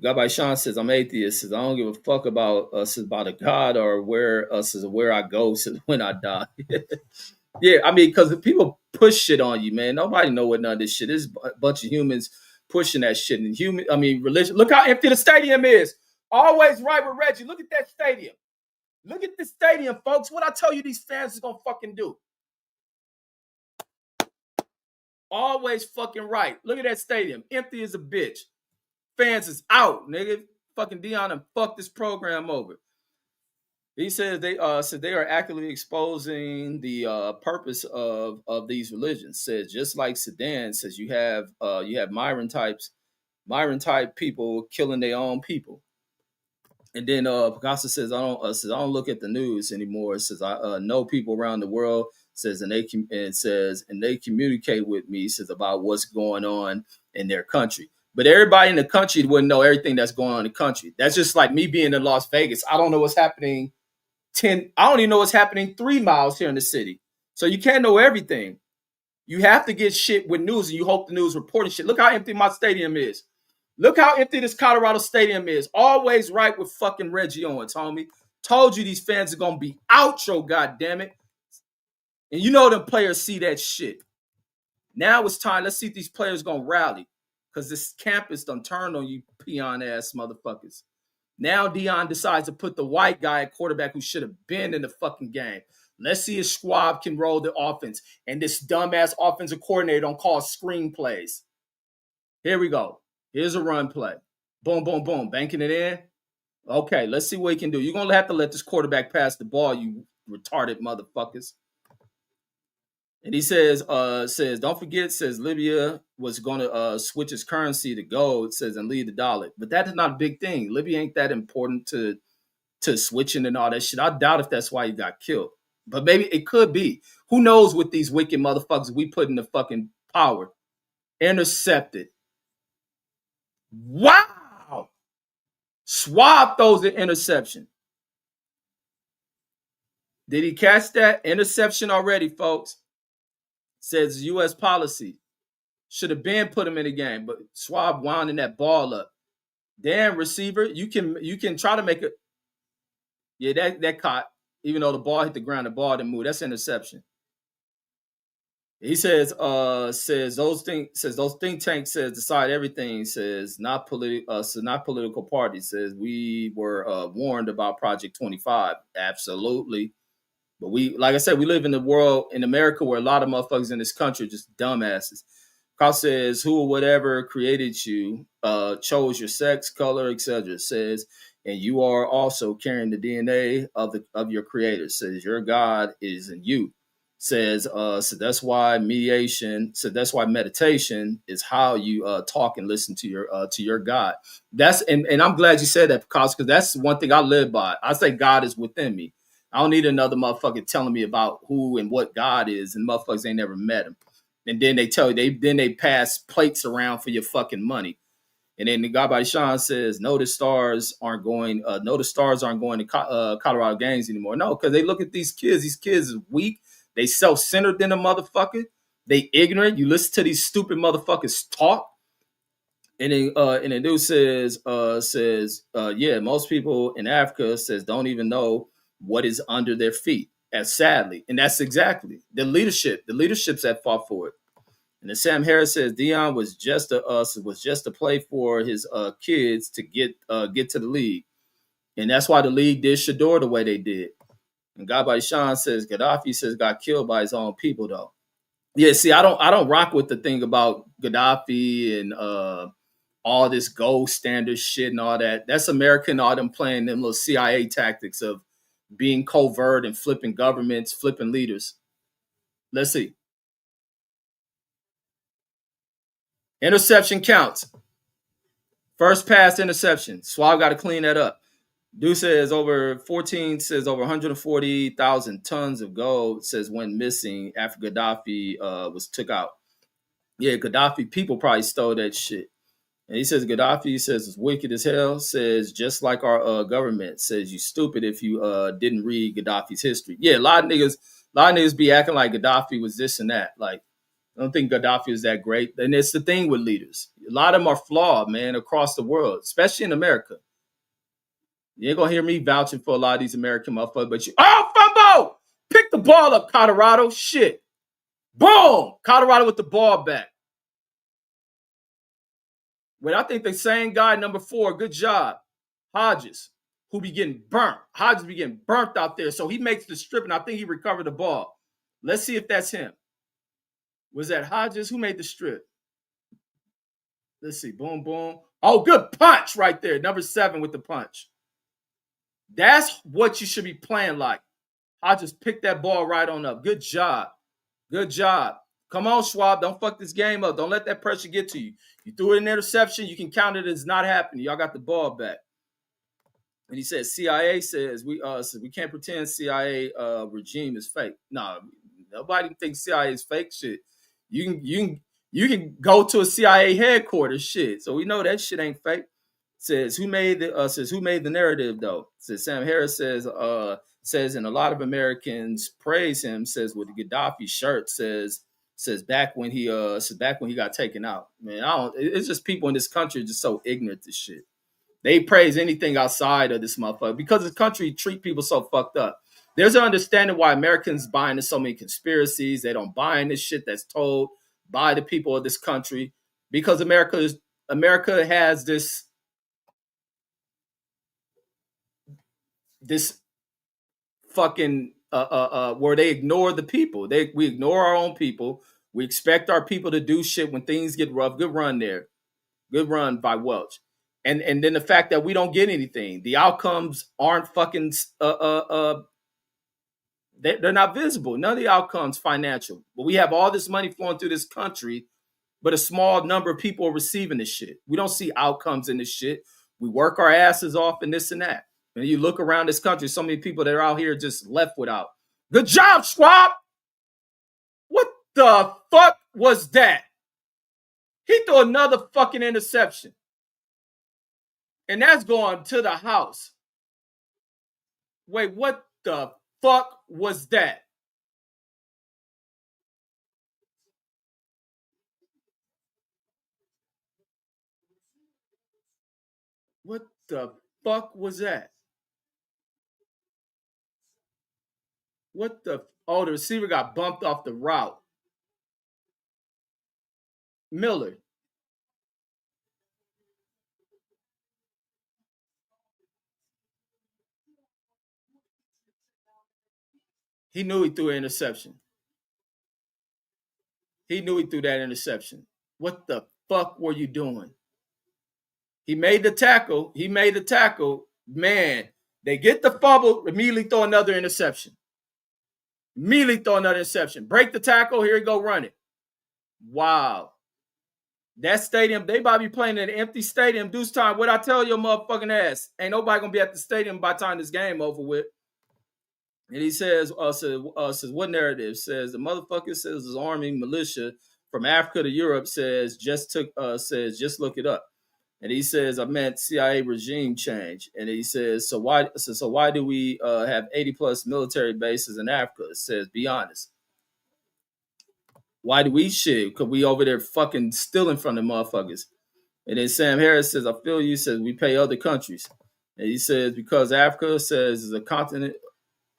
Rabbi Sean says I'm atheist. Says I don't give a fuck about about a God or where I go. Says when I die. Yeah, I mean, because people push shit on you, man. Nobody know what none of this shit is. A bunch of humans pushing that shit. And religion. Look how empty the stadium is. Always right with Reggie. Look at that stadium. Look at this stadium, folks. What I tell you these fans is gonna fucking do. Always fucking right. Look at that stadium. Empty as a bitch. Fans is out, nigga. Fucking Deion and fuck this program over. He said they are actively exposing the purpose of these religions. Says just like Sudan, says you have Myron type people killing their own people. And then Picasso says I don't look at the news anymore. It says I know people around the world. Says and they communicate with me. Says about what's going on in their country. But everybody in the country wouldn't know everything that's going on in the country. That's just like me being in Las Vegas. I don't know what's happening. I don't even know what's happening 3 miles here in the city. So you can't know everything. You have to get shit with news, and you hope the news reporting shit. Look how empty my stadium is. Look how empty this Colorado stadium is. Always right with fucking Reggie Owens, homie. Told you these fans are gonna be out, yo, goddammit. And you know them players see that shit. Now it's time. Let's see if these players gonna rally. Because this campus done turned on you peon ass motherfuckers. Now Deion decides to put the white guy at quarterback who should have been in the fucking game. Let's see if Schwab can roll the offense. And this dumbass offensive coordinator don't call screenplays. Here we go. Here's a run play. Boom, boom, boom. Banking it in. Okay, let's see what he can do. You're going to have to let this quarterback pass the ball, you retarded motherfuckers. And he says, don't forget, says Libya was going to switch its currency to gold, says, and leave the dollar. But that is not a big thing. Libya ain't that important to switching and all that shit. I doubt if that's why he got killed. But maybe it could be. Who knows what these wicked motherfuckers we put in the fucking power. Intercepted. Wow. Schwab throws an interception. Did he catch that? Interception already, folks. Says U.S. policy. Should have been put him in the game, but Schwab winding that ball up. Damn, receiver, you can try to make it. Yeah, that caught. Even though the ball hit the ground, the ball didn't move. That's interception. He says those think tanks says decide everything. Says not political parties. Says we were warned about Project 25. Absolutely. But like I said, we live in the world in America where a lot of motherfuckers in this country are just dumbasses. Carl says, who or whatever created you, chose your sex, color, etc. Says, and you are also carrying the DNA of your creator. Says your God is in you. Says, so that's why meditation. So that's why meditation is how you talk and listen to your God. That's and I'm glad you said that because that's one thing I live by. I say God is within me. I don't need another motherfucker telling me about who and what God is, and motherfuckers ain't never met him. And then they tell you they pass plates around for your fucking money. And then the guy by Sean says, no, the stars aren't going to Colorado games anymore. No, because they look at these kids. These kids is weak. They self-centered than a motherfucker. They ignorant. You listen to these stupid motherfuckers talk. And then the dude says, yeah, most people in Africa says don't even know what is under their feet. As sadly, and that's exactly the leadership's that fought for it. And then Sam Harris says Deion was just a play for his kids to get to the league, and that's why the league did Shador the way they did. And God by Sean says Gaddafi says got killed by his own people though. Yeah, see, I don't rock with the thing about Gaddafi and all this gold standard shit and all that. That's America and all them playing them little CIA tactics of being covert and flipping governments, flipping leaders. Let's see. Interception counts. First pass interception. Swab got to clean that up. Dude says over 140,000 tons of gold says went missing after Gaddafi was took out. Yeah, Gaddafi people probably stole that shit. And he says Gaddafi says it's wicked as hell. Says just like our government says you stupid if you didn't read Gaddafi's history. Yeah, a lot of niggas be acting like Gaddafi was this and that. Like I don't think Gaddafi is that great. And it's the thing with leaders. A lot of them are flawed, man, across the world, especially in America. You ain't gonna hear me vouching for a lot of these American motherfuckers, but Fumbo! Pick the ball up, Colorado. Shit. Boom! Colorado with the ball back. Well, I think the same guy, number 4, good job, Hodges, who be getting burnt. Hodges be getting burnt out there. So he makes the strip, and I think he recovered the ball. Let's see if that's him. Was that Hodges? Who made the strip? Let's see. Boom, boom. Oh, good punch right there. Number 7 with the punch. That's what you should be playing like. Hodges picked that ball right on up. Good job. Good job. Come on, Schwab. Don't fuck this game up. Don't let that pressure get to you. You threw an interception. You can count it as not happening. Y'all got the ball back. And he said CIA says we can't pretend CIA regime is fake. No, nobody thinks CIA is fake. Shit, you can go to a CIA headquarters. Shit, so we know that shit ain't fake. Says who made the narrative though? Says Sam Harris says and a lot of Americans praise him. Says with the Gaddafi shirt says back when he got taken out. Man, it's just people in this country are just so ignorant to shit. They praise anything outside of this motherfucker because this country treat people so fucked up. There's an understanding why Americans buy into so many conspiracies. They don't buy into shit that's told by the people of this country because America has this fucking where they ignore the people. We ignore our own people. We expect our people to do shit when things get rough. Good run there. Good run by Welch. And then the fact that we don't get anything, the outcomes aren't fucking they're not visible. None of the outcomes financial, but we have all this money flowing through this country, but a small number of people are receiving this shit. We don't see outcomes in this shit. We work our asses off and this and that. And you look around this country, so many people that are out here just left without. Good job, Schwab. What the fuck was that? He threw another fucking interception. And that's going to the house. Wait, what the fuck was that? What the fuck was that? What the? Oh, the receiver got bumped off the route. Miller. He knew he threw an interception. He knew he threw that interception. What the fuck were you doing? He made the tackle. He made the tackle. Man, they get the fumble, immediately throw another interception. Immediately throw another interception. Break the tackle. Here you go, run it. Wow. That stadium, they about to be playing in an empty stadium. Deuce time. What I tell your motherfucking ass? Ain't nobody gonna be at the stadium by the time this game over with. And he says, what narrative? Says the motherfucker says his army militia from Africa to Europe says just look it up. And he says, I meant CIA regime change. And he says, so why do we have 80 plus military bases in Africa? It says, be honest. Why do we shit? Because we over there fucking stealing from the motherfuckers. And then Sam Harris says, I feel you. Says we pay other countries. And he says, because Africa says is a continent.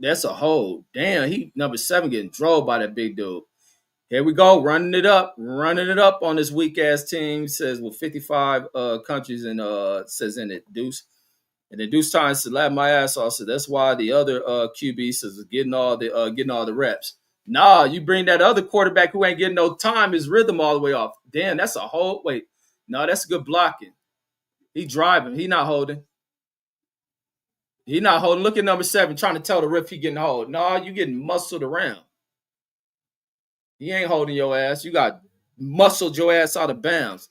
That's a hole. Damn, he number 7 getting drove by that big dude. Here we go, running it up on this weak ass team. Says with 55 countries and says in it, Deuce. And then Deuce time slapped my ass off. So that's why the other QB says getting all the reps. Nah, you bring that other quarterback who ain't getting no time, his rhythm all the way off. Damn, that's a whole wait. No, that's good blocking. He driving. He not holding. He not holding. Look at number 7 trying to tell the ref he getting hold. No, you getting muscled around. He ain't holding your ass. You got muscled your ass out of bounds.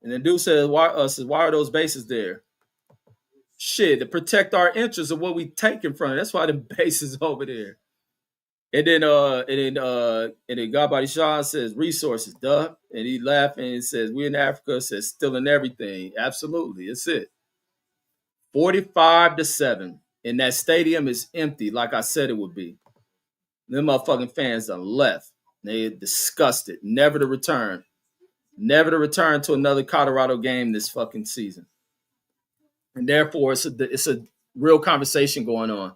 And then dude says, why are those bases there? Shit, to protect our interests of what we taking from it. That's why the bases over there. And then God Body Sean says resources, duh. And he laughing and says, we in Africa, says stealing everything. Absolutely. It's it. 45-7. And that stadium is empty, like I said it would be. Them motherfucking fans done left. They disgusted. Never to return. Never to return to another Colorado game this fucking season. And therefore, it's a real conversation going on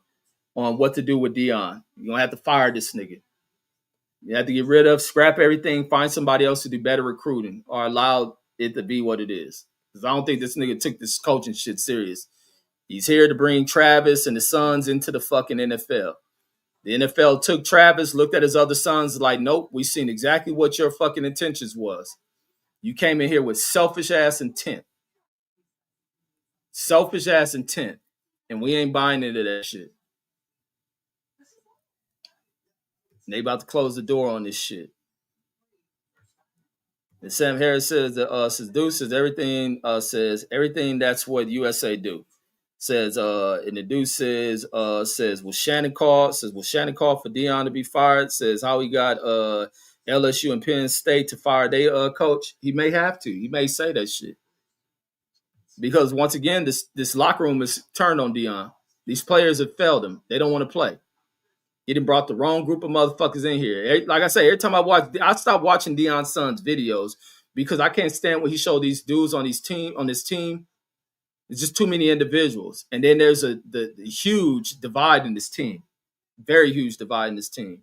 what to do with Deion. You're going to have to fire this nigga. You have to get rid of, scrap everything, find somebody else to do better recruiting, or allow it to be what it is. Because I don't think this nigga took this coaching shit serious. He's here to bring Travis and the Suns into the fucking NFL. The NFL took Travis, looked at his other sons, like, nope, we seen exactly what your fucking intentions was. You came in here with selfish ass intent. Selfish ass intent. And we ain't buying into that shit. And they about to close the door on this shit. And Sam Harris says that says Deuce says everything that's what USA do. Says and the Deuce says will Shannon call for Deion to be fired? Says how he got LSU and Penn State to fire their coach. He may have to. He may say that shit. Because once again, this locker room is turned on Deion. These players have failed him. They don't want to play. He done brought the wrong group of motherfuckers in here. Like I say, every time I stop watching Deion's son's videos because I can't stand when he showed these dudes on this team. It's just too many individuals. And then there's the huge divide in this team. Very huge divide in this team.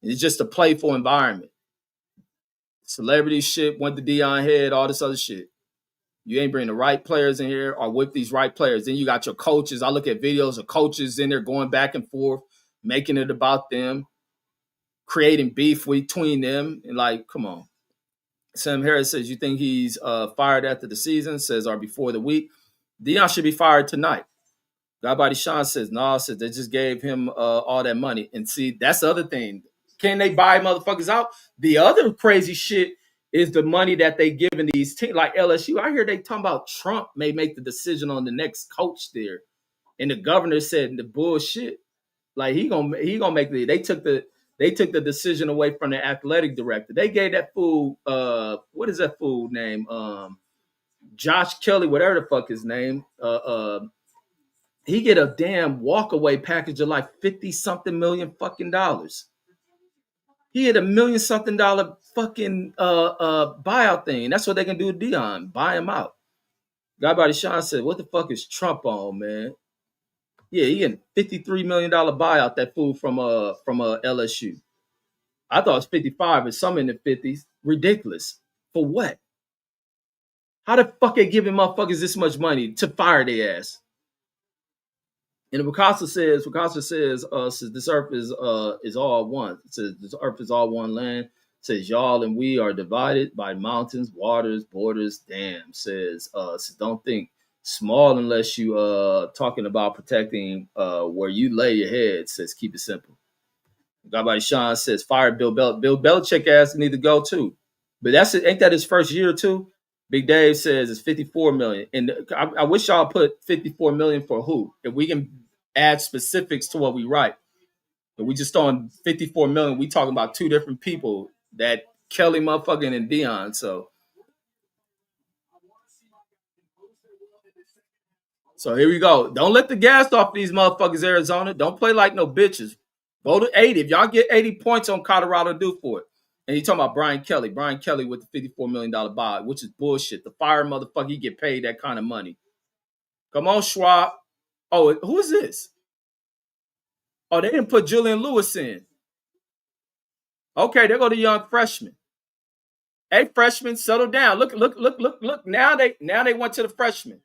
It's just a playful environment. Celebrity shit went to Deion head, all this other shit. You ain't bringing the right players in here or with these right players. Then you got your coaches. I look at videos of coaches in there going back and forth, making it about them, creating beef between them. And like, come on. Sam Harris says, you think he's fired after the season? Says, or before the week? Deion should be fired tonight. Godbody Sean says, no, says they just gave him all that money. And see, that's the other thing. Can they buy motherfuckers out? The other crazy shit is the money that they giving these teams like LSU. I hear they talking about Trump may make the decision on the next coach there. And the governor said the bullshit. Like he gonna make the they took the decision away from the athletic director. They gave that fool what is that fool name? Josh Kelly, whatever the fuck his name. He get a damn walkaway package of like 50 something million fucking dollars. He had $1 million something fucking buyout thing. That's what they can do with Deion. Buy him out. Godbody Sean said, what the fuck is Trump on, man? Yeah, he had $53 million buyout, that fool from LSU. I thought it was 55 or some in the 50s. Ridiculous. For what? How the fuck they giving motherfuckers this much money to fire their ass? And Picasso says, says this earth is all one. It says this earth is all one land. It says y'all and we are divided by mountains, waters, borders, dams. Says don't think small unless you talking about protecting where you lay your head. Says keep it simple. Godbody Sean says fire Bill Belichick ass need to go too. But ain't that his first year or two? Big Dave says it's 54 million. And I wish y'all put 54 million for who? If we can add specifics to what we write. But we just on 54 million, we talking about two different people, that Kelly motherfucking and Deion. So here we go. Don't let the gas off these motherfuckers, Arizona. Don't play like no bitches. Go to 80. If y'all get 80 points on Colorado, do for it. And he talking about Brian Kelly. Brian Kelly with the $54 million buy, which is bullshit. The fire motherfucker, he get paid that kind of money. Come on, Schwab. Oh, who is this? Oh, they didn't put Julian Lewis in. Okay, there go the young freshman. Hey, freshman, settle down. Look. Now they went to the freshman.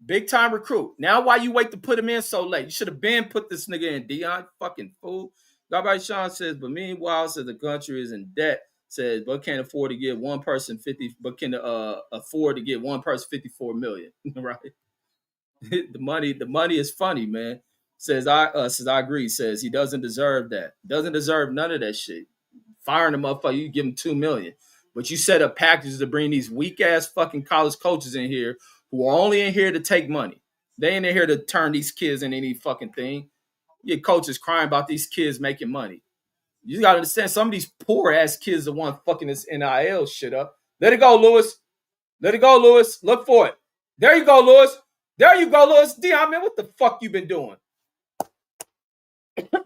Big time recruit. Now why you wait to put him in so late? You should have been put this nigga in, Deion. Fucking fool. Godbody Sean says, but meanwhile, says the country is in debt. Says, but can't afford to give one person 50, but can afford to give one person 54 million. Right? the money is funny, man. Says I agree. Says he doesn't deserve that. Doesn't deserve none of that shit. Firing a motherfucker, you give him 2 million. But you set up packages to bring these weak ass fucking college coaches in here who are only in here to take money. They ain't in here to turn these kids into any fucking thing. You get coaches crying about these kids making money. You gotta understand, some of these poor ass kids are one fucking this NIL shit up. Let it go, Lewis. Let it go, Lewis. Look for it. There you go, Lewis. There you go, Lewis. Deion, man, what the fuck you been doing?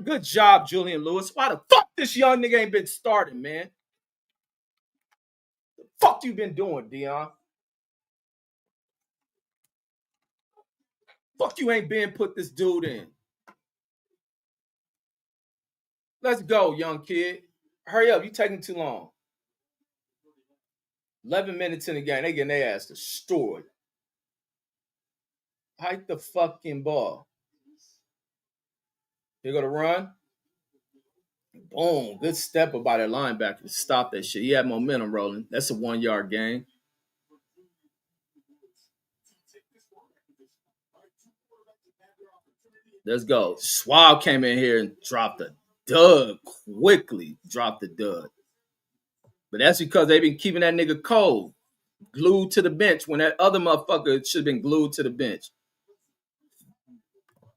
Good job, Julian Lewis. Why the fuck this young nigga ain't been starting, man? The fuck you been doing, Deion? Fuck you ain't been put this dude in. Let's go, young kid. Hurry up. You taking too long. 11 minutes in the game. They getting their ass destroyed. Hike the fucking ball. They're going to run. Boom. Good step by their linebacker to stop that shit. He had momentum rolling. That's a 1 yard gain. Let's go. Swab came in here and dropped a dud quickly. Dropped the dud. But that's because they've been keeping that nigga cold. Glued to the bench when that other motherfucker should have been glued to the bench.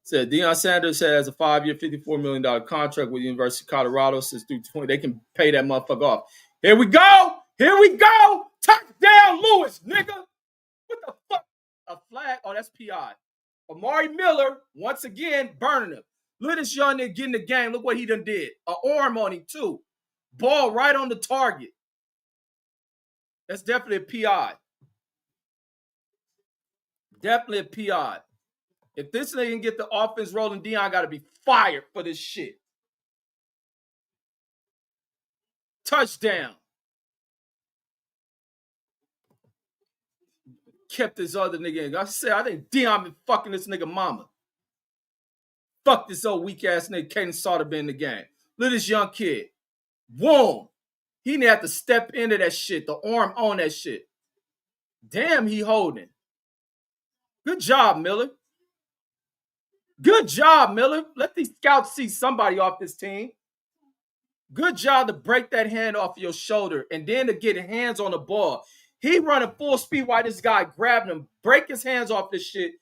Said Deion Sanders has a 5-year, $54 million contract with the University of Colorado since through 20. They can pay that motherfucker off. Here we go. Here we go. Touchdown, Lewis, nigga. What the fuck? A flag? Oh, that's PI. Amari Miller, once again, burning him. Look at this young nigga getting the game. Look what he done did. An arm on him, too. Ball right on the target. That's definitely a PI. Definitely a PI. If this nigga can get the offense rolling, Deion got to be fired for this shit. Touchdown. Kept this other nigga in. I said, I think Deion been fucking this nigga mama. Fuck this old weak ass nigga Caden Sauter in the game. Look at this young kid. Boom. He didn't have to step into that shit. The arm on that shit. Damn, he holding. Good job, Miller. Good job, Miller. Let these scouts see somebody off this team. Good job to break that hand off your shoulder and then to get hands on the ball. He running full speed while this guy grabbing him, break his hands off this shit.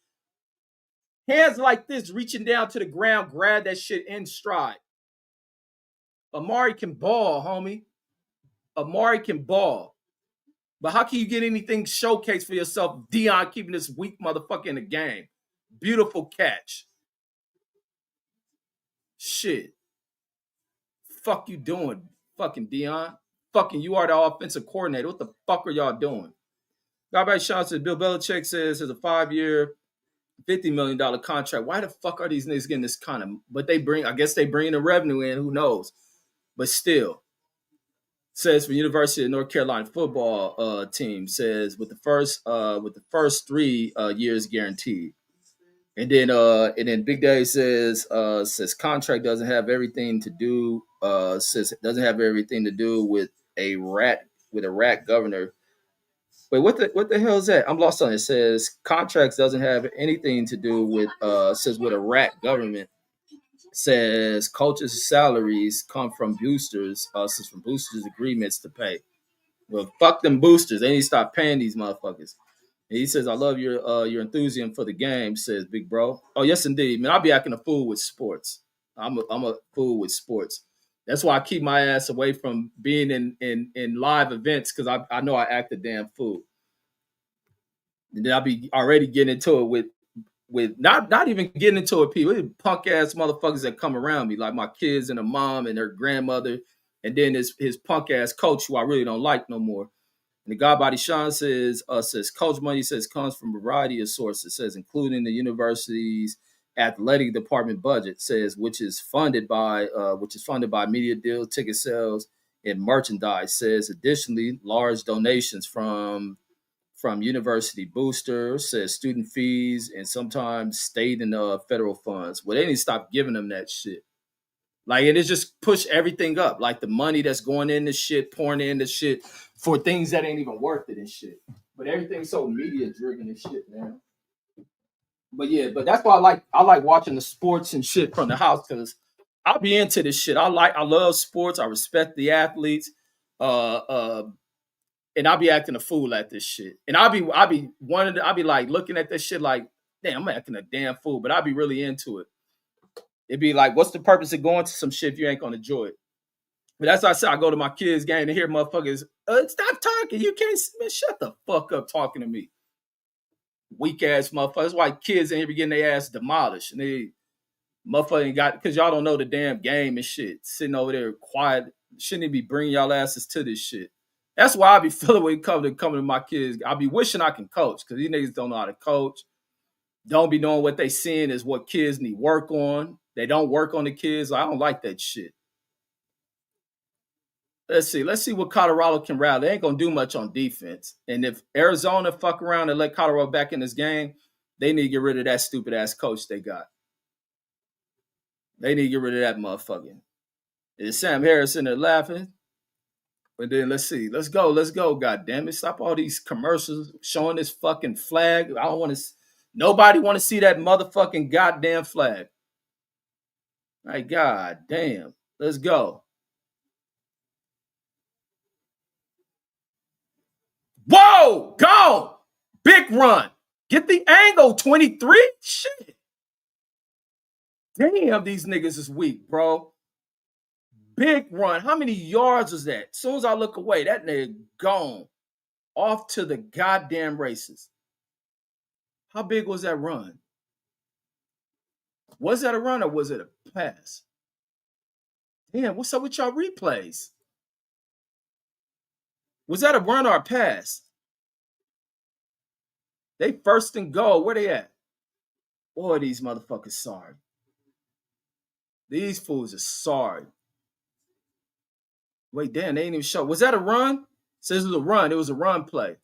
Hands like this, reaching down to the ground, grab that shit in stride. Amari can ball, homie. Amari can ball. But how can you get anything showcased for yourself? Deion keeping this weak motherfucker in the game. Beautiful catch. Shit. Fuck you doing, fucking Deion? Fucking you are the offensive coordinator. What the fuck are y'all doing? Guy Sean says Bill Belichick says it's a 5-year, $50 million contract. Why the fuck are these niggas getting this kind of? But they bring, I guess they bring the revenue in. Who knows? But still, says for University of North Carolina football team says with the first 3 years guaranteed. And then Big Daddy says contract doesn't have everything to do says it doesn't have everything to do with a rat governor. Wait, what the hell is that? I'm lost on it. It says contracts doesn't have anything to do with says with a rat government. Says coaches' salaries come from boosters, says from boosters agreements to pay. Well, fuck them boosters. They need to stop paying these motherfuckers. And he says, I love your enthusiasm for the game, says Big Bro. Oh, yes, indeed. Man, I'll be acting a fool with sports. I'm a fool with sports. That's why I keep my ass away from being in live events, because I know I act a damn fool. And then I'll be already getting into it with not even getting into it, people. Punk ass motherfuckers that come around me, like my kids and a mom and their grandmother, and then his punk ass coach who I really don't like no more. And the guy body Sean says coach money says comes from a variety of sources, says including the university's athletic department budget, says which is funded by media deals, ticket sales, and merchandise. Says additionally large donations from university boosters, says student fees, and sometimes state and federal funds. Well, they need to stop giving them that shit. Like, and it's just push everything up. Like the money that's going in this shit, pouring in this shit for things that ain't even worth it and shit. But everything's so media driven and shit, man. But yeah, but that's why I like watching the sports and shit from the house, because I'll be into this shit. I love sports. I respect the athletes. And I'll be acting a fool at this shit. And I'll be like looking at this shit like, damn, I'm acting a damn fool. But I'll be really into it. It'd be like, what's the purpose of going to some shit if you ain't gonna enjoy it? But that's why I said I go to my kids' game to hear motherfuckers, stop talking. You can't, man, shut the fuck up talking to me. Weak ass motherfuckers. That's why kids in here be getting their ass demolished. And they motherfucking got, because y'all don't know the damn game and shit. Sitting over there quiet. Shouldn't even be bringing y'all asses to this shit. That's why I be feeling when it coming to my kids. I be wishing I can coach, because these niggas don't know how to coach. Don't be knowing what they seeing is what kids need work on. They don't work on the kids. I don't like that shit. Let's see what Colorado can rally. They ain't gonna do much on defense. And if Arizona fuck around and let Colorado back in this game, they need to get rid of that stupid ass coach they got. They need to get rid of that motherfucker. Is Sam Harris in there laughing? But then let's see. Let's go. God damn it. Stop all these commercials showing this fucking flag. I don't want to nobody want to see that motherfucking goddamn flag. My god damn. Let's go. Whoa! Go! Big run. Get the angle, 23. Shit. Damn, these niggas is weak, bro. Big run. How many yards was that? As soon as I look away, that nigga gone. Off to the goddamn races. How big was that run? Was that a run or was it a pass? Damn, what's up with y'all replays? Was that a run or a pass? They first and goal. Where they at? Boy, these motherfuckers sorry. These fools are sorry. Wait, damn, they ain't even show. Was that a run? Says it was a run. It was a run play.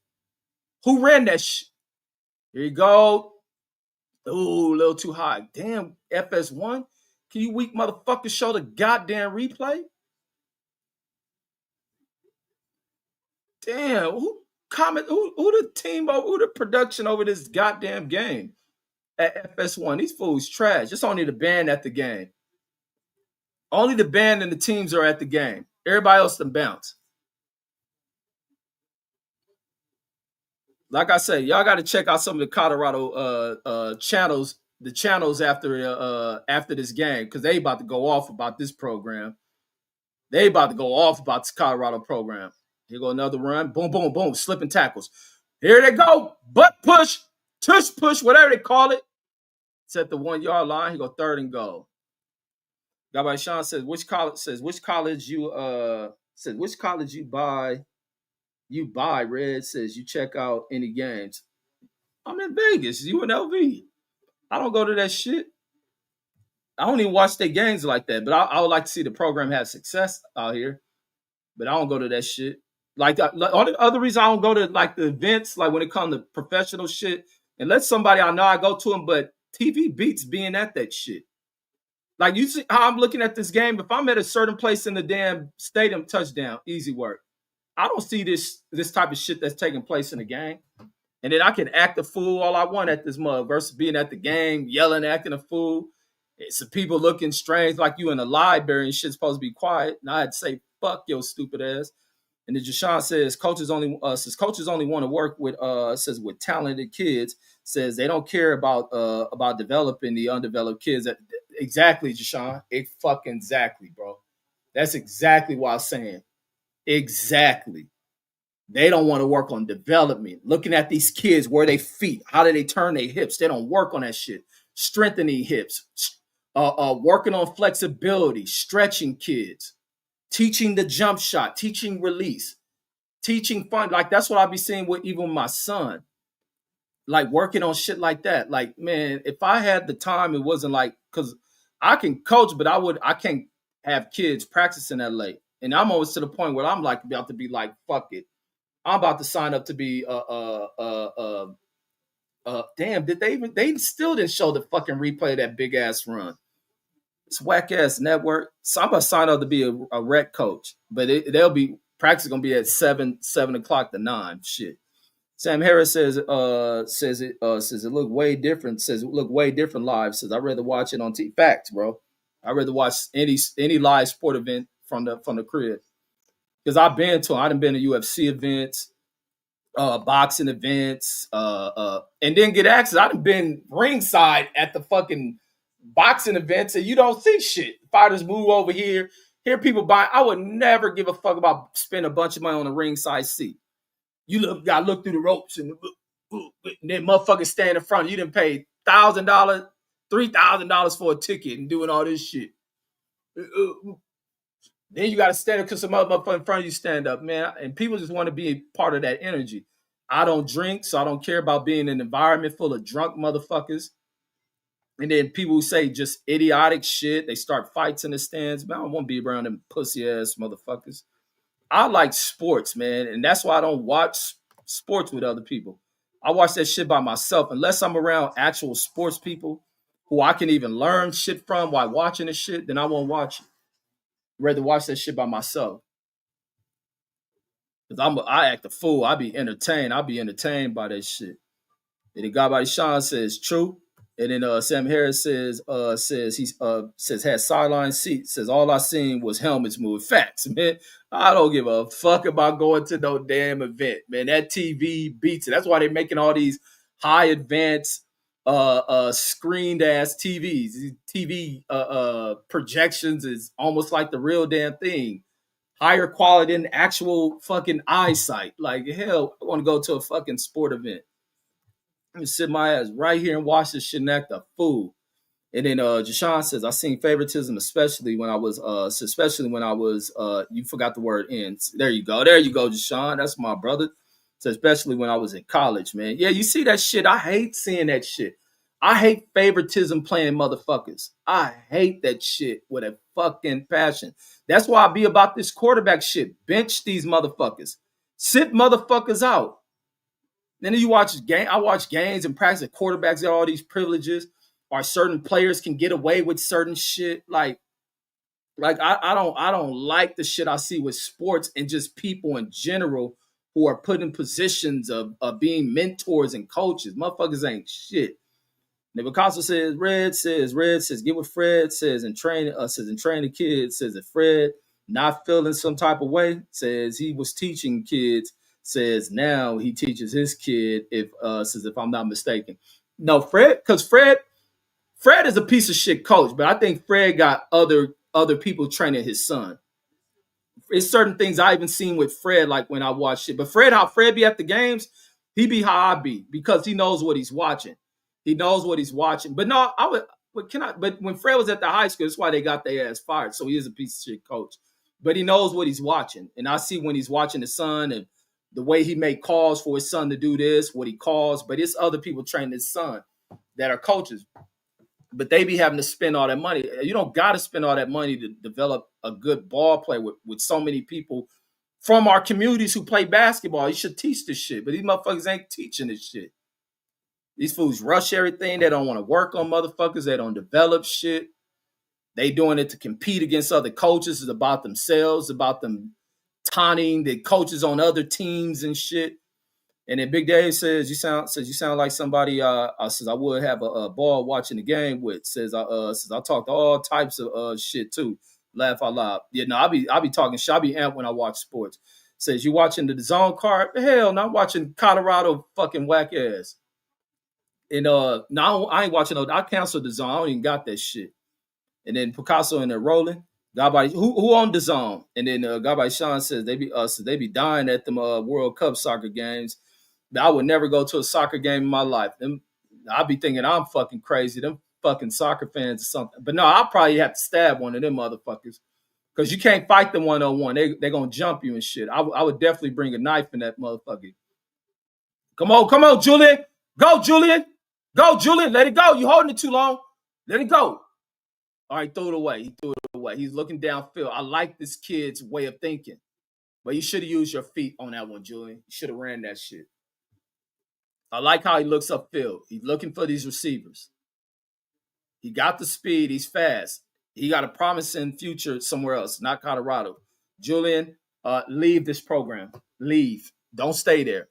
Who ran that shit? Here you go. Ooh, a little too high. Damn, FS1. Can you weak motherfuckers show the goddamn replay? Damn, who the team who the production over this goddamn game at FS1? These fools trash. It's only the band at the game. Only the band and the teams are at the game. Everybody else can bounce. Like I said, y'all got to check out some of the Colorado channels, the channels after this game, because they about to go off about this program. They about to go off about this Colorado program. Here go another run. Boom, boom, boom. Slipping tackles. Here they go. Butt push, tush push, whatever they call it. It's at the 1 yard line. He go third and goal. Guy Sean says, which college you buy? You buy, Red says you check out any games. I'm in Vegas, UNLV. I don't go to that shit. I don't even watch their games like that, but I would like to see the program have success out here. But I don't go to that shit. Like all the other reason I don't go to like the events, like when it comes to professional shit, unless somebody I know I go to them, but TV beats being at that shit. Like you see how I'm looking at this game. If I'm at a certain place in the damn stadium, touchdown, easy work. I don't see this type of shit that's taking place in the game. And then I can act a fool all I want at this mug versus being at the game, yelling, acting a fool. It's some people looking strange like you in the library and shit's supposed to be quiet. And I had to say, fuck your stupid ass. And then Jashawn says coaches only want to work with with talented kids. Says they don't care about developing the undeveloped kids. Exactly, Jashawn. Exactly, bro. That's exactly what I'm saying. Exactly. They don't want to work on development. Looking at these kids, where they feet, how do they turn their hips? They don't work on that shit. Strengthening hips, working on flexibility, stretching kids, teaching the jump shot, teaching release, teaching fun. Like that's what I be seeing with even my son. Like working on shit like that. Like, man, if I had the time, it wasn't like, because I can coach, but I can't have kids practicing that late. And I'm always to the point where I'm like about to be like, fuck it. I'm about to sign up to be damn, they still didn't show the fucking replay of that big ass run. It's whack ass network. So I'm gonna sign up to be a rec coach, but they'll be practice gonna be at 7 o'clock to 9. Shit. Sam Harris says it look way different. Says it look way different live. Says I'd rather watch it on TV. Facts, bro. I'd rather watch any live sport event from the crib. Because I've been to, I done been to UFC events, boxing events, and then get access. I done been ringside at the fucking boxing events, and you don't see shit. Fighters move over here. Hear people buy. I would never give a fuck about spending a bunch of money on a ringside seat. You gotta look through the ropes and then motherfuckers stand in front. You didn't pay $1,000, $3,000 for a ticket and doing all this shit. Then you got to stand up because some other motherfucker in front of you stand up, man. And people just want to be part of that energy. I don't drink, so I don't care about being in an environment full of drunk motherfuckers. And then people who say just idiotic shit, they start fights in the stands. Man, I don't want to be around them pussy ass motherfuckers. I like sports, man, and that's why I don't watch sports with other people. I watch that shit by myself. Unless I'm around actual sports people who I can even learn shit from while watching this shit, then I won't watch it. Rather watch that shit by myself. Cause I act a fool. I be entertained. I be entertained by that shit. And then God by Sean says true. And then Sam Harris says he's says had sideline seats. Says all I seen was helmets move. Facts, man. I don't give a fuck about going to no damn event, man. That TV beats it. That's why they're making all these high advanced screened ass TVs. These TV projections is almost like the real damn thing. Higher quality than actual fucking eyesight. Like hell, I want to go to a fucking sport event. I'm gonna sit my ass right here and watch this shit and act a fool. And then Jashawn says, I seen favoritism, especially when I was you forgot the word in. There you go. There you go, Jashawn. That's my brother. So especially when I was in college, man. Yeah, you see that shit. I hate seeing that shit. I hate favoritism playing motherfuckers. I hate that shit with a fucking passion. That's why I be about this quarterback shit. Bench these motherfuckers. Sit motherfuckers out. Then you watch game. I watch games and practice. Quarterbacks get all these privileges, or certain players can get away with certain shit. I don't like the shit I see with sports and just people in general who are put in positions of being mentors and coaches. Motherfuckers ain't shit. Then Picasso Red says, get what Fred says and train the kids, says that Fred not feeling some type of way, says he was teaching kids, says now he teaches his kid if I'm not mistaken. No, Fred is a piece of shit coach, but I think Fred got other people training his son. It's certain things I even seen with Fred, like when I watch it. But how Fred be at the games, he be how I be because he knows what he's watching. He knows what he's watching. But no, I would. But when Fred was at the high school, that's why they got their ass fired. So he is a piece of shit coach. But he knows what he's watching, and I see when he's watching his son and the way he make calls for his son to do this, what he calls. But it's other people training his son that are coaches, but they be having to spend all that money. You don't got to spend all that money to develop a good ball play with so many people from our communities who play basketball. You should teach this shit, but these motherfuckers ain't teaching this shit. These fools rush everything. They don't want to work on motherfuckers. They don't develop shit. They doing it to compete against other coaches. It's about themselves, about them taunting the coaches on other teams and shit. And then Big Dave says you sound like somebody says I would have a ball watching the game with. Says I talk to all types of shit too. Laugh out loud. Yeah, no, I be talking shit. I be amped when I watch sports. Says you watching the zone card? Hell, not watching Colorado fucking whack ass. And no, I ain't watching no. I canceled the zone. I don't even got that shit. And then Picasso and they're rolling. Godbody, who on the zone? And then Godbody Sean says they be dying at them World Cup soccer games. I would never go to a soccer game in my life. I'll be thinking I'm fucking crazy. Them fucking soccer fans or something. But no, I'll probably have to stab one of them motherfuckers. Because you can't fight them one-on-one. They're going to jump you and shit. I would definitely bring a knife in that motherfucker. Come on, Julian. Go, Julian. Go, Julian. Let it go. You holding it too long. Let it go. All right, throw it away. He threw it away. He's looking downfield. I like this kid's way of thinking. But you should have used your feet on that one, Julian. You should have ran that shit. I like how he looks upfield. He's looking for these receivers. He got the speed. He's fast. He got a promising future somewhere else, not Colorado. Julian, leave this program. Leave. Don't stay there.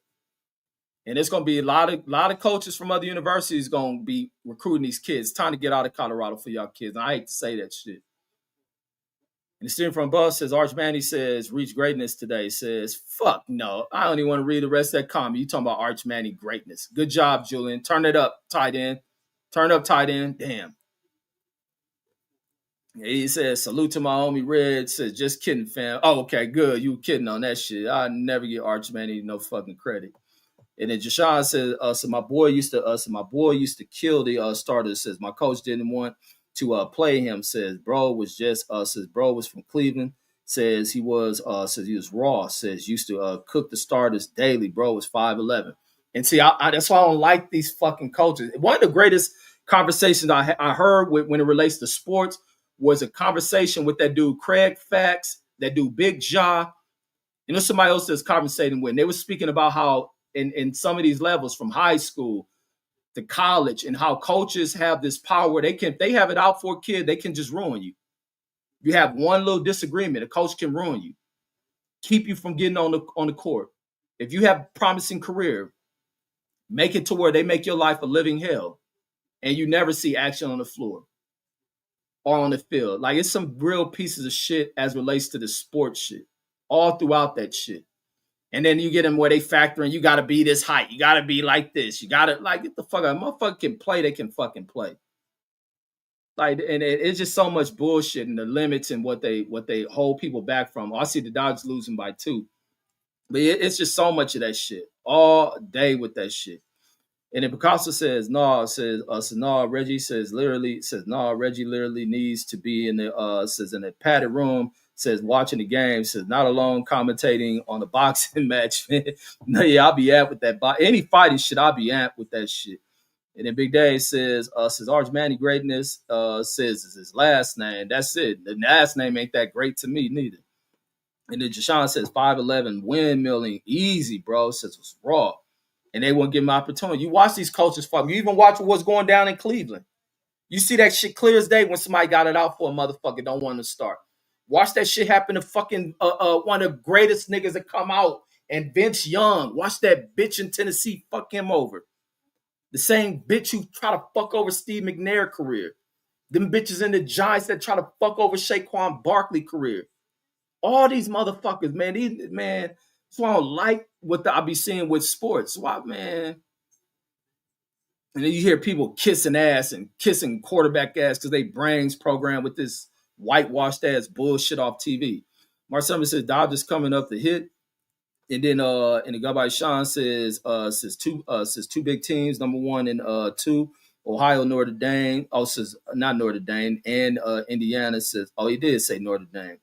And it's going to be a lot of coaches from other universities going to be recruiting these kids. It's time to get out of Colorado for y'all kids. And I hate to say that shit. And the student from above says, Arch Manny says, reach greatness today. Says, fuck no. I don't even want to read the rest of that comment. You talking about Arch Manny greatness. Good job, Julian. Turn it up, tight end. Turn up, tight end. Damn. He says, salute to my homie Red. Says, just kidding, fam. Oh, okay, good. You kidding on that shit. I never give Arch Manny no fucking credit. And then Jashawn says, so my boy used to kill the starters. Says my coach didn't want to play him. Says bro was from Cleveland. Says he was raw. Says used to cook the starters daily. Bro was 5'11". And see, that's why I don't like these fucking coaches. One of the greatest conversations I heard when it relates to sports was a conversation with that dude Craig Fax, that dude Big Ja, You know, somebody else that's conversating with, and they were speaking about how in some of these levels from high school to college and how coaches have this power where they have it out for a kid, they can just ruin you. You have one little disagreement, a coach can ruin you, keep you from getting on the court. If you have a promising career, make it to where they make your life a living hell and you never see action on the floor or on the field. Like it's some real pieces of shit as relates to the sports shit, all throughout that shit. And then you get them where they factor in, you got to be this height, you got to be like this, you got to like get the fuck out. Motherfucker can play, they can fucking play. Like, and it's just so much bullshit and the limits and what they hold people back from. I see the Dodgers losing by 2, but it's just so much of that shit all day with that shit. And then Picasso says, no, no, Reggie Reggie literally needs to be in the, says in a padded room, says watching the game, says not alone commentating on the boxing match. No, yeah, I'll be amped with that. Any fighting shit, I'll be amped with that shit. And then Big Dave says Arch Manny greatness, says is his last name. That's it. The last name ain't that great to me neither. And then Jashawn says 5'11", windmilling, easy, bro. Says it's raw. And they won't give him opportunity. You watch these coaches fuck. You even watch what's going down in Cleveland. You see that shit clear as day when somebody got it out for a motherfucker don't want to start. Watch that shit happen to fucking one of the greatest niggas that come out and Vince Young. Watch that bitch in Tennessee fuck him over. The same bitch who try to fuck over Steve McNair career. Them bitches in the Giants that try to fuck over Saquon Barkley career. All these motherfuckers, man. That's why I don't like what I be seeing with sports. Why, man? And then you hear people kissing ass and kissing quarterback ass because they brains programmed with this whitewashed ass bullshit off TV. Mark Summers says Dodgers coming up to hit. And then and the guy by Sean says two big teams, number 1 and 2, Ohio, Notre Dame. Oh, says not Notre Dame, and Indiana says, oh, he did say Notre Dame.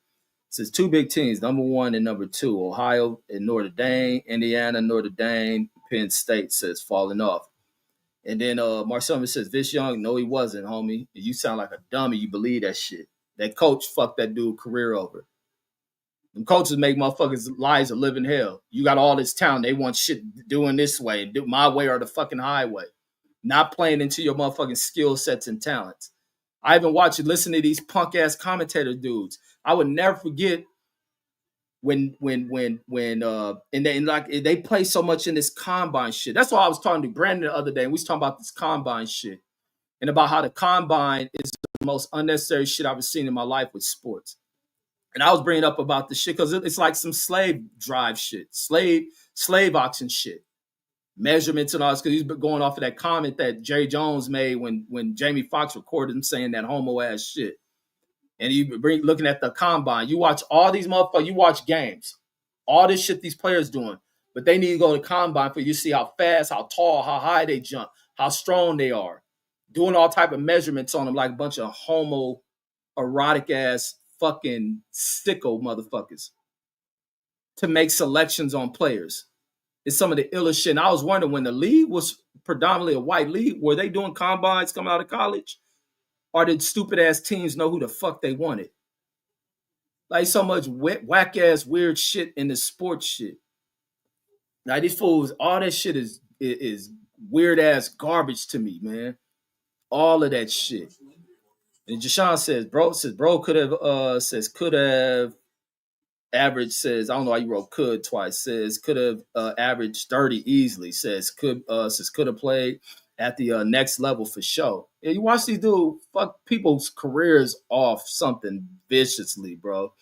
Says 2 big teams, number 1 and number 2, Ohio and Notre Dame, Indiana, Notre Dame, Penn State says falling off. And then Mark Summers says, Vince Young, no, he wasn't, homie. You sound like a dummy. You believe that shit. That coach fucked that dude career over. Them coaches make motherfuckers' lives a living hell. You got all this talent. They want shit doing this way, do my way or the fucking highway. Not playing into your motherfucking skill sets and talents. I even watch you listen to these punk ass commentator dudes. I would never forget when and they play so much in this combine shit. That's why I was talking to Brandon the other day, and we was talking about this combine shit and about how the combine is the most unnecessary shit I've ever seen in my life with sports. And I was bringing up about the shit because it's like some slave drive shit, slave auction shit, measurements and all this. Because he's been going off of that comment that Jerry Jones made when Jamie Foxx recorded him saying that homo ass shit. And you looking at the combine, you watch all these motherfuckers, you watch games, all this shit these players doing, but they need to go to combine for you to see how fast, how tall, how high they jump, how strong they are, doing all type of measurements on them like a bunch of homo erotic ass fucking sicko motherfuckers to make selections on players. It's some of the illest shit. And I was wondering when the league was predominantly a white league, were they doing combines coming out of college? Or did stupid ass teams know who the fuck they wanted? Like so much whack ass weird shit in the sports shit. Now these fools, all that shit is weird ass garbage to me, man. All of that shit. And Jashawn says, bro could have averaged, says, I don't know why you wrote could twice, says could have averaged 30 easily, says could have played at the next level for sure. Yeah, you watch these dudes fuck people's careers off something viciously, bro.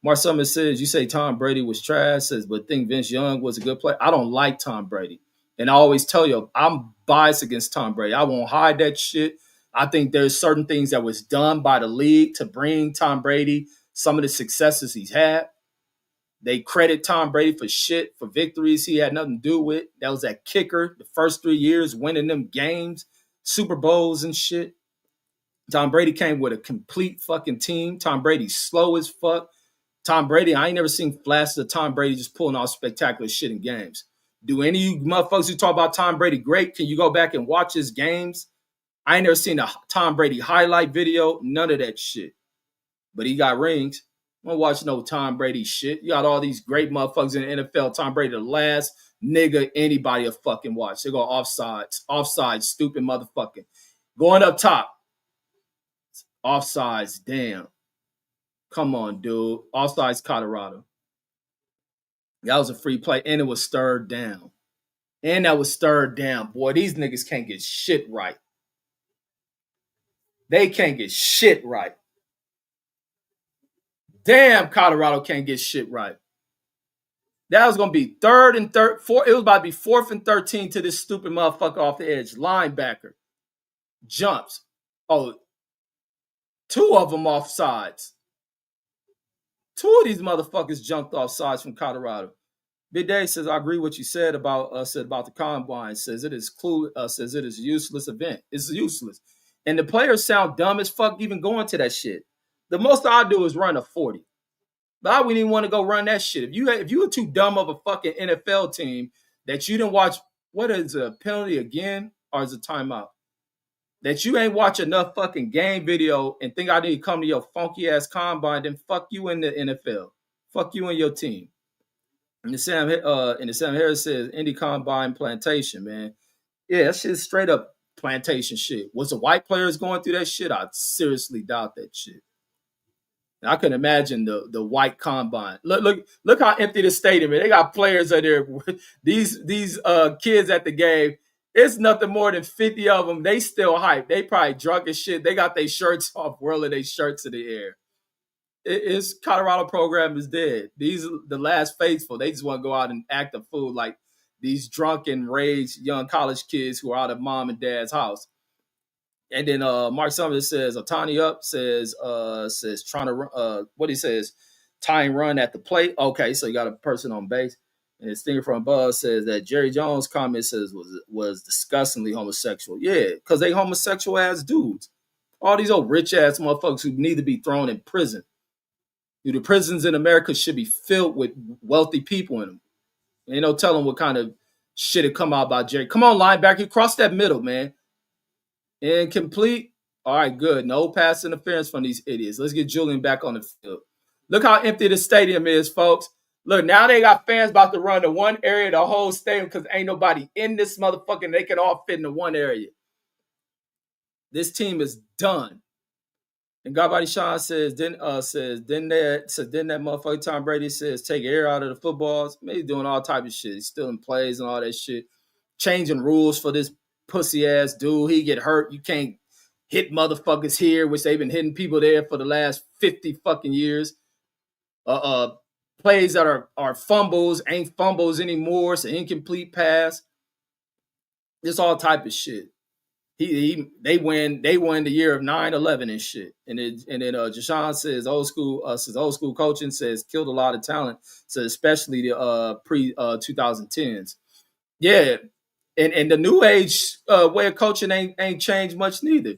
Mark Summers says, you say Tom Brady was trash, says, but think Vince Young was a good player. I don't like Tom Brady. And I always tell you, I'm biased against Tom Brady. I won't hide that shit. I think there's certain things that was done by the league to bring Tom Brady some of the successes he's had. They credit Tom Brady for shit, for victories he had nothing to do with. That was that kicker the first 3 years, winning them games, Super Bowls and shit. Tom Brady came with a complete fucking team. Tom Brady's slow as fuck. Tom Brady, I ain't never seen flashes of Tom Brady just pulling off spectacular shit in games. Do any of you motherfuckers who talk about Tom Brady great, can you go back and watch his games? I ain't never seen a Tom Brady highlight video, none of that shit. But he got rings. I don't watch no Tom Brady shit. You got all these great motherfuckers in the NFL. Tom Brady, the last nigga anybody will fucking watch. They go offsides. Offsides, stupid motherfucking. Going up top. Offsides, damn. Come on, dude. Offsides, Colorado. That was a free play, and it was third down. And that was third down. Boy, these niggas can't get shit right. They can't get shit right. Damn, Colorado can't get shit right. That was gonna be third and third. It was about to be 4th and 13 to this stupid motherfucker off the edge. Linebacker jumps. Oh, two of them off sides. Two of these motherfuckers jumped off sides from Colorado. Big Day says, I agree with what you said about the combine. Says it is says it is a useless event. It's useless. And the players sound dumb as fuck even going to that shit. The most I do is run a 40. But I wouldn't even want to go run that shit. If you were too dumb of a fucking NFL team that you didn't watch, what is a penalty again? Or is it timeout? That you ain't watch enough fucking game video and think I need to come to your funky ass combine, then fuck you in the NFL. Fuck you and your team. And the Sam Harris says Indy Combine plantation, man. Yeah, that shit's straight up plantation shit. Was the white players going through that shit? I seriously doubt that shit. I can imagine the white combine. Look how empty the stadium is. They got players out there. These kids at the game. It's nothing more than 50 of them. They still hype. They probably drunk as shit. They got their shirts off, whirling their shirts in the air. It's Colorado program is dead. These are the last faithful. They just want to go out and act a fool like these drunken, raged young college kids who are out of mom and dad's house. And then Mark Summers says Otani up says trying to run, what he says tying run at the plate. Okay, so you got a person on base. And his stinger from Buzz says that Jerry Jones' comment says was disgustingly homosexual. Yeah, because they homosexual ass dudes. All these old rich ass motherfuckers who need to be thrown in prison. The prisons in America should be filled with wealthy people in them. Ain't no telling what kind of shit had come out about Jerry. Come on, linebacker, cross that middle, man. Incomplete. All right, good. No pass interference from these idiots. Let's get Julian back on the field. Look how empty the stadium is, folks. Look, now they got fans about to run to one area of the whole stadium because ain't nobody in this motherfucker. And they can all fit into one area. This team is done. And Godbody Sean says, didn't that motherfucker Tom Brady says take air out of the footballs? Man, he's doing all type of shit. He's stealing plays and all that shit. Changing rules for this pussy ass dude. He get hurt. You can't hit motherfuckers here, which they've been hitting people there for the last 50 fucking years. Plays that are fumbles ain't fumbles anymore. It's an incomplete pass. It's all type of shit. They win the year of 9/11 and shit. And then Jashawn says old school coaching says killed a lot of talent. So especially the pre 2010s. Yeah. And the new age way of coaching ain't changed much neither.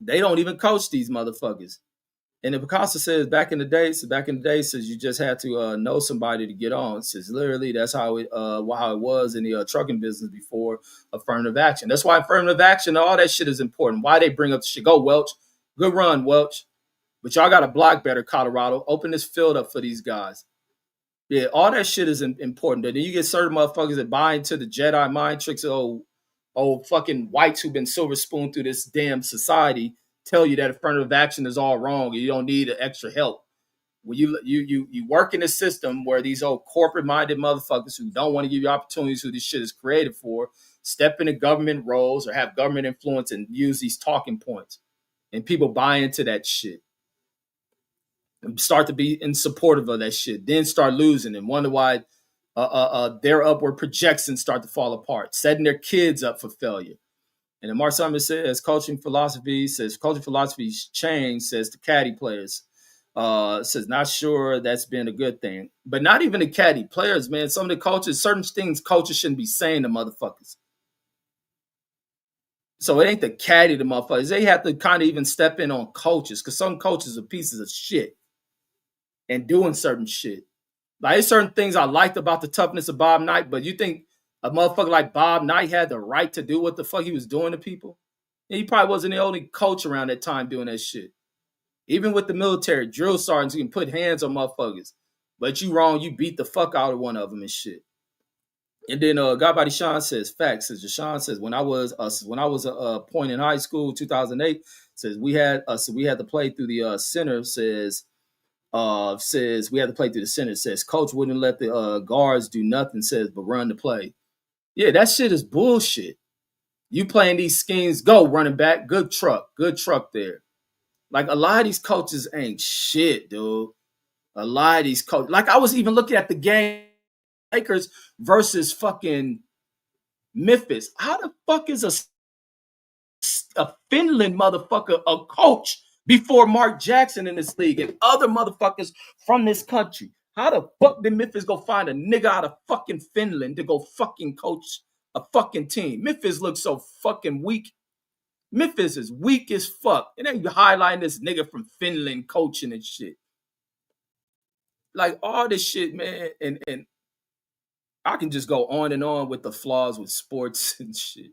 They don't even coach these motherfuckers. And then Picasso says back in the day says you just had to know somebody to get on. It says literally that's how it was in the trucking business before affirmative action. That's why affirmative action, all that shit is important. Why they bring up the shit. Go Welch. Good run, Welch. But y'all got to block better, Colorado. Open this field up for these guys. Yeah, all that shit is important. Then you get certain motherfuckers that buy into the Jedi mind tricks of old fucking whites who've been silver spoon through this damn society tell you that affirmative action is all wrong and you don't need extra help. When you work in a system where these old corporate-minded motherfuckers who don't want to give you opportunities who this shit is created for step into government roles or have government influence and use these talking points. And people buy into that shit. And start to be in supportive of that shit. Then start losing and wonder why their upward projections start to fall apart, setting their kids up for failure. And then Mark Simon says coaching philosophies change, says the caddy players. Says not sure that's been a good thing. But not even the caddy players, man. Some of the coaches, certain things coaches shouldn't be saying to motherfuckers. So it ain't the caddy the motherfuckers. They have to kind of even step in on coaches because some coaches are pieces of shit and doing certain shit. Like there's certain things I liked about the toughness of Bob Knight, but you think a motherfucker like Bob Knight had the right to do what the fuck he was doing to people? And he probably wasn't the only coach around that time doing that shit. Even with the military, drill sergeants can put hands on motherfuckers. But you wrong, you beat the fuck out of one of them and shit. And then Godbody Sean says, facts. Says Deshaun says, when I was a point in high school, 2008, says we had to play through the center. Says we had to play through the center. Says coach wouldn't let the guards do nothing. Says but run the play. Yeah, that shit is bullshit. You playing these schemes, go running back, good truck there. Like a lot of these coaches ain't shit, dude. A lot of these coaches. Like I was even looking at the game, Lakers versus fucking Memphis. How the fuck is a Finland motherfucker a coach before Mark Jackson in this league and other motherfuckers from this country? How the fuck did Memphis go find a nigga out of fucking Finland to go fucking coach a fucking team? Memphis looks so fucking weak. Memphis is weak as fuck. And then you highlighting this nigga from Finland coaching and shit. Like all this shit, man, and I can just go on and on with the flaws with sports and shit.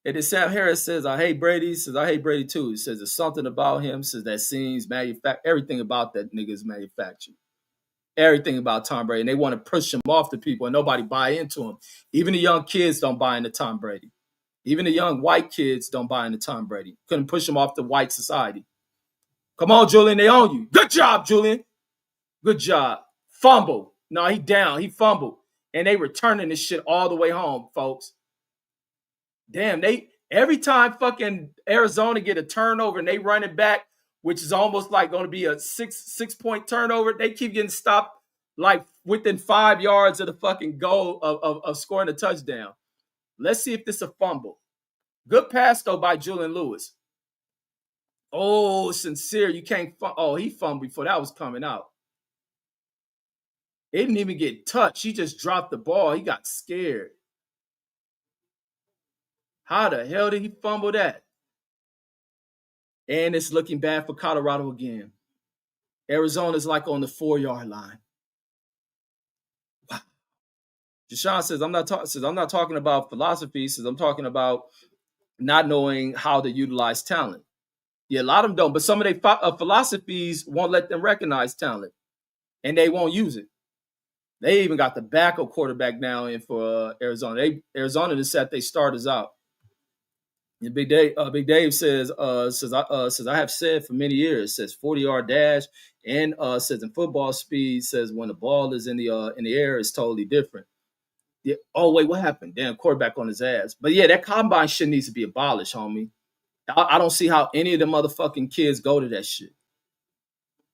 And then Sam Harris says, I hate Brady. He says, I hate Brady too. He says, there's something about him. Says that seems everything about that nigga is manufactured. Everything about Tom Brady. And they want to push him off to people and nobody buy into him. Even the young kids don't buy into Tom Brady. Even the young white kids don't buy into Tom Brady. Couldn't push him off the white society. Come on, Julian, they own you. Good job, Julian. Good job. Fumble. No, he down. He fumbled. And they returning this shit all the way home, folks. Damn, every time fucking Arizona get a turnover and they run it back, which is almost like going to be a six-point turnover, they keep getting stopped like within 5 yards of the fucking goal of scoring a touchdown. Let's see if this is a fumble. Good pass, though, by Julian Lewis. Oh, sincere. You can't he fumbled before that was coming out. It didn't even get touched. He just dropped the ball. He got scared. How the hell did he fumble that? And it's looking bad for Colorado again. Arizona's like on the 4-yard line. Wow. Deshaun says, I'm not talking about philosophy. Says I'm talking about not knowing how to utilize talent. Yeah, a lot of them don't, but some of their philosophies won't let them recognize talent, and they won't use it. They even got the backup quarterback now in for Arizona. Arizona just set their starters out. And Big Dave says I have said for many years, says 40-yard dash, and says in football speed, says when the ball is in the air, it's totally different. Yeah. Oh wait, what happened? Damn, quarterback on his ass. But yeah, that combine shit needs to be abolished, homie. I don't see how any of the motherfucking kids go to that shit.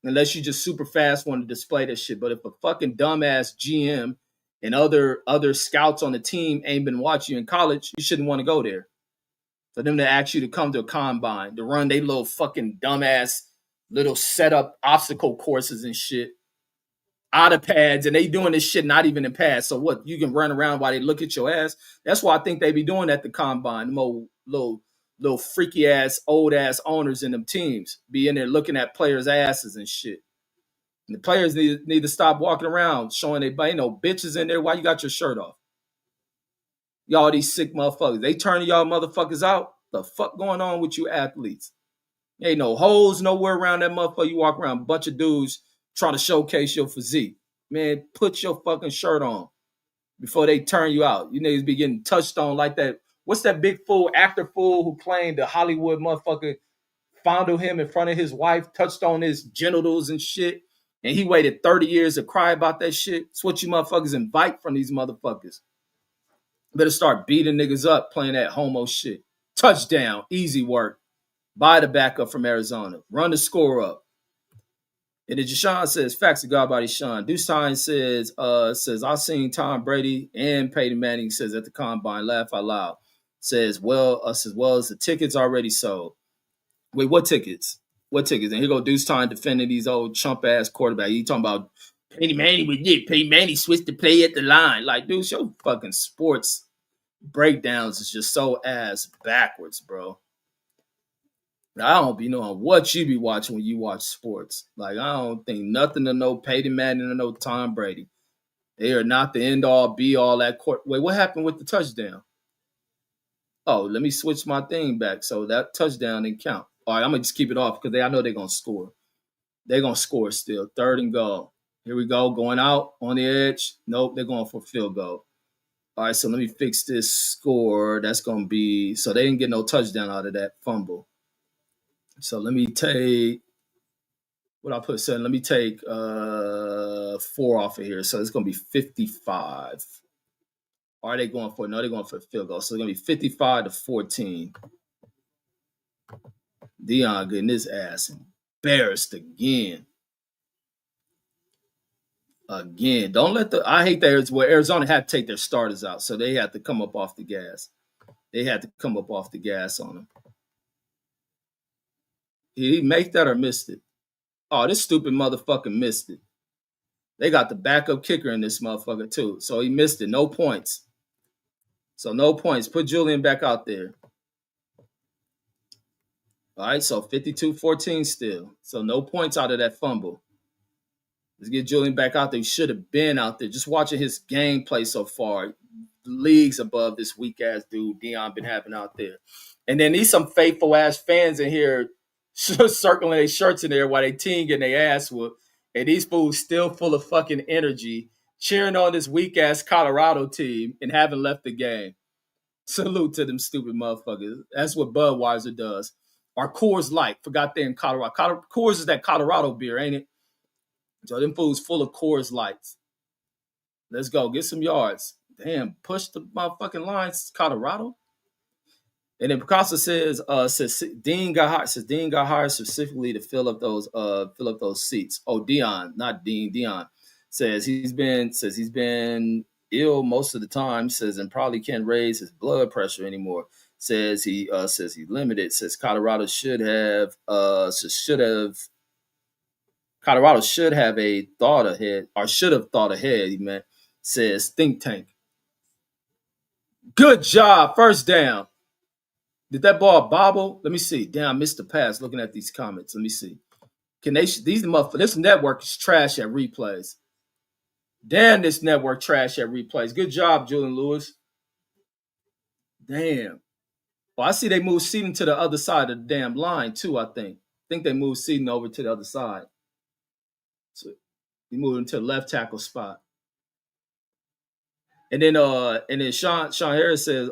Unless you just super fast want to display that shit. But if a fucking dumbass GM and other scouts on the team ain't been watching you in college, you shouldn't want to go there. For them to ask you to come to a combine, to run they little fucking dumbass little setup obstacle courses and shit out of pads, and they doing this shit not even in pads. So what? You can run around while they look at your ass. That's why I think they be doing at the combine. Them little freaky ass old ass owners in them teams be in there looking at players' asses and shit. And the players need to stop walking around showing they bitches in there. Why you got your shirt off? Y'all these sick motherfuckers. They turning y'all motherfuckers out. The fuck going on with you athletes? Ain't no holes nowhere around that motherfucker. You walk around a bunch of dudes trying to showcase your physique. Man, put your fucking shirt on before they turn you out. You niggas be getting touched on like that. What's that big fool, actor fool who claimed the Hollywood motherfucker fondled him in front of his wife, touched on his genitals and shit, and he waited 30 years to cry about that shit? It's what you motherfuckers invite from these motherfuckers. Better start beating niggas up playing that homo shit. Touchdown, easy work. Buy the backup from Arizona. Run the score up. And then Deshaun says, facts of God by Deshaun. Deuce Time says, I seen Tom Brady and Peyton Manning, says at the combine, laugh out loud. Says, as well as the tickets already sold. Wait, what tickets? What tickets? And here go Deuce Time defending these old chump ass quarterbacks. You talking about Peyton Manning was it? Peyton Manning switched to play at the line. Like, dude, your fucking sports breakdowns is just so ass backwards, bro. I don't be knowing what you be watching when you watch sports. Like, I don't think nothing to know Peyton Manning or no Tom Brady. They are not the end all be all that court. Wait, what happened with the touchdown? Oh, let me switch my thing back. So that touchdown didn't count. All right, I'm gonna just keep it off because I know they're gonna score. They're gonna score still. 3rd and goal. Here we go. Going out on the edge. Nope, they're going for field goal. All right, so let me fix this score. That's gonna be so they didn't get no touchdown out of that fumble. So let me take what I put 7. Let me take 4 off of here. So it's gonna be 55. Are they going for? No, they're going for a field goal. So it's gonna be 55-14. Deion getting his ass embarrassed again. Again, don't let the. I hate that where Arizona had to take their starters out, so they had to come up off the gas. They had to come up off the gas on him. He make that or missed it? Oh, this stupid motherfucker missed it. They got the backup kicker in this motherfucker too, so he missed it. No points. So no points. Put Julian back out there. All right, so 52-14 still. So no points out of that fumble. Let's get Julian back out there. He should have been out there. Just watching his gameplay so far, leagues above this weak ass dude Deion been having out there. And then these some faithful ass fans in here circling their shirts in there while they team getting their ass whooped. And these fools still full of fucking energy, cheering on this weak ass Colorado team and haven't left the game. Salute to them stupid motherfuckers. That's what Budweiser does. Or Coors Light. Forgot they're in Colorado. Coors is that Colorado beer, ain't it? So them fools full of Coors Lights. Let's go. Get some yards. Damn, push the motherfucking lines, Colorado. And then Picasso says Dean got hired specifically to fill up those seats. Oh, Deion, not Dean. Deion says he's been ill most of the time. Says and probably can't raise his blood pressure anymore. Says he's limited. Says Colorado should have a thought ahead, or should have thought ahead, he meant, says think tank. Good job. First down. Did that ball bobble? Let me see. Damn, I missed the pass looking at these comments. Let me see. This network is trash at replays. Damn, this network trash at replays. Good job, Julian Lewis. Damn. Well, I see they moved Seaton to the other side of the damn line, too, I think. I think they moved Seaton over to the other side. So he moved into the left tackle spot. And then Sean Harris says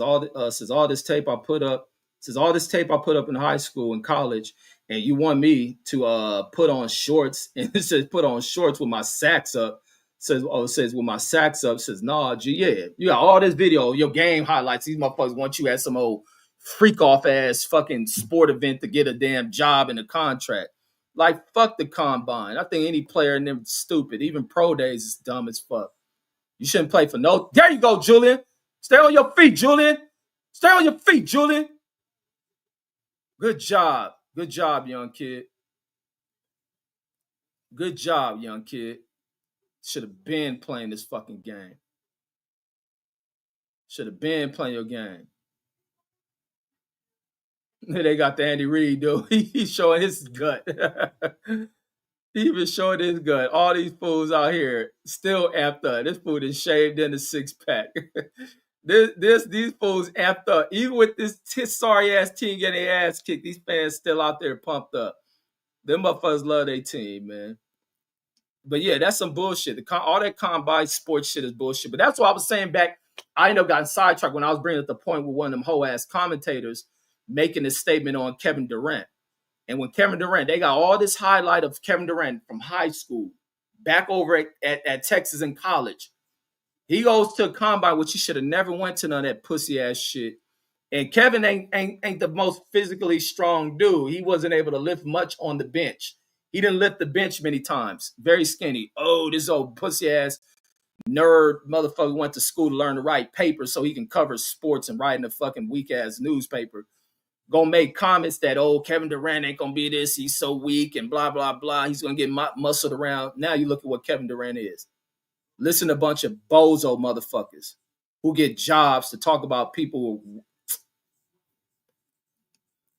all this tape I put up in high school and college, and you want me to put on shorts, and it says put on shorts with my sacks up. Says with my sacks up. Says nah, G, yeah, you got all this video, your game highlights. These motherfuckers want you at some old freak off ass fucking sport event to get a damn job and a contract. Like fuck the combine. I think any player in them is stupid. Even pro days is dumb as fuck. You shouldn't play for no. There you go, Julian. Stay on your feet, Julian. Stay on your feet, Julian. Good job. Good job, young kid. Good job, young kid. Should have been playing this fucking game. Should have been playing your game. They got the Andy Reid, dude. He's showing his gut. He even showing his gut. All these fools out here still amped up. This fool is shaved in the 6-pack. These fools amped up. Even with this sorry ass team getting their ass kicked, these fans still out there pumped up. Them motherfuckers love their team, man. But yeah, that's some bullshit. All that combine sports shit is bullshit. But that's what I was saying back. I ended up getting sidetracked when I was bringing up the point with one of them whole ass commentators making a statement on Kevin Durant. And when Kevin Durant, they got all this highlight of Kevin Durant from high school, back over at Texas in college. He goes to a combine, which he should have never went to none of that pussy ass shit. And Kevin ain't the most physically strong dude. He wasn't able to lift much on the bench. He didn't lift the bench many times. Very skinny. Oh, this old pussy ass nerd motherfucker went to school to learn to write papers so he can cover sports and write in a fucking weak ass newspaper. Gonna make comments that, oh, Kevin Durant ain't gonna be this, he's so weak and blah, blah, blah. He's gonna get muscled around. Now you look at what Kevin Durant is. Listen to a bunch of bozo motherfuckers who get jobs to talk about people.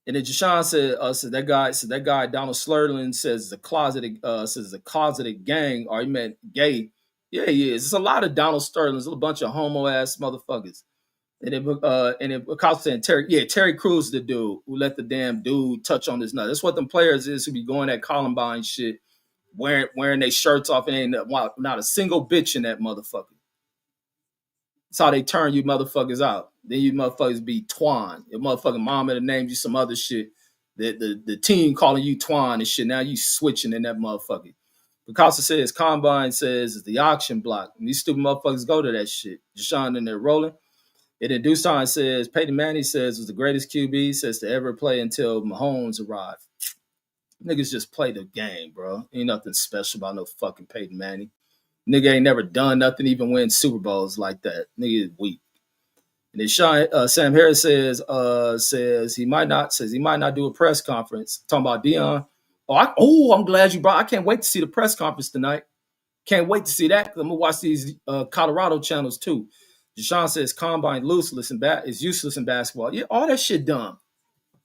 And then Jashawn said that guy Donald Slerland says the closeted gang, or he meant gay. Yeah, he is. There's a lot of Donald Sterlings, a bunch of homo ass motherfuckers. And it Cox saying Terry Crews, the dude who let the damn dude touch on his nut. That's what them players is who be going at Columbine shit, wearing their shirts off and ain't not a single bitch in that motherfucker. That's how they turn you motherfuckers out. Then you motherfuckers be Twan. Your motherfucking mama that named you some other shit. The team calling you Twan and shit. Now you switching in that motherfucker. Picasso says Combine says it's the auction block. And these stupid motherfuckers go to that shit. Deshaun in there rolling. And then Deucein says Peyton Manning says was the greatest QB says to ever play until Mahomes arrived. Niggas just play the game, bro. Ain't nothing special about no fucking Peyton Manning. Nigga ain't never done nothing, even win Super Bowls like that. Nigga is weak. And then Sam Harris says he might not do a press conference talking about Deion. I'm glad you brought. I can't wait to see the press conference tonight. Can't wait to see that. I'm gonna watch these Colorado channels too. Deshaun says Combine is useless in basketball. Yeah, all that shit dumb.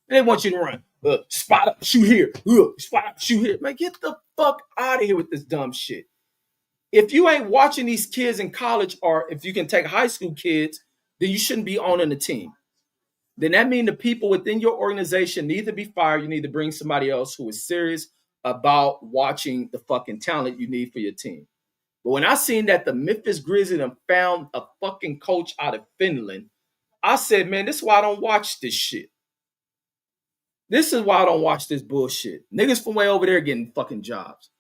They want you to run. Spot up, shoot here. Spot up, shoot here. Man, get the fuck out of here with this dumb shit. If you ain't watching these kids in college, or if you can take high school kids, then you shouldn't be owning the team. Then that means the people within your organization need to be fired. You need to bring somebody else who is serious about watching the fucking talent you need for your team. But when I seen that the Memphis Grizzlies found a fucking coach out of Finland, I said, man, this is why I don't watch this shit. This is why I don't watch this bullshit. Niggas from way over there getting fucking jobs.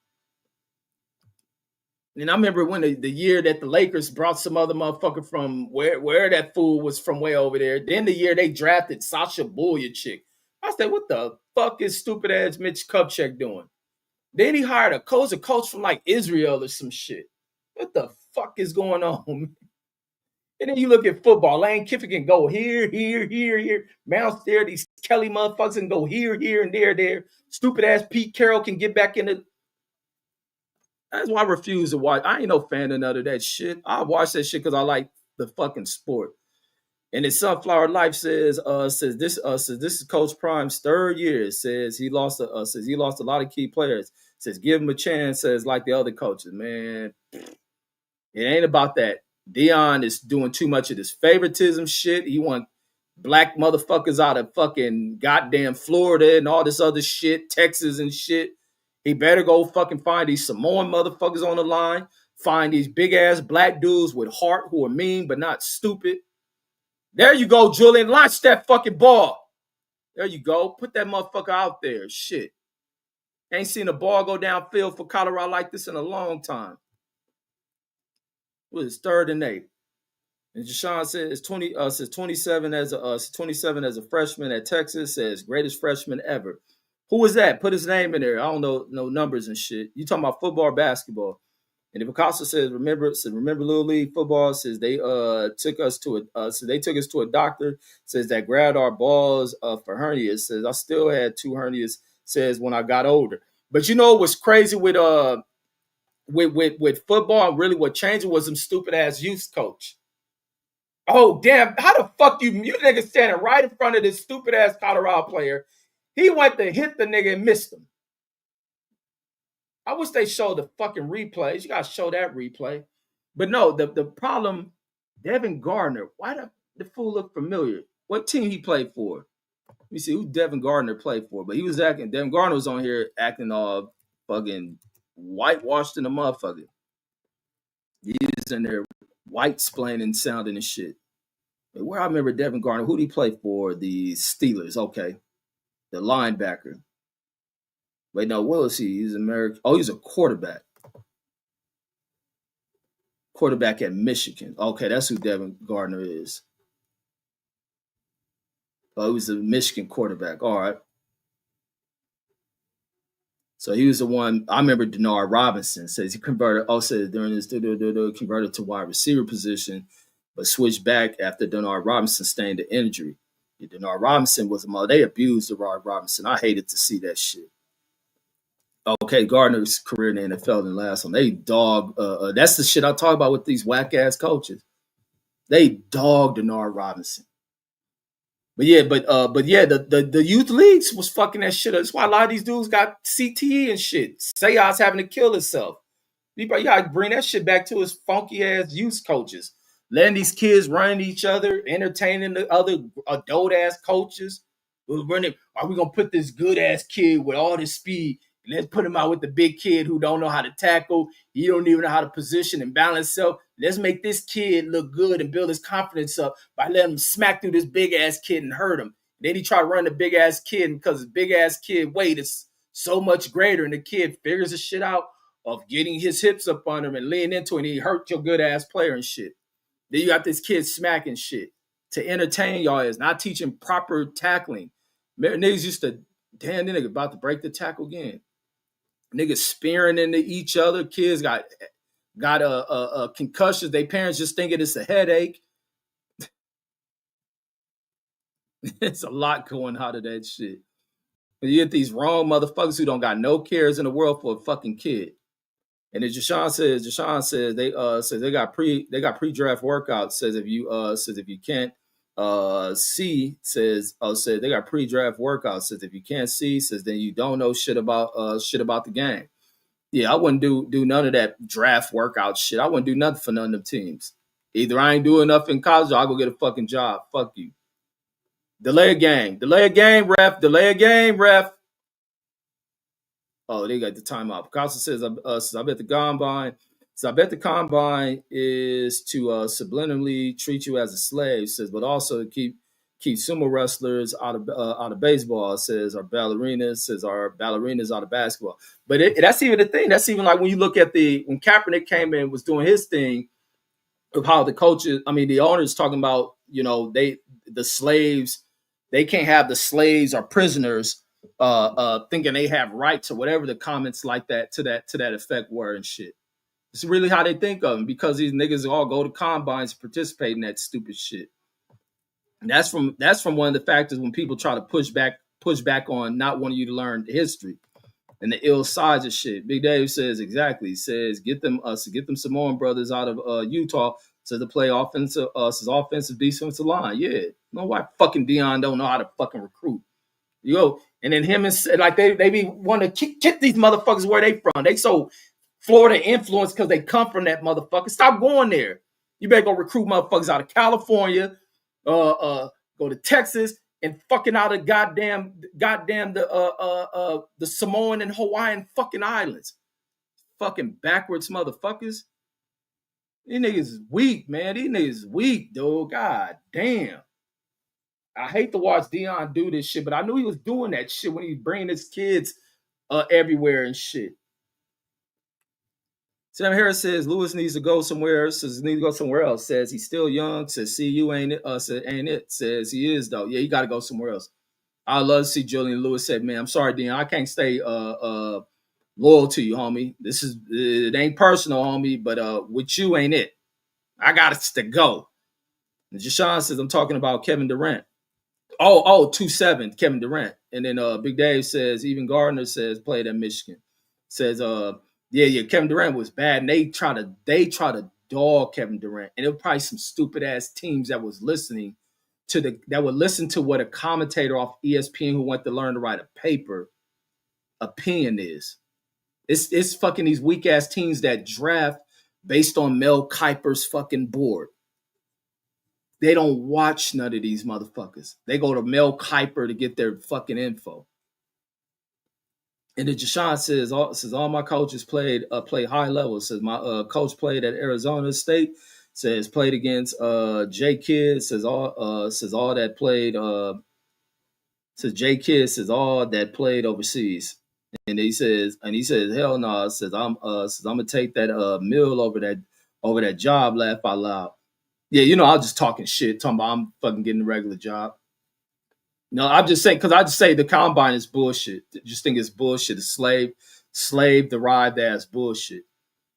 And I remember when the year that the Lakers brought some other motherfucker from where that fool was from way over there. Then the year they drafted Sasha Buljačić. I said, what the fuck is stupid ass Mitch Kupchak doing? Then he hired a coach from like Israel or some shit. What the fuck is going on? And then you look at football. Lane Kiffin can go here. Mounts there. These Kelly motherfuckers can go here, and there. Stupid ass Pete Carroll can get back in the. That's why I refuse to watch. I ain't no fan of none of that shit. I watch that shit because I like the fucking sport. And then Sunflower Life says this is Coach Prime's third year. Says he lost a lot of key players. Says give him a chance. Says like the other coaches, man. It ain't about that. Deion is doing too much of this favoritism shit. He want black motherfuckers out of fucking goddamn Florida and all this other shit, Texas and shit. He better go fucking find these Samoan motherfuckers on the line. Find these big ass black dudes with heart who are mean but not stupid. There you go, Julian. Launch that fucking ball. There you go. Put that motherfucker out there. Shit. Ain't seen a ball go downfield for Colorado like this in a long time. It was 3rd and 8. And Deshaun says 27 as a freshman at Texas. Says greatest freshman ever. Who was that? Put his name in there. I don't know no numbers and shit. You talking about football or basketball? And if Picasso says remember Little League football, says they took us to a doctor, says that grabbed our balls for hernias. Says I still had 2 hernias, says when I got older. But you know what's crazy with football, really what changed was some stupid ass youth coach. Oh damn, how the fuck you nigga standing right in front of this stupid ass Colorado player. He went to hit the nigga and missed him. I wish they showed the fucking replays. You gotta show that replay. But no, the problem, Devin Gardner. Why the fool look familiar? What team he played for? Let me see who Devin Gardner played for. But he was acting. Devin Gardner was on here acting all fucking whitewashed in the motherfucker. He's in there white splaining, sounding and shit. But where I remember Devin Gardner, who did he play for? The Steelers. Okay, the linebacker. Wait, no, what was he? He's American. Oh, he's a quarterback. Quarterback at Michigan. Okay, that's who Devin Gardner is. Oh, he was a Michigan quarterback. All right. So he was the one. I remember Denard Robinson says he converted. Said during this converted to wide receiver position, but switched back after Denard Robinson sustained the injury. Denard Robinson was a mother. They abused Denard Robinson. I hated to see that shit. Okay, Gardner's career in the NFL and last one. They dog. That's the shit I talk about with these whack ass coaches. They dogged Denard Robinson. But the youth leagues was fucking that shit up. That's why a lot of these dudes got CTE and shit. Sayas having to kill himself. You gotta bring that shit back to his funky ass youth coaches. letting these kids run each other, entertaining the other adult ass coaches. We're running. Are we gonna put this good ass kid with all this speed? And let's put him out with the big kid who don't know how to tackle. He don't even know how to position and balance himself. Let's make this kid look good and build his confidence up by letting him smack through this big ass kid and hurt him. Then he try to run the big ass kid because his big ass kid weight is so much greater, and the kid figures the shit out of getting his hips up on him and leaning into it, and he hurt your good ass player and shit. Then you got this kid smacking shit to entertain y'all is not teaching proper tackling. Niggas used to, damn, the nigga about to break the tackle again. Niggas spearing into each other. Kids got concussions. They parents just thinking it's a headache. It's a lot going out of that shit. And you get these wrong motherfuckers who don't got no cares in the world for a fucking kid. And then Jashawn says they got pre-draft workouts. Says if you can't see, says they got pre-draft workouts. Says if you can't see, says then you don't know shit about the game. Yeah, I wouldn't do none of that draft workout shit. I wouldn't do nothing for none of them teams. Either I ain't doing enough in college or I'll go get a fucking job. Fuck you. Delay a game, ref. Oh, they got the timeout. Picasso says, I bet the combine is to subliminally treat you as a slave. Says, but also to keep sumo wrestlers out of baseball. Says our ballerinas out of basketball. But that's even the thing. That's even like when you look at when Kaepernick came in and was doing his thing of how the coaches, I mean, the owners talking about, the slaves, they can't have the slaves or prisoners thinking they have rights or whatever the comments like that to that effect were and shit. It's really how they think of them because these niggas all go to combines and participate in that stupid shit. And that's from one of the factors when people try to push back on not wanting you to learn history and the ill sides of shit. Big Dave says exactly. He says get them Samoan brothers out of Utah to play offensive defensive line. Yeah, no why fucking Deion don't know how to fucking recruit. And then him and like they be want to kick these motherfuckers where they from. They so Florida influence because they come from that motherfucker. Stop going there. You better go recruit motherfuckers out of California, go to Texas, and fucking out of goddamn the Samoan and Hawaiian fucking islands. Fucking backwards motherfuckers. These niggas is weak, man. These niggas is weak, dude. God damn. I hate to watch Deion do this shit, but I knew he was doing that shit when he was bringing his kids everywhere and shit. Sam Harris says Lewis needs to go somewhere. Says needs to go somewhere else. Says he's still young. Says CU ain't it. Said ain't it. Says he is though. Yeah, you got to go somewhere else. I love to see Julian Lewis said, man, I'm sorry, Deion, I can't stay loyal to you, homie. It ain't personal, homie, but with you ain't it. I got to go. And Jashawn says I'm talking about Kevin Durant. 2-7, Kevin Durant. And then Big Dave says, even Gardner says, played at Michigan. Says, yeah, Kevin Durant was bad. And they try to dog Kevin Durant. And it was probably some stupid ass teams that was listening that would listen to what a commentator off ESPN who went to learn to write a paper opinion is. It's fucking these weak ass teams that draft based on Mel Kiper's fucking board. They don't watch none of these motherfuckers. They go to Mel Kiper to get their fucking info. And then Jashawn says all my coaches played high level. Says my coach played at Arizona State. Says played against J Kidd. Says all that played. Says J Kidd says all that played overseas. And he says hell no. Says I'm gonna take that meal over that job. Laugh out loud. Yeah, I was just talking shit, talking about I'm fucking getting a regular job. No, I'm just saying, because I just say the combine is bullshit. Just think it's bullshit. It's slave-derived ass bullshit.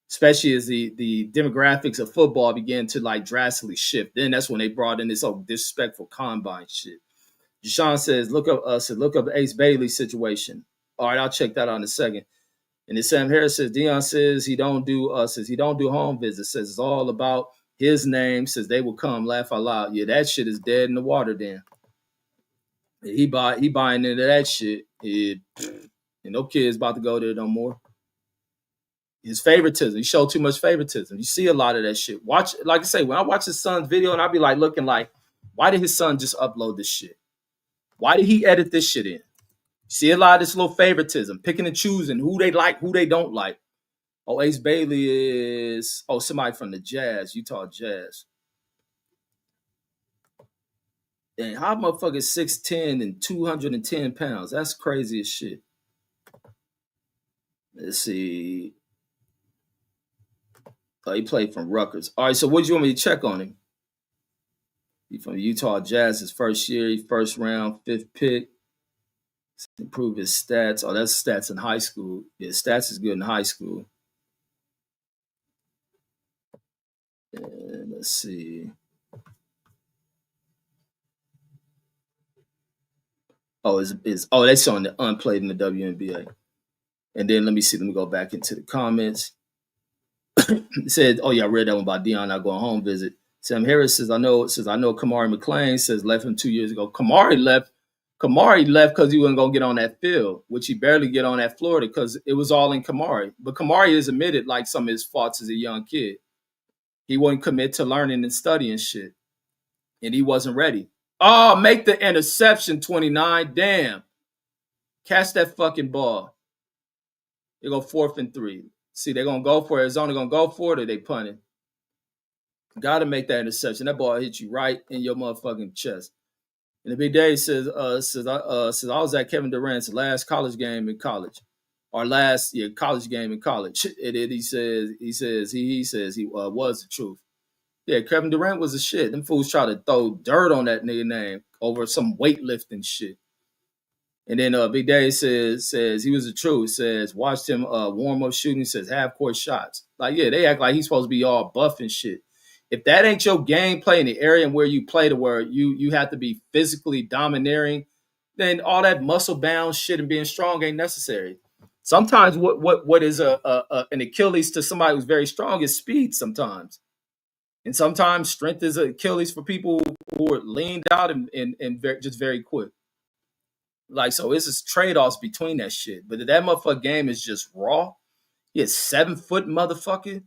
Especially as the demographics of football began to like drastically shift. Then that's when they brought in this disrespectful combine shit. Deshaun says, look up the Ace Bailey situation. All right, I'll check that out in a second. And then Sam Harris says, Deion says he don't do home visits. Says it's all about his name. Says they will come. Laugh out loud. Yeah, that shit is dead in the water. Then he buying into that shit. And no kids about to go there no more. His favoritism. He showed too much favoritism. You see a lot of that shit. Watch, like I say, when I watch his son's video and I be like looking like, why did his son just upload this shit? Why did he edit this shit in? See a lot of this little favoritism, picking and choosing who they like, who they don't like. Oh, Ace Bailey is somebody from the Jazz, Utah Jazz. And how motherfucker 6'10" and 210 pounds? That's crazy as shit. Let's see. He played from Rutgers. All right, so what do you want me to check on him? He from Utah Jazz, his first year, he first round, 5th pick. Improve his stats. Oh, that's stats in high school. Yeah, stats is good in high school. And let's see. They're showing the unplayed in the WNBA. And then let me see. Let me go back into the comments. It said, "Oh yeah, I read that one about Deion not going home visit." Sam Harris says, "I know." Kamari McLean says left him 2 years ago. Kamari left because he wasn't gonna get on that field, which he barely get on at Florida because it was all in Kamari. But Kamari has admitted like some of his faults as a young kid. He wouldn't commit to learning and studying shit, and he wasn't ready. Oh, make the interception, 29. Damn, catch that fucking ball. They go 4th and 3. See, they're gonna go for it. Arizona gonna go for it, or they punting. Gotta make that interception. That ball hit you right in your motherfucking chest. And the big day says, I was at Kevin Durant's last college game in college, or last college game in college. And he says he was the truth. Yeah, Kevin Durant was a shit. Them fools try to throw dirt on that nigga name over some weightlifting shit. And then Big Daddy says he was the truth. Says watched him warm up shooting. Says half court shots. Like they act like he's supposed to be all buff and shit. If that ain't your gameplay in the area where you play to where you have to be physically domineering, then all that muscle bound shit and being strong ain't necessary. Sometimes what is an Achilles to somebody who's very strong is speed sometimes. And sometimes strength is an Achilles for people who are leaned out and just very quick. Like, so it's just trade-offs between that shit. But if that motherfucker game is just raw, he 7-foot motherfucker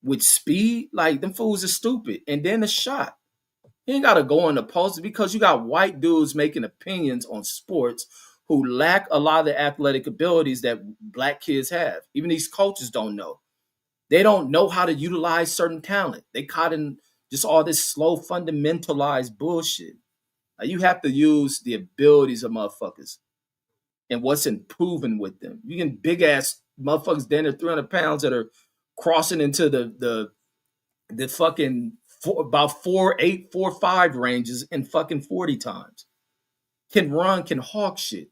with speed. Like, them fools are stupid. And then the shot. You ain't got to go in the post because you got white dudes making opinions on sports who lack a lot of the athletic abilities that black kids have. Even these coaches don't know. They don't know how to utilize certain talent. They caught in just all this slow, fundamentalized bullshit. You have to use the abilities of motherfuckers and what's improving with them. You can big ass motherfuckers down there 300 pounds that are crossing into the fucking about 4'8", 4'5" ranges in fucking 40 times. Can run, can hawk shit.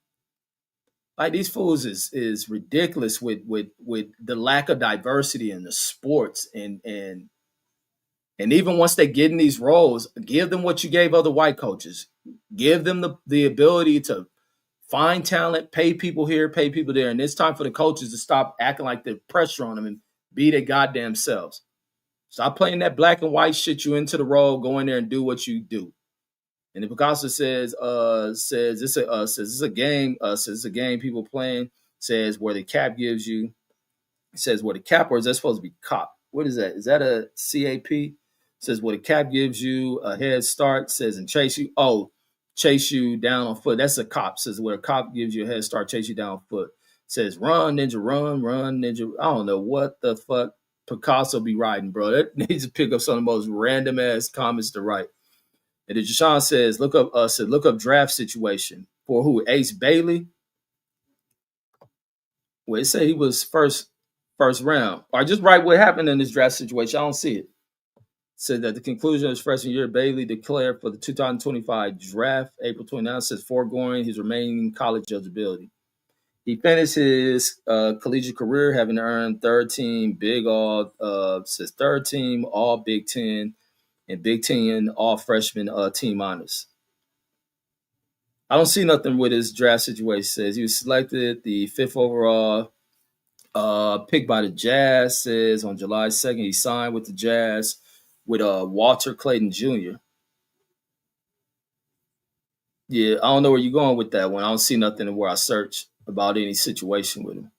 Like these fools is ridiculous with the lack of diversity in the sports and even once they get in these roles, give them what you gave other white coaches. Give them the ability to find talent, pay people here, pay people there. And it's time for the coaches to stop acting like the pressure on them and be their goddamn selves. Stop playing that black and white shit. You into the role, go in there and do what you do. And the Picasso says it's a game. Says it's a game people playing. Says where the cap gives you. Says where the cap, or is that supposed to be cop? What is that? Is that a CAP? Says what a cap gives you a head start. Says and chase you. Oh, chase you down on foot. That's a cop. Says where a cop gives you a head start, chase you down on foot. Says run ninja, run ninja. I don't know what the fuck Picasso be writing, bro. That needs to pick up some of the most random ass comments to write. And then Jashawn says look up draft situation for who? Ace Bailey. Well, it say he was first round. Or just write what happened in this draft situation. I don't see it. Said that the conclusion of his freshman year, Bailey declared for the 2025 draft, April 29th, says foregoing his remaining college eligibility. He finished his collegiate career having earned third team All Big Ten and Big Ten All Freshman team honors. I don't see nothing with his draft situation. It says he was selected the 5th overall picked by the Jazz. Says on July 2nd he signed with the Jazz with Walter Clayton Jr. Yeah, I don't know where you're going with that one. I don't see nothing where I search about any situation with him.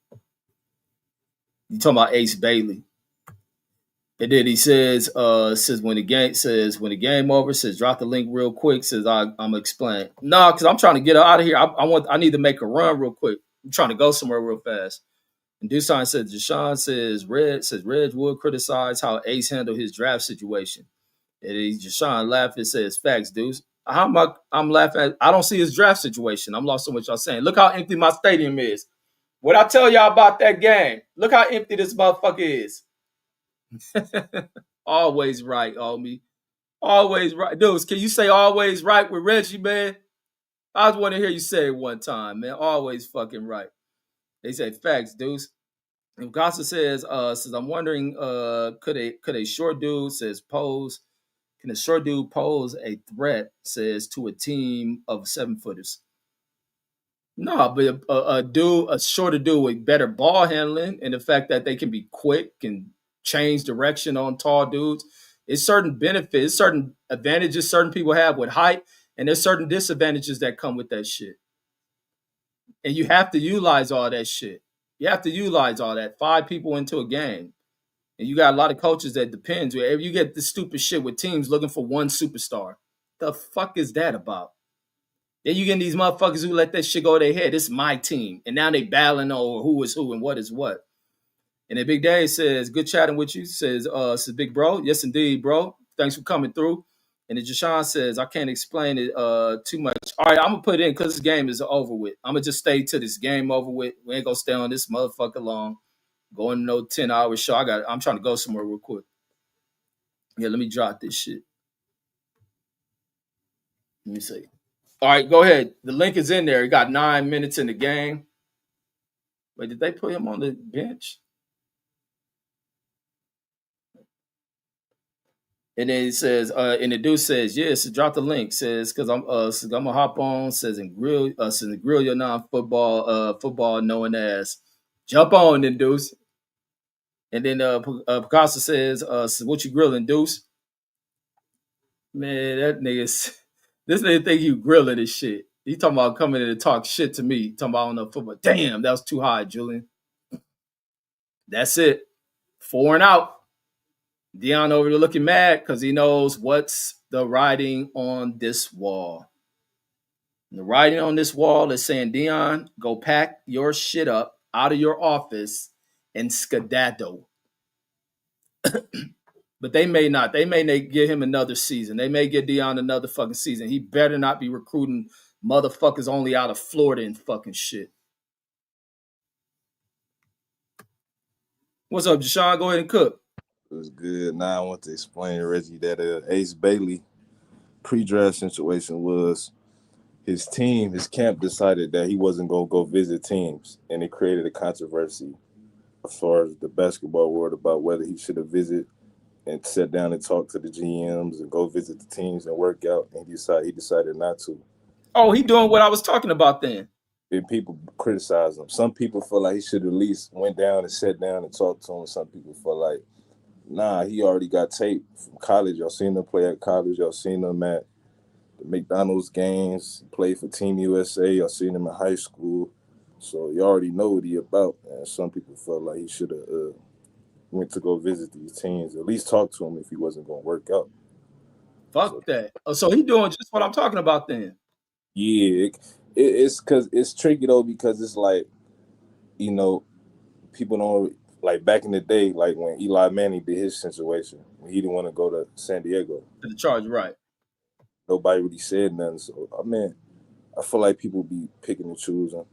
You talking about Ace Bailey. And then he says when the game over, says drop the link real quick. Says I'm gonna explain. No, because I'm trying to get out of here. I need to make a run real quick. I'm trying to go somewhere real fast. And Dusan says Deshaun Reg would criticize how Ace handled his draft situation. And Deshaun laughing says facts, dudes. I'm laughing at, I don't see his draft situation. I'm lost on what y'all saying. Look how empty my stadium is. What I tell y'all about that game? Look how empty this motherfucker is. Always right, homie. Always right. Dudes, can you say always right with Reggie, man? I just want to hear you say it one time, man. Always fucking right. They say facts, dudes. And Gossip says I'm wondering, could a short dude can a short dude pose a threat, says, to a team of 7 footers? No, but a shorter dude with better ball handling and the fact that they can be quick and change direction on tall dudes. It's certain benefits, certain advantages certain people have with height, and there's certain disadvantages that come with that shit. And you have to utilize all that shit. You have to utilize all that. 5 people into a game. And you got a lot of coaches that depends. If you get this stupid shit with teams looking for one superstar, the fuck is that about? Then you get these motherfuckers who let that shit go to their head. This is my team. And now they battling over who is who and what is what. And then Big Dave says, good chatting with you. Says Big Bro. Yes, indeed, bro. Thanks for coming through. And then Jashawn says, I can't explain it too much. All right, I'm going to put it in because this game is over with. I'm going to just stay till this game over with. We ain't going to stay on this motherfucker long. Going no 10-hour show. I'm trying to go somewhere real quick. Yeah, let me drop this shit. Let me see. All right, go ahead. The link is in there. He got 9 minutes in the game. Wait, did they put him on the bench? And then it says, and the dude says, yes, drop the link. Says, because I'm gonna hop on, says and grill your football knowing ass. Jump on then, Deuce. And then Picasso says, what you grilling, Deuce? Man, that nigga's this nigga think you grilling this shit. He talking about coming in and talk shit to me. Talking about on the football. Damn, that was too high, Julian. That's it. 4 and out. Deion over there looking mad because he knows what's the writing on this wall. And the writing on this wall is saying, Deion, go pack your shit up out of your office and skedaddle. But they may not. They may give him another season. They may get Deion another fucking season. He better not be recruiting motherfuckers only out of Florida and fucking shit. What's up, Deshaun? Go ahead and cook. It was good. Now I want to explain to Reggie that Ace Bailey pre-draft situation was his team, his camp decided that he wasn't going to go visit teams, and it created a controversy as far as the basketball world about whether he should have visited and sat down and talked to the GMs and go visit the teams and work out, and he decided not to. Oh, he doing what I was talking about then. And people criticize him. Some people feel like he should at least went down and sat down and talked to him. Some people feel like, nah, he already got tape from college. Y'all seen him play at college. Y'all seen him at the McDonald's games. He played for Team USA. Y'all seen him in high school. So you already know what he about. And some people felt like he should have went to go visit these teams. At least talk to him if he wasn't going to work out. Fuck that. Oh, so he doing just what I'm talking about then. Yeah, it's because it's tricky though because it's like, you know, people don't like back in the day, like when Eli Manning did his situation, when he didn't want to go to San Diego. To the charge, right. Nobody really said nothing. So, I mean, I feel like people be picking and choosing.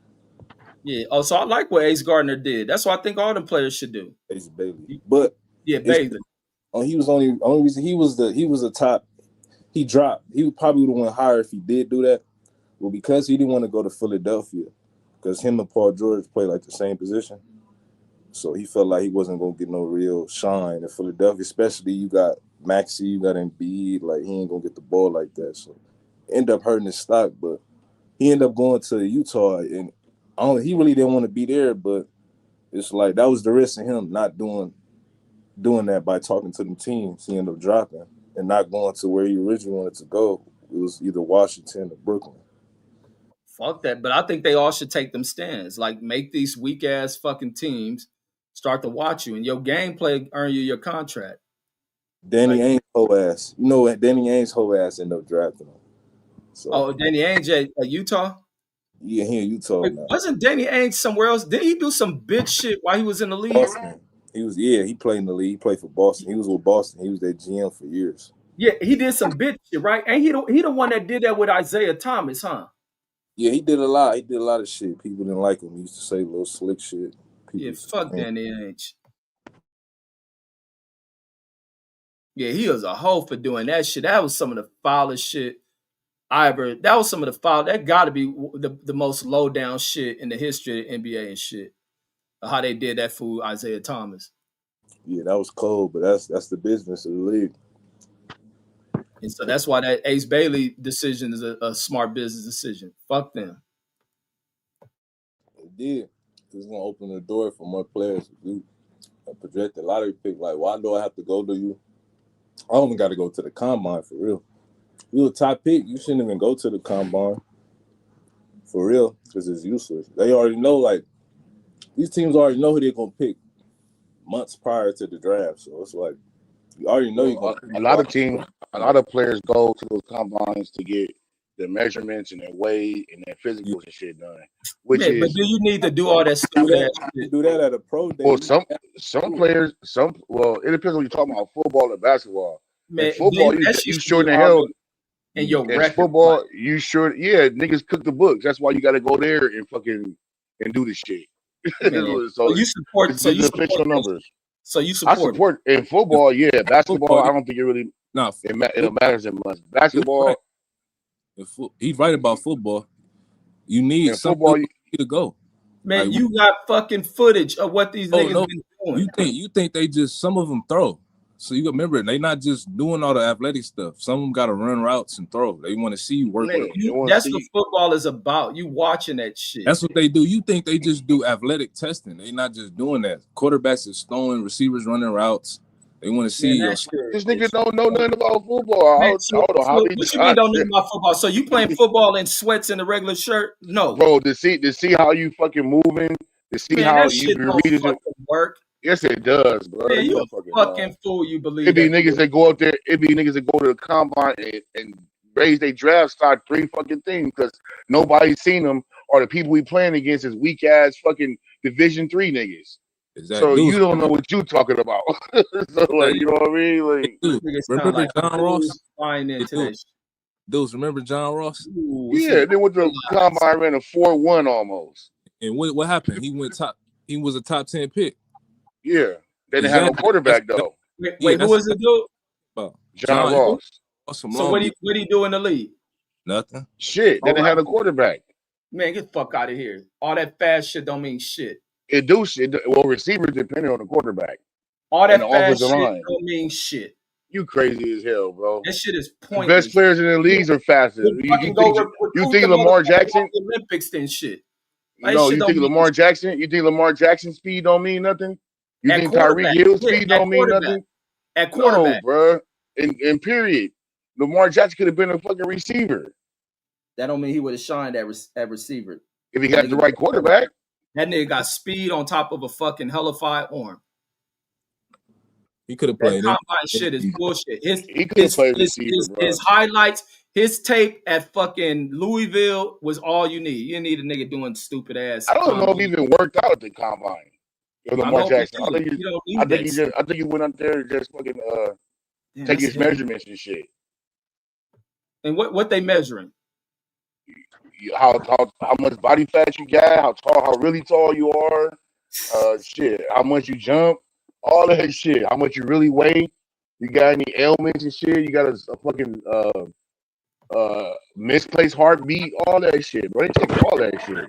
Yeah. Oh, so I like what Ace Gardner did. That's what I think all the players should do. Ace Bailey. But yeah, Bailey. He was only reason he was the top. He dropped. He probably would have went higher if he did do that. Well, because he didn't want to go to Philadelphia, because him and Paul George play like the same position. So he felt like he wasn't going to get no real shine in Philadelphia, especially you got Maxey, you got Embiid, like he ain't going to get the ball like that. So end up hurting his stock, but he ended up going to Utah, and he really didn't want to be there, but it's like that was the risk of him not doing that by talking to them teams. He ended up dropping and not going to where he originally wanted to go. It was either Washington or Brooklyn. Fuck that. But I think they all should take them stands. Like, make these weak ass fucking teams start to watch you, and your gameplay earn you your contract. Danny Ainge whole ass. You know what? Danny Ainge's whole ass ended up drafting him. So Danny Ainge at Utah. yeah, he in Utah Wait, now. wasn't Danny Ainge somewhere else? Didn't he do some bitch shit while he was in the league? Boston. He played in the league. He played for Boston. He was with Boston. He was their GM for years. Yeah, he did some bitch shit, right? And he the one that did that with Isaiah Thomas, huh? Yeah, he did a lot. He did a lot of shit. People didn't like him. He used to say little slick shit. People Yeah, used to fuck Danny Ainge. Yeah, he was a hoe for doing that shit. That was some of the foulest shit I ever. That was some of the foul. That got to be the most low down shit in the history of the NBA and shit. How they did that for Isaiah Thomas. Yeah, that was cold, but that's the business of the league. And so that's why that Ace Bailey decision is a smart business decision. Fuck them. It did. It's gonna open the door for more players to do a projected lottery pick. Like, why do I have to go to you? I only got to go to the combine for real. You a top pick, you shouldn't even go to the combine for real because it's useless. They already know, like, these teams already know who they're gonna pick months prior to the draft. So it's like you already know you're gonna. A lot of teams, a lot of players go to those combines to get their measurements and their weight and their physicals and shit done. Which Man, but do you need to do all that stupid ass You shit? do that at a pro day. well, some players, it depends on you talking about football or basketball. Man, In football, you sure in the hell. And your In record. football, you sure, niggas cook the books. That's why you got to go there and fucking and do the shit. So you support. So you support numbers. So you support. I support in football. Yeah, basketball. I don't think it really. It matters that much. Basketball. He's right about football. You need football to go. Man, like, you got fucking footage of what these niggas been doing. You think they just, some of them throw. So you remember, they not just doing all the athletic stuff. Some of them got to run routes and throw. They want to see you work. That's what football is about. You watching that shit. That's what they do. You think they just do athletic testing. They not just doing that. Quarterbacks is throwing, receivers running routes. They want to see your. This nigga don't know nothing about football. Man, I don't know how they. What you mean don't know about football? So you playing football in sweats and a regular shirt? No, bro. To see how you fucking moving, to see how you read it. Work. Yes, it does, bro. Man, you fucking fool. You believe it be niggas that go out there. It be niggas that go to the combine and raise their draft stock 3 fucking things because nobody's seen them, or the people we playing against is weak ass fucking Division 3 niggas. Exactly. So you don't know what you talking about. So like, you know what I mean? Like, remember John Ross? Dudes, remember John Ross? Yeah, then with the combine ran a 4.1 almost. And what happened? He went top. He was a top 10 pick. Yeah, they didn't have no quarterback though. Wait, who was it, dude? John Ross. So what he do in the league? Nothing. Shit, they didn't have a quarterback. Man, get the fuck out of here. All that fast shit don't mean shit. It do shit. Well, receivers depending on the quarterback. All that fast shit don't mean shit. You crazy as hell, bro. That shit is pointless. The best players in the leagues are faster. You think Lamar Jackson? Olympics and shit. Like, no, you think Lamar Jackson? You think Lamar Jackson's speed don't mean nothing? You think Tyreek Hill's speed don't mean nothing? At quarterback, no, bro. In period, Lamar Jackson could have been a fucking receiver. That don't mean he would have shined at receiver. If he got the right quarterback. That nigga got speed on top of a fucking hellified arm. He could have played. That combine shit is bullshit. He could have played receiver, bro. His highlights, his tape at fucking Louisville was all you need. You need a nigga doing stupid ass. I don't know if he even worked out at the combine. Lamar Jackson. I think he went up there and just fucking take his measurements and shit. And what they measuring? How much body fat you got, how tall, how really tall you are, shit, how much you jump, all that shit, how much you really weigh, you got any ailments and shit, you got a fucking misplaced heartbeat, all that shit, bro. They take all that shit.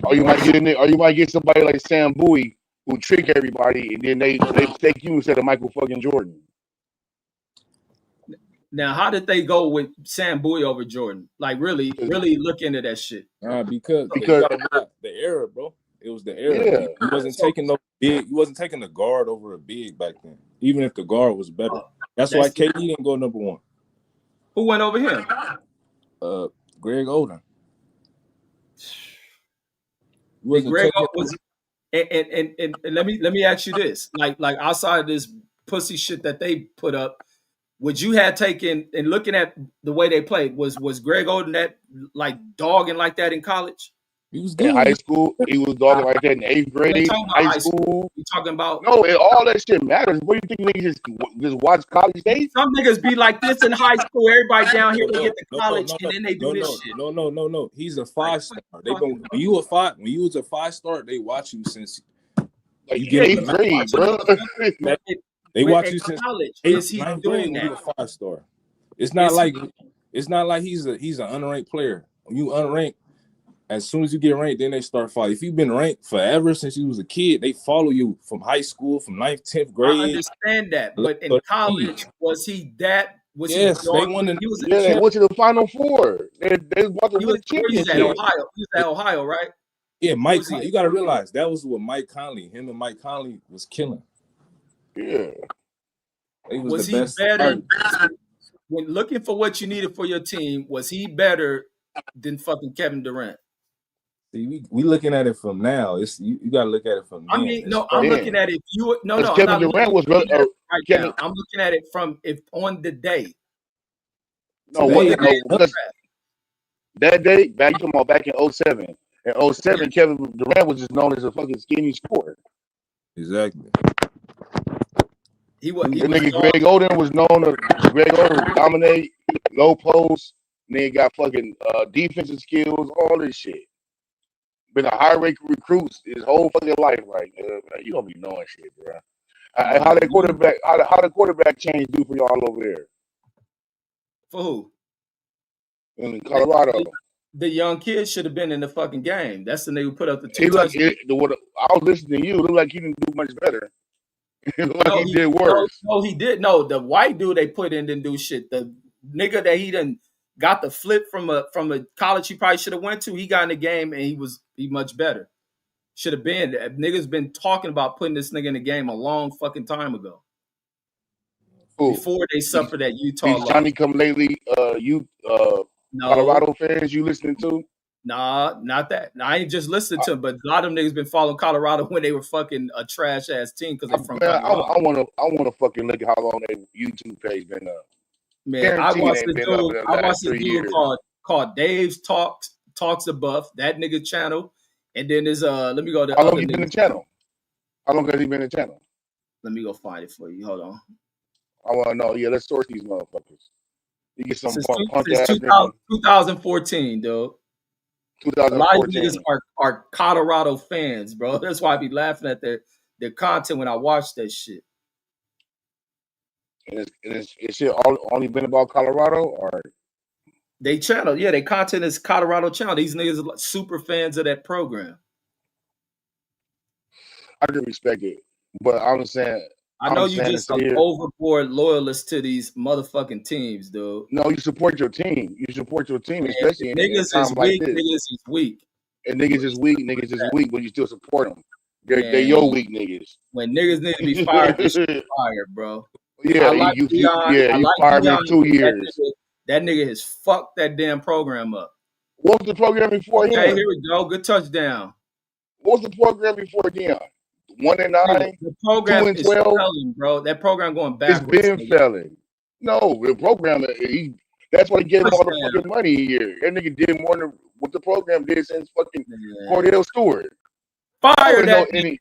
Or you might get somebody like Sam Bowie who trick everybody and then they take you instead of Michael fucking Jordan. Now, how did they go with Sam Bowie over Jordan? Like, really look into that shit. Because the era, bro. It was the era. Yeah. He wasn't taking the guard over a big back then. Even if the guard was better. That's why KD didn't go number 1. Who went over him? Greg Oden. And Greg was, and let me ask you this: like outside of this pussy shit that they put up, would you have taken and looking at the way they played? Was Greg Oden that like dogging like that in college? He was good in high school. He was dogging like that in 8th grade, high school. You talking about no? All that shit matters. What do you think niggas just watch college days? Some niggas be like this in high school. Everybody down here they get to college and then they do this shit. No. He's a 5-star. They been when you was a 5-star, they watch you since like you get 8th grade, bro. They watch you since college. Is he doing that? You a 5-star. It's not like he's an unranked player. When you unranked, as soon as you get ranked, then they start following. If you've been ranked forever since you was a kid, they follow you from high school, from 9th, 10th grade. I understand that, but in college, was he that? Was yes, he they won. They went to the Final Four. They won the championship. He was at Ohio, right? Yeah, Mike. You got to realize that was what Mike Conley. Him and Mike Conley was killing. Yeah, was he better? When looking for what you needed for your team, was he better than fucking Kevin Durant? See, we looking at it from now. It's you got to look at it from. I mean, no, I'm looking at it. Kevin Durant was really right now. I'm looking at it from if on the day. No, because that day, back you talking about back in 07. In 07, Kevin Durant was just known as a fucking skinny scorer. Exactly. Greg Oden was known to Greg Oden would dominate, low post, and then got fucking defensive skills, all this shit. Been a high rate recruits his whole fucking life, right? You don't be knowing shit, bro. How the quarterback change do for y'all over there? For who? In Colorado. The young kid should have been in the fucking game. That's the nigga who put up the 2 I was listening to you. It looked like he didn't do much better. He did worse. No, he did. No, the white dude they put in didn't do shit. The nigga that he done got the flip from a college he probably should have went to. He got in the game and he much better. Should have been. Niggas been talking about putting this nigga in the game a long fucking time ago. Ooh. Before they suffered that Utah. Johnny come lately. Colorado fans you listening to? Nah, not that. I ain't just listening to them, but a lot of them niggas been following Colorado when they were fucking a trash ass team because they're from Colorado. I wanna fucking look at how long their YouTube page been up. Man, I watched the dude called Dave's Talks Above, that nigga channel. And then there's let me go to how long he been in the channel? How long has he been in the channel? Let me go find it for you. Hold on. I wanna know. Yeah, let's source these motherfuckers. You get some punk ass 2014, dude. 2014. A lot of niggas are Colorado fans, bro. That's why I be laughing at their content when I watch that shit. And it's shit only been about Colorado, or they channel? Yeah, their content is Colorado channel. These niggas are super fans of that program. I can respect it, but I'm saying. I know you just some overboard loyalist to these motherfucking teams, dude. No, you support your team. You support your team, especially in niggas a time like weak, this. Niggas is weak. And niggas is weak. Niggas is weak, but you still support them. They're your weak niggas. When niggas need to be fired, they should be fired, bro. Yeah, you fired me 2 years. That nigga has fucked that damn program up. What was the program before him? Okay, here we go. Good touchdown. What was the program before Deion? 1-9, the program 2-12, is failing, bro. That program going backwards. It's been failing. No, the program. That's why he gave him all the fucking money a year. That nigga did more than what the program did since fucking Cordell Stewart. Fire that nigga.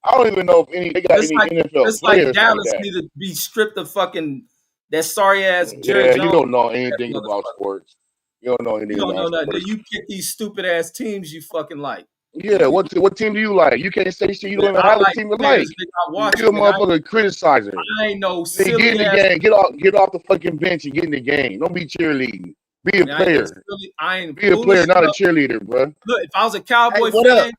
I don't even know if any they got any NFL it's like Dallas need to be stripped of fucking that sorry ass Jerry Jones. You don't know anything about sports. You don't know anything about sports. You pick these stupid ass teams you fucking like. Yeah, what team do you like? You can't say shit. You don't even have a team to like. You a motherfucker criticizer. I ain't no silly get in the game. Get off the fucking bench and get in the game. Don't be cheerleading. Be a player. Be a player, not a cheerleader, bro. Look, if I was a Cowboy fan,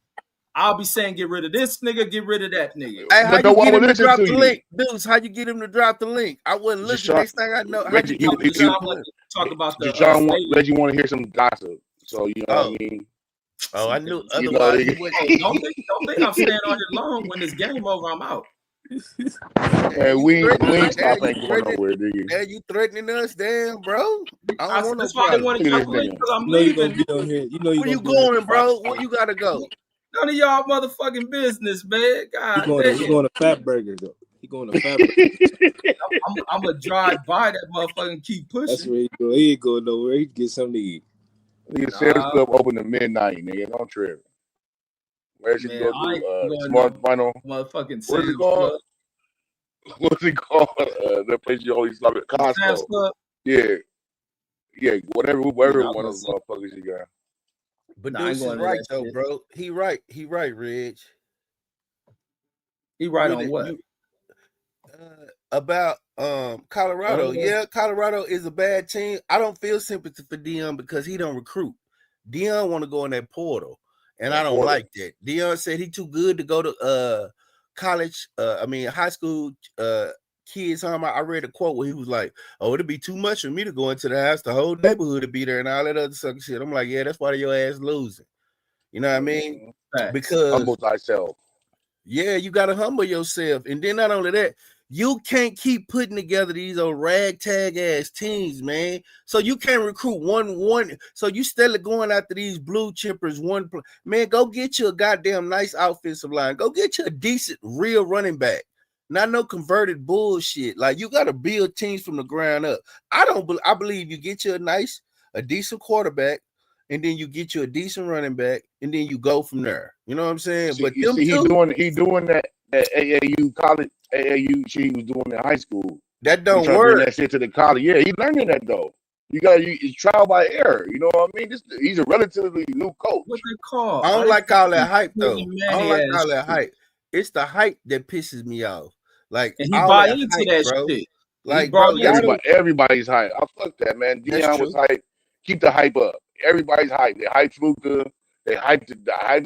I'll be saying get rid of this nigga, get rid of that nigga. Hey, how you get him to drop the link? Dudes, how you get him to drop the link? I wouldn't listen. Next thing I know, how you talk about the Reggie want to hear some gossip. So you know what I mean? Oh, I knew. Otherwise, don't think I'm staying on here long. When this game over, I'm out. Hey, we ain't stop ain't going nowhere, nigga. Hey, you threatening us, damn, bro? That's why I want to come because I'm leaving. Where you going, bro? Where you gotta go? None of y'all motherfucking business, man. God He going to Fat Burger though. He going to Fat Burger. I'm gonna drive by that motherfucker and keep pushing. That's where he go. He ain't going nowhere. He get something to eat. Nigga, Sam's Club open at midnight, nigga. Don't trip. Where should you go to? Smart Final. Motherfucking What's Sam's it called? Club. What's it called? The place you always love it. Costco. Sam's Club. Yeah, whatever one of those motherfuckers you got. But Deuce is right though, bro. He right, Reg. He right on what? About Colorado. Yeah, Colorado is a bad team. I don't feel sympathy for Deion because he don't recruit. Deion want to go in that portal, and I don't like that. Deion said he too good to go to college. High school kids. I read a quote where he was like, "Oh, it'd be too much for me to go into the house. The whole neighborhood to be there, and all that other sucker shit." I'm like, yeah, that's why your ass losing. You know what I mean? Because humble thyself. Yeah, you gotta humble yourself, and then not only that, you can't keep putting together these old ragtag ass teams, man. So you can't recruit one. So you still going after these blue chippers. Man, go get you a goddamn nice offensive line. Go get you a decent real running back. Not no converted bullshit. Like you gotta build teams from the ground up. I believe you get you a decent quarterback, and then you get you a decent running back, and then you go from there. You know what I'm saying? But he doing that at AAU college. AAU, she was doing in high school. That don't work. Bring that shit to the college. Yeah, he learning that though. It's trial by error. You know what I mean? He's a relatively new coach. What they call? I don't like all that hype though. I don't like all that hype. It's the hype that pisses me off. Like and he buy into that bro. shit. Like bro, everybody's hype. I fuck that, man. Deion was hype. Keep the hype up. Everybody's hype. They hype Fluka. They hype the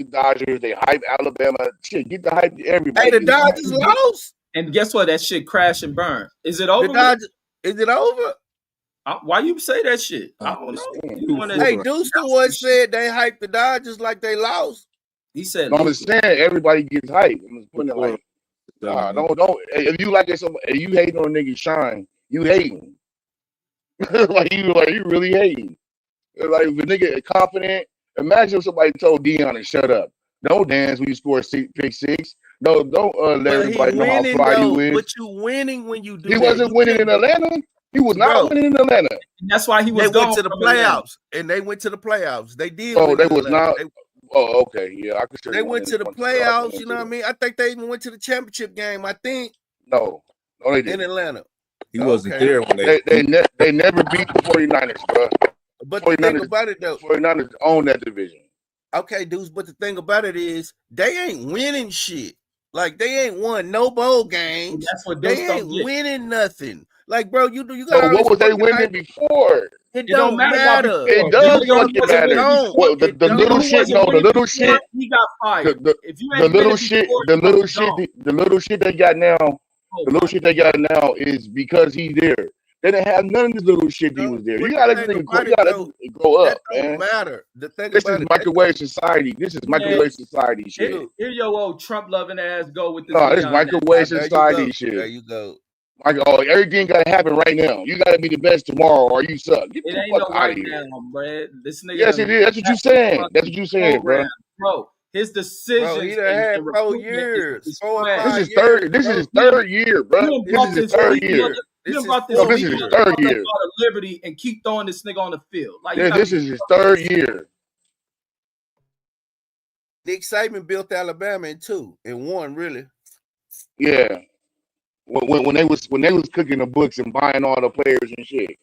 Dodgers. They hype Alabama. Shit, get the hype to everybody. Hey, the Dodgers lost. And guess what? That shit crashed and burned. Is it over? Is it over? Why you say that shit? I don't know. Hey, Deuce was said they hyped the Dodgers like they lost. He said, "I understand. Everybody gets hype." I'm just putting it like, don't. If you like it, if you hating on a nigga shine, you hating. like you really hating. Like if a nigga is confident, imagine if somebody told Deion to shut up. Don't dance when you score pick six. No, don't let everybody know how fly you is. But you winning when you do. He wasn't winning in Atlanta. He was not winning in Atlanta. And that's why he was. They went to the playoffs, and they went to the playoffs. They did. Oh, they was not. Oh, okay, yeah, I could. They went to the playoffs. You know what I mean? I think they even went to the championship game. I think. No, they didn't. In Atlanta. He wasn't there when they never beat the 49ers, bro. But the thing about it though, 49ers own that division. Okay, dudes, but the thing about it is they ain't winning shit. Like they ain't won no bowl games. That's what they ain't winning nothing. Like, bro, you got. So what was they winning before? It don't matter. It does fucking matter. Well, the little shit. No, the little shit. He got fired. The little shit they got now. The little shit they got now is because he's there. They didn't have none of this little shit. He was there. You gotta let it grow up, man. Matter. The thing this is microwave society. This is microwave society shit. Here your old Trump loving ass go with this. No, this microwave society shit. There you go. Everything gotta happen right now. You gotta be the best tomorrow, or you suck. Get the fuck out of here, bro. This nigga. Yes, it is. That's what you saying. That's what you saying, bro. Bro, his decision. Bro, he done had 4 years. This is his third year, bro. This is his third year. This is his third year. Liberty and keep throwing this nigga on the field. Like this is his third year. Nick Saban built Alabama in 2 and 1, really. Yeah. When they was cooking the books and buying all the players and shit.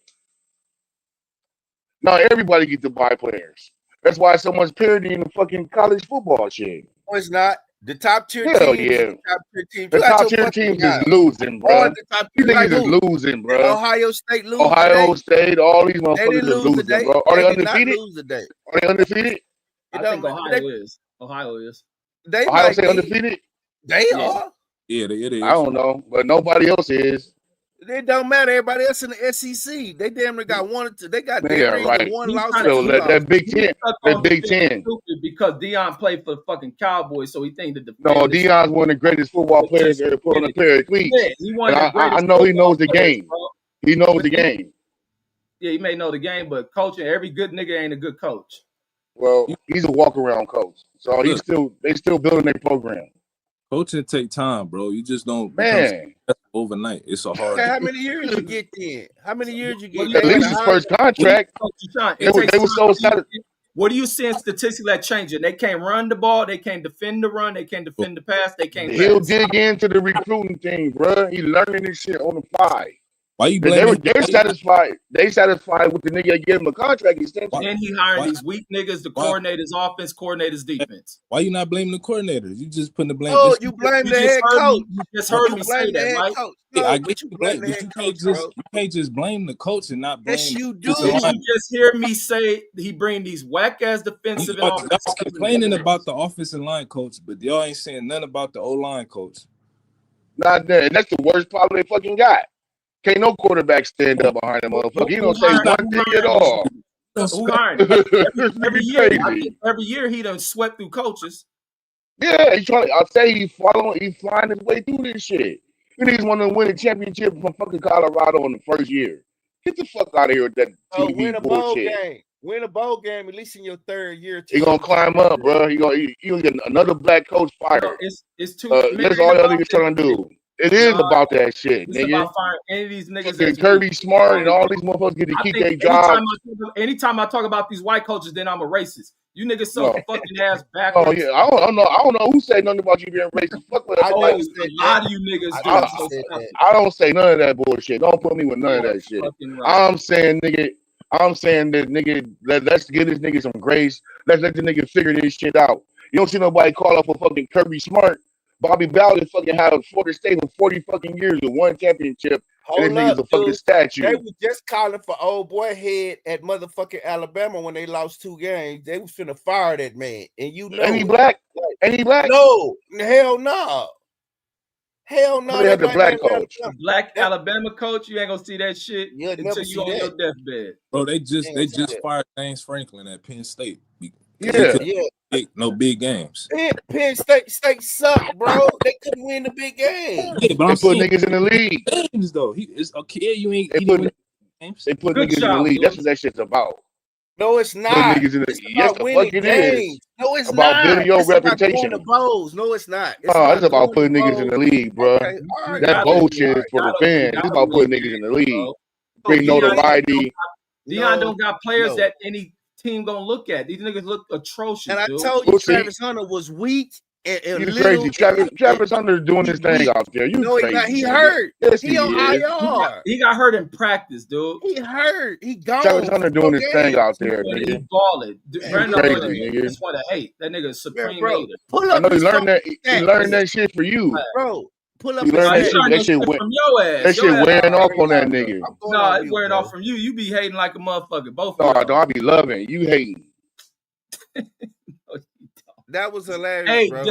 Now everybody get to buy players. That's why so much parity in the fucking college football shit. No, it's not. The top tier teams. Yeah. The top tier teams is losing, bro. These niggas is losing, bro. Ohio State losing. Ohio State, all these motherfuckers are losing, bro. Are they undefeated? Are they undefeated? I think Ohio is. Ohio State undefeated? They are. Yeah, it is. I don't know, but nobody else is. It don't matter. Everybody else in the SEC, they damn near got 1 or 2. They got one loss. That Big Ten. That Big Ten. Because Deion played for the fucking Cowboys, so he think that Deion's one of the greatest football players ever put on a pair of cleats. Yeah, I know he knows the game. He knows the game. Yeah, he may know the game, but coaching, every good nigga ain't a good coach. Well, he's a walk-around coach, so they still building their program. Coaching take time, bro. You just don't Man. overnight. It's a hard. Okay, how many years you get then? How many years you get? At least his first contract. They were so satisfied. What are you seeing statistically that changing? They can't run the ball. They can't defend the run. They can't defend the pass. They can't. He'll dig into the recruiting thing, bro. He's learning this shit on the fly. Why you blaming? They're satisfied. They satisfied with the nigga that gave him a contract extension. And he hiring these weak niggas, the coordinators, offense coordinators, defense. Why you not blaming the coordinators? You just putting the blame. Oh, you blame the head coach. You just heard me say that, right? No, I get you blame, but you can't just blame the coach and not blame. Yes, you do. Did you just hear me say he bring these whack ass defensive and offensive? Y'all complaining about the offensive line coach, but y'all ain't saying nothing about the O line coach. Not there, and that's the worst problem they fucking got. Can't no quarterback stand up behind him, motherfucker. He don't say one thing at all. Every year he done swept through coaches. Yeah, I'll say he's flying his way through this shit. He needs one to win a championship from fucking Colorado in the first year. Get the fuck out of here with that TV win a bullshit. bowl game. Win a bowl game at least in your third year. He gonna climb up, bro. He gonna get another black coach fired. No, it's too. That's all y'all niggas trying to do. It is about that shit, it's nigga. About firing any of these niggas. Fucking Kirby Smart and all these motherfuckers get to keep their jobs. Anytime I talk about these white coaches, then I'm a racist. You niggas so fucking ass backwards. Oh yeah, I don't know who said nothing about you being racist. Fuck with a lot of you niggas do. I don't say none of that bullshit. Don't put me with none of that shit. Right. I'm saying that nigga, let's give this nigga some grace. Let's let the nigga figure this shit out. You don't see nobody call up for fucking Kirby Smart. Bobby Bowden fucking had Florida State for 40 fucking years with one championship. And this nigga's a fucking statue. They was just calling for old boy head at motherfucking Alabama when they lost 2 games. They was finna fire that man. And you know. Ain't he black? Ain't he black? No. Hell no. Hell no. They had the black coach. Black Alabama coach, you ain't gonna see that shit until you on your deathbed. Bro, they just fired James Franklin at Penn State. Yeah. No big games. Penn State suck, bro. They couldn't win the big game. Yeah, but they put niggas in the league. Games though, it's okay. You ain't. They put niggas in the league. That's what that shit's about. No, it's not. Yes, the fuck it is. No, it's about not. Building your reputation. No, it's not. It's about putting niggas in the league, bro. Okay. That bullshit is for the fans. It's about putting niggas in the league. Bring notoriety. Deion don't got players that any team gonna look at. These niggas look atrocious. And I told you, Travis Hunter was weak. And you crazy. Travis Hunter doing his thing out there. You crazy. He hurt. Yes, he on IR. He got hurt in practice, dude. He hurt. He gone. Travis Hunter doing his thing out there, nigga. He balling. Brandon nigga. Just want to hate. That nigga is supreme leader. I know he learned that. He learned that shit for you, bro. Pull up that shit from your ass. That shit wearing off on that nigga. No, it's wearing off from you. You be hating like a motherfucker. Both. No, I be loving. You hating. That was hilarious, bro.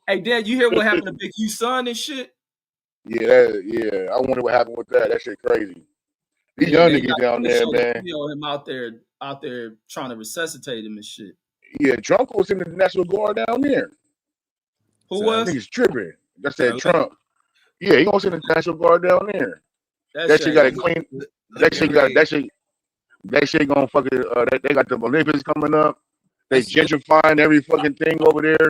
Hey, Dad, you hear what happened to Big Q's son and shit? Yeah. I wonder what happened with that. That shit crazy. These young niggas down there, man. Him out there trying to resuscitate him and shit. Yeah, Trump was in the National Guard down there. Who was? Niggas tripping. That's that Trump. Yeah, he gonna send the National Guard down there. That shit got to clean. That shit gonna fucking. They got the Olympics coming up. They gentrifying every fucking thing over there,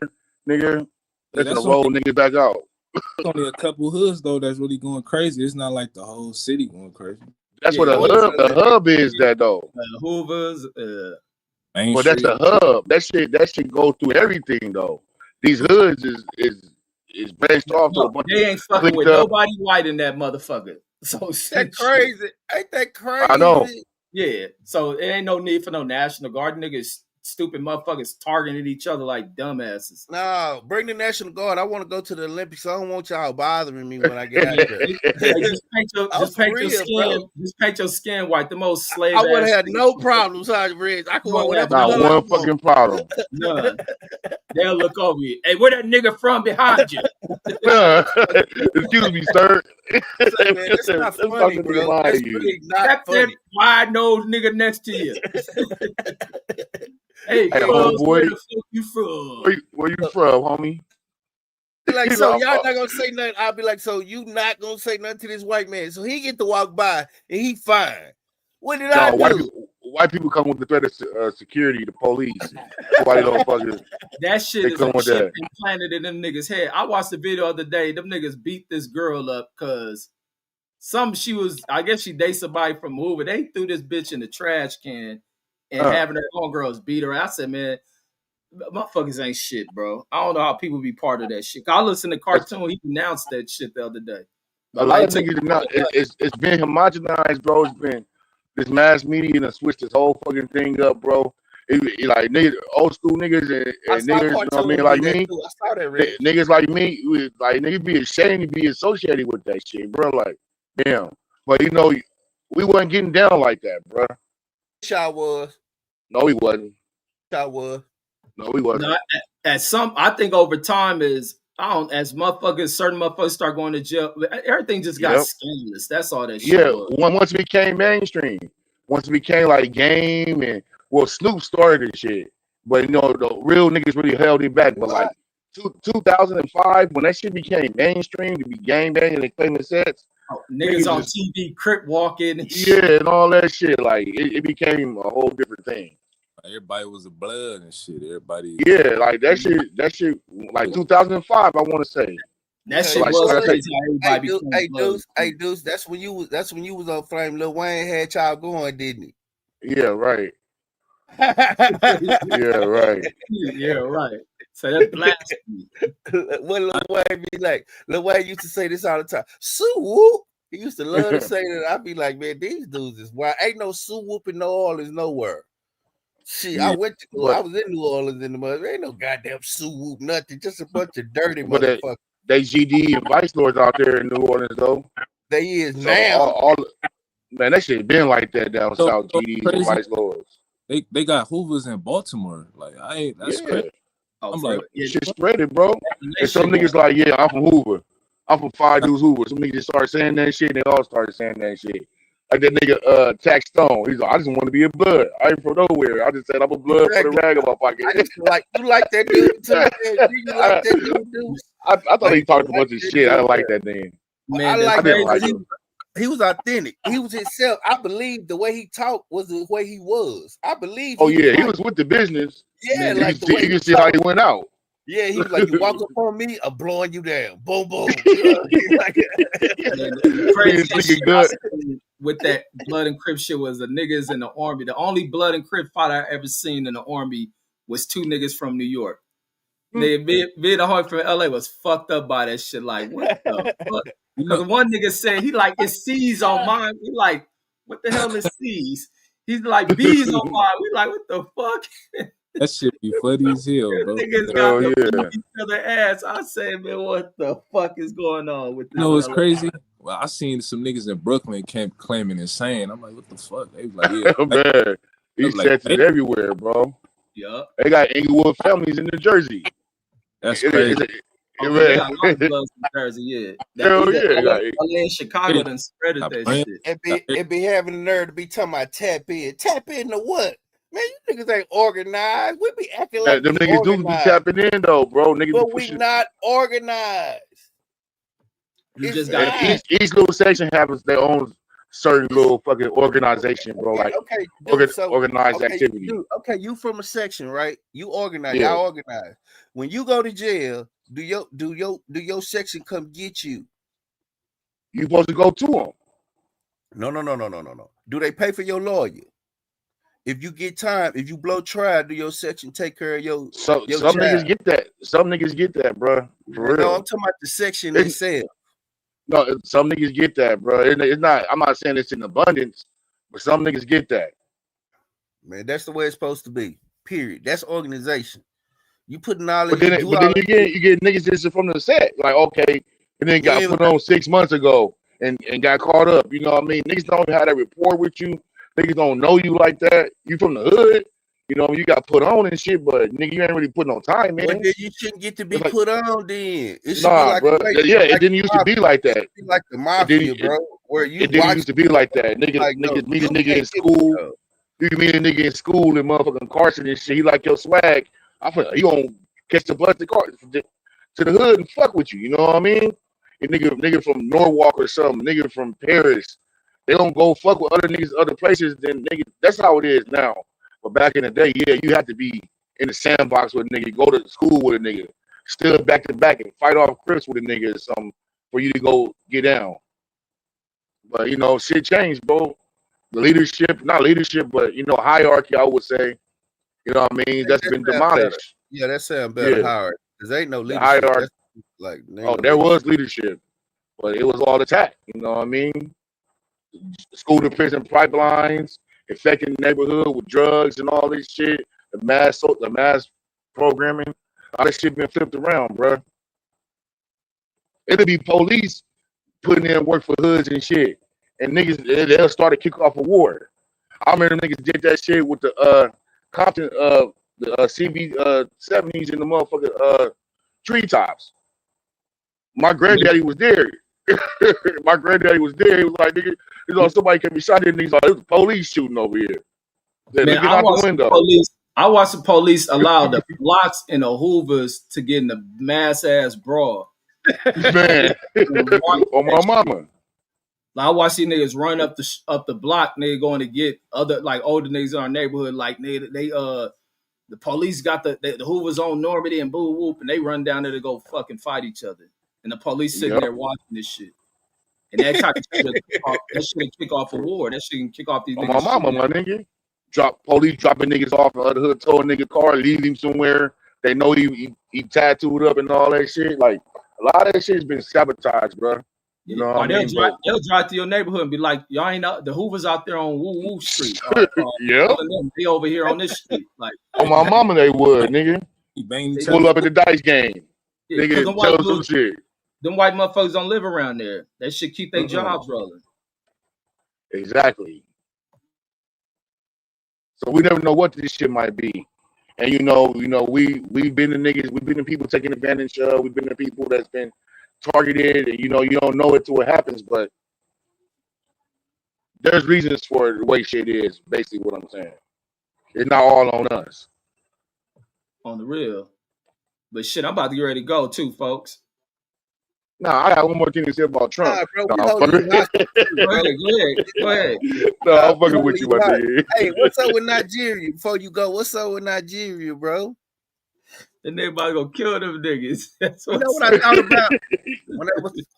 nigga. That's gonna roll niggas back out. There's only a couple hoods though that's really going crazy. It's not like the whole city going crazy. That's what the hub is. That though. Hoovers. Well, that's the hub. That shit go through everything though. These hoods is branched off to a bunch. They ain't fucking with nobody white in that motherfucker. So that crazy. Ain't that crazy? I know. Yeah. So it ain't no need for no National Guard. Niggas, stupid motherfuckers targeting each other like dumbasses. No, bring the National Guard. I want to go to the Olympics. I don't want y'all bothering me when I get out there. Just paint your skin white. The most slave. I would have had no problems, Reg. I could wear whatever. Not one fucking problem. None. They'll look over you. Hey, where that nigga from behind you? Excuse me, sir. It's not funny, bro. It's really not funny. That wide nose nigga next to you. Hey, old boy, where the fuck you from? Where you from, homie? Like, so y'all not gonna say nothing. I'll be like, so you not gonna say nothing to this white man? So he get to walk by and he fine. What did I do? white people come with the threat of security, the police. That's why they don't fucking. That shit They is come a with chip that. implanted in them niggas' head. I watched the video the other day. Them niggas beat this girl up because she was, I guess she dates somebody from Hoover. They threw this bitch in the trash can and having her own girls beat her. I said, man, motherfuckers ain't shit, bro. I don't know how people be part of that shit. I listened to Cartoon. He announced that shit the other day. A lot of niggas now, it's been homogenized, bro. It's been this mass media that switched this whole fucking thing up, bro. It like niggas, old school niggas and niggas, you know what I mean, like me. I saw that, niggas like me, like niggas be ashamed to be associated with that shit, bro. Like, damn. But you know, we wasn't getting down like that, bro. Y'all was. No, we wasn't. Y'all was. No, we wasn't. No, I think over time as certain motherfuckers start going to jail, everything just got scandalous. That's all that shit was. Once it became mainstream, once it became like Game and Snoop started this shit, but you know the real niggas really held it back. But like 2005, when that shit became mainstream to be gang banging and claiming sets, niggas on TV, crip walking, and all that shit, like it became a whole different thing. Everybody was a blood and shit. Everybody, like that shit, like 2005. I want to say that shit was crazy. Hey, Deuce, that's when you was on Flame. Lil Wayne had y'all going, didn't he? Yeah, right. Yeah, right. Yeah, right. So that's blasphemy. What Lil Wayne be like? Lil Wayne used to say this all the time. Sue whoop. He used to love to say that. I be like, man, these dudes is wild. Ain't no Sue whoop in New Orleans nowhere. Shit, I was in New Orleans in the mud. There ain't no goddamn Sue whoop, nothing. Just a bunch of dirty motherfuckers. They GD and Vice Lords out there in New Orleans, though. They is now. Man, that shit been like that down south. GD and Vice Lords. They got Hoovers in Baltimore. Like that's crazy. I'm like, shit spread it, bro. And some niggas like, yeah, I'm from Hoover. I'm from Five Dudes Hoover. Some niggas just started saying that shit. And they all started saying that shit. Like that nigga Tax Stone. He's like, I just want to be a blood. I ain't from nowhere. I just said I'm a blood for the rag in my pocket. You like that dude too? You like that dude? I thought he talked a bunch of shit. I didn't like that name. Man, I didn't like him. He was authentic. He was himself. I believe the way he talked was the way he was. I believe. He was with the business. Yeah, man, like you can see how he went out. Yeah, he was like, you walk up on me, I'm blowing you down. Boom, boom. With that blood and crip shit was the niggas in the army. The only blood and crip fight I ever seen in the army was two niggas from New York. Me and the homie from LA was fucked up by that shit. Like, what the fuck? Because one nigga said he like, it's C's on mine. We like, what the hell is C's? He's like, B's on mine. We like, what the fuck? That shit be funny as hell, bro. Niggas got each other ass. I say, man, what the fuck is going on with this? You know what's crazy? Well, I seen some niggas in Brooklyn claiming insane. I'm like, what the fuck? They was like, yeah, man. These sets is everywhere, bro. Yeah. They got Inglewood families in New Jersey. That's crazy. They got a lot of bloods in Jersey, yeah. Hell yeah. LA and Chicago done spreaded that shit. It be having the nerve to be talking about tap in. Tap in to what? Man, you niggas ain't organized. We be acting like them niggas do be tapping in though, bro. Niggas but we not organized. You just got each little section has their own certain little fucking organization, bro. Like organized activity. You from a section, right? You organize. Yeah. Y'all organize. When you go to jail, do your section come get you? You supposed to go to them. No. Do they pay for your lawyer? If you get time, if you blow trial, do your section take care of your some niggas get that. Some niggas get that, bro. For real. No, I'm talking about the section itself. No, some niggas get that, bro. It's not. I'm not saying it's in abundance, but some niggas get that. Man, that's the way it's supposed to be. Period. That's organization. You put knowledge. But then you get niggas just from the set, like okay, and then got put on 6 months ago and got caught up. You know what I mean? Niggas don't have that rapport with you. Niggas don't know you like that. You from the hood. You know, you got put on and shit, but nigga, you ain't really put no time, man. Well, then you shouldn't get to be put on then. It bro. It didn't used to be like that. It like the mafia, bro. Where you it didn't used to be like that. Niggas meet a nigga in school. You can meet a nigga in school in motherfucking Carson and shit. He like your swag. He gonna catch the bus to the hood and fuck with you. You know what I mean? A nigga from Norwalk or something. Nigga from Paris. they don't go fuck with other niggas other places, then niggas, that's how it is now. But back in the day, yeah, you had to be in the sandbox with a nigga, go to school with a nigga, stood back to back and fight off Crips with a nigga or something for you to go get down. But you know, shit changed, bro. The leadership, not leadership, but you know, hierarchy, I would say. You know what I mean? That's been demolished. Yeah, that sounds better. Yeah. Hierarchy. Because ain't no The leadership. hierarchy. Like, there was leadership, but it was all attack. You know what I mean? School to prison pipelines, infecting the neighborhood with drugs and all this shit. The mass programming, all this shit been flipped around, bro. It'll be police putting in work for hoods and shit, and niggas they'll start to kick off a war. I remember niggas did that shit with the Compton the CB 70s in the motherfucking treetops. My granddaddy was there. My granddaddy was there. He was like, nigga, you know, somebody can be shot here. And he's like, it was the police shooting over here. Man, I watched the police allow the blocks and the Hoovers to get in the mass ass brawl. Man, on my mama. I watched these niggas run up the block, nigga, going to get other like older niggas in our neighborhood. Like they the police got the Hoovers on Normandy and boo whoop, and they run down there to go fucking fight each other. And the police sitting there watching this shit. And that kind of shit kick off a war. That shit can kick off these niggas. My mama, my nigga. Police dropping niggas off the other hood, tow a nigga car, leave him somewhere. They know he tattooed up and all that shit. Like, a lot of that shit's been sabotaged, bro. You know what I mean? They'll drive to your neighborhood and be like, y'all ain't out, the Hoovers out there on Woo Woo Street. Yeah. They over here on this street. Like, on my mama, they would, nigga. They pull up at the dice game. Yeah, nigga, tell some shit. Them white motherfuckers don't live around there. That should keep their jobs rolling. Exactly. So we never know what this shit might be. And you know, we've been the niggas, we've been the people taking advantage of, we've been the people that's been targeted, and you know, you don't know it till it happens, but there's reasons for the way shit is, basically what I'm saying. It's not all on us. On the real. But shit, I'm about to get ready to go too, folks. Nah, I got one more thing to say about Trump. Bro, Go ahead. No, I'm fucking with you, my nigga. Hey, what's up with Nigeria? Before you go, what's up with Nigeria, bro? And everybody gonna kill them niggas. You know what I thought about?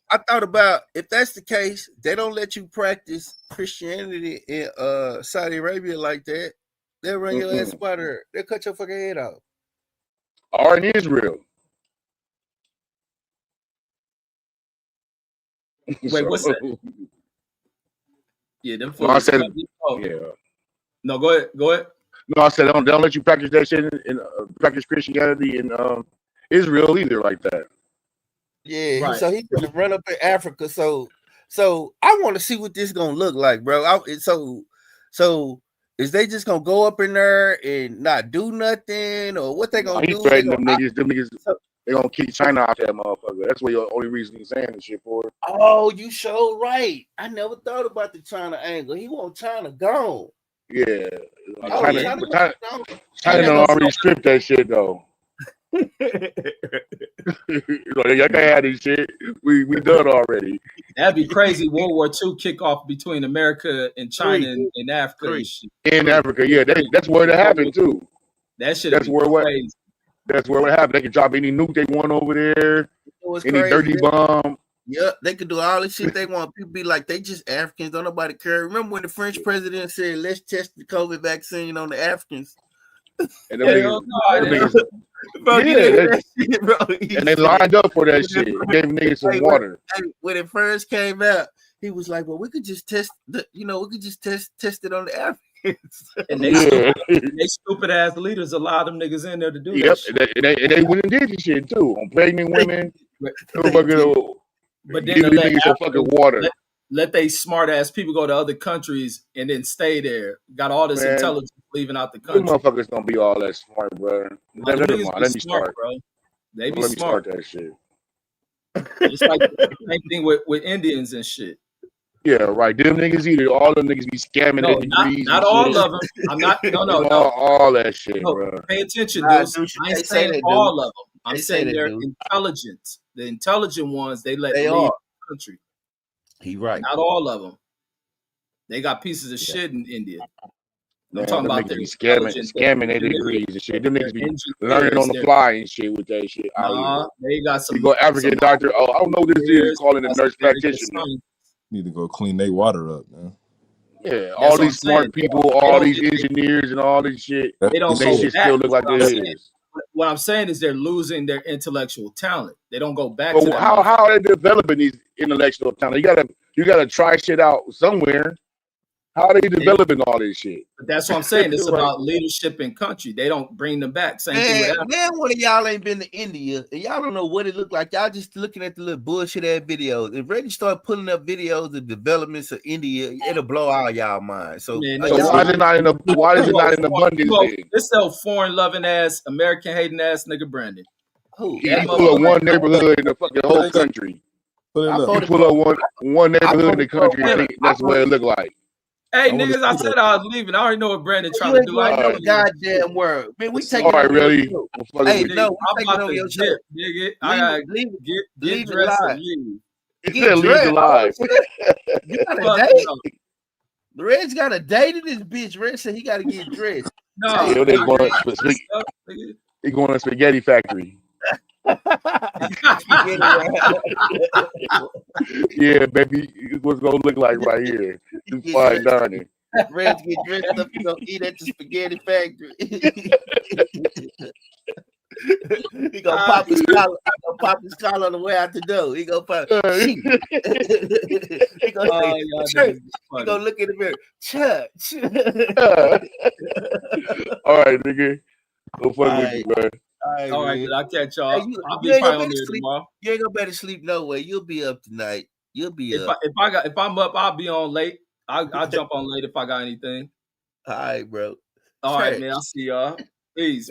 I thought about if that's the case, they don't let you practice Christianity in Saudi Arabia like that. They'll run your ass out there. They'll cut your fucking head off. Or in Israel. Wait, what's that? Yeah, them. No, I said, yeah. No, go ahead. Go ahead. No, I said they don't let you practice that shit in practice Christianity in Israel either like that. Yeah, right. So he's gonna run up in Africa. So I want to see what this gonna look like, bro. So is they just gonna go up in there and not do nothing, or what they gonna do? He's threatening them niggas. They gonna kick China out that motherfucker. That's what the only reason he's saying this shit for. Oh, you sure right. I never thought about the China angle. He want China gone. Yeah. China don't already stripped that shit though. Y'all can't have this shit. We done already. That'd be crazy. World War II kickoff between America and China and Africa. In Africa, yeah. That's where it happened too. That shit. That's where crazy. That's where it happened. They can drop any nuke they want over there, any dirty bomb. Yep, they could do all the shit they want. People be like, they just Africans. Don't nobody care. Remember when the French president said, let's test the COVID vaccine on the Africans? And they lined up for that shit. Gave niggas some water. When it first came out, he was like, well, we could just test we could just test it on the Africans. And they stupid ass leaders allow them niggas in there to do that shit. And they went and did this shit too on pregnant women. But then niggas some fucking water. Let they smart ass people go to other countries and then stay there. Got all this intelligence leaving out the country. These motherfuckers don't be all that smart, bro. Let me start, bro. They be Let me smart. Start that shit. It's like the same thing with Indians and shit. Yeah, right. Them niggas either all them niggas be scamming at degrees. Not all of them. I'm not. No. All that shit, bro. Pay attention, dude. I ain't saying all of them. I'm saying they're intelligent. The intelligent ones they let leave the country. He right. Not all of them. They got pieces of shit in India. Man, I'm talking them about niggas their be scamming intelligence, their degrees and shit. Them niggas be learning on the fly and shit with that shit out here. They got some. You go African doctor. Oh, I don't know what this is. Calling a nurse practitioner. Need to go clean their water up, man. Yeah, all these smart people, all these engineers and all this shit. They don't they go shit back. still look like it is. What I'm saying is they're losing their intellectual talent. They don't go back But to that. how are they developing these intellectual talent? You gotta try shit out somewhere. How are they developing all this shit? But that's what I'm saying. It's about leadership in country. They don't bring them back. Same thing with Africa. Man, one of y'all ain't been to India, and y'all don't know what it looked like. Y'all just looking at the little bullshit ass videos. If Reggie start pulling up videos of developments of India, it'll blow all y'all minds. So, why is it not in abundance? This old foreign loving ass, American hating ass nigga Brandon. Who? He pull up one neighborhood in the fucking whole country. He pull up one neighborhood in the country. And that's what it look like. Hey, niggas, I said I was leaving. I already know what Brandon trying to do. I know the goddamn word. Man, we take it over really? Hey, no, I'm about to dip, nigga. I gotta get dressed and leave. Leave alive. You got a date? Red's got a date in this bitch. Red said he got to get dressed. No, he going to spaghetti factory. Yeah, baby, what's gonna look like right here? It's fine dining. Red's get dressed up, you gonna eat at the spaghetti factory. He gonna pop his collar on the way out the door. He gonna pop. He gonna say, he gonna look in the mirror. Church. All right, nigga. Go fuck with you, man. All right, I'll catch y'all. Hey, I'll be probably on there tomorrow. You ain't gonna better sleep no way. You'll be up tonight. You'll be up. If I'm up, I'll be on late. I'll jump on late if I got anything. All right, bro. All right, man. I'll see y'all. Peace.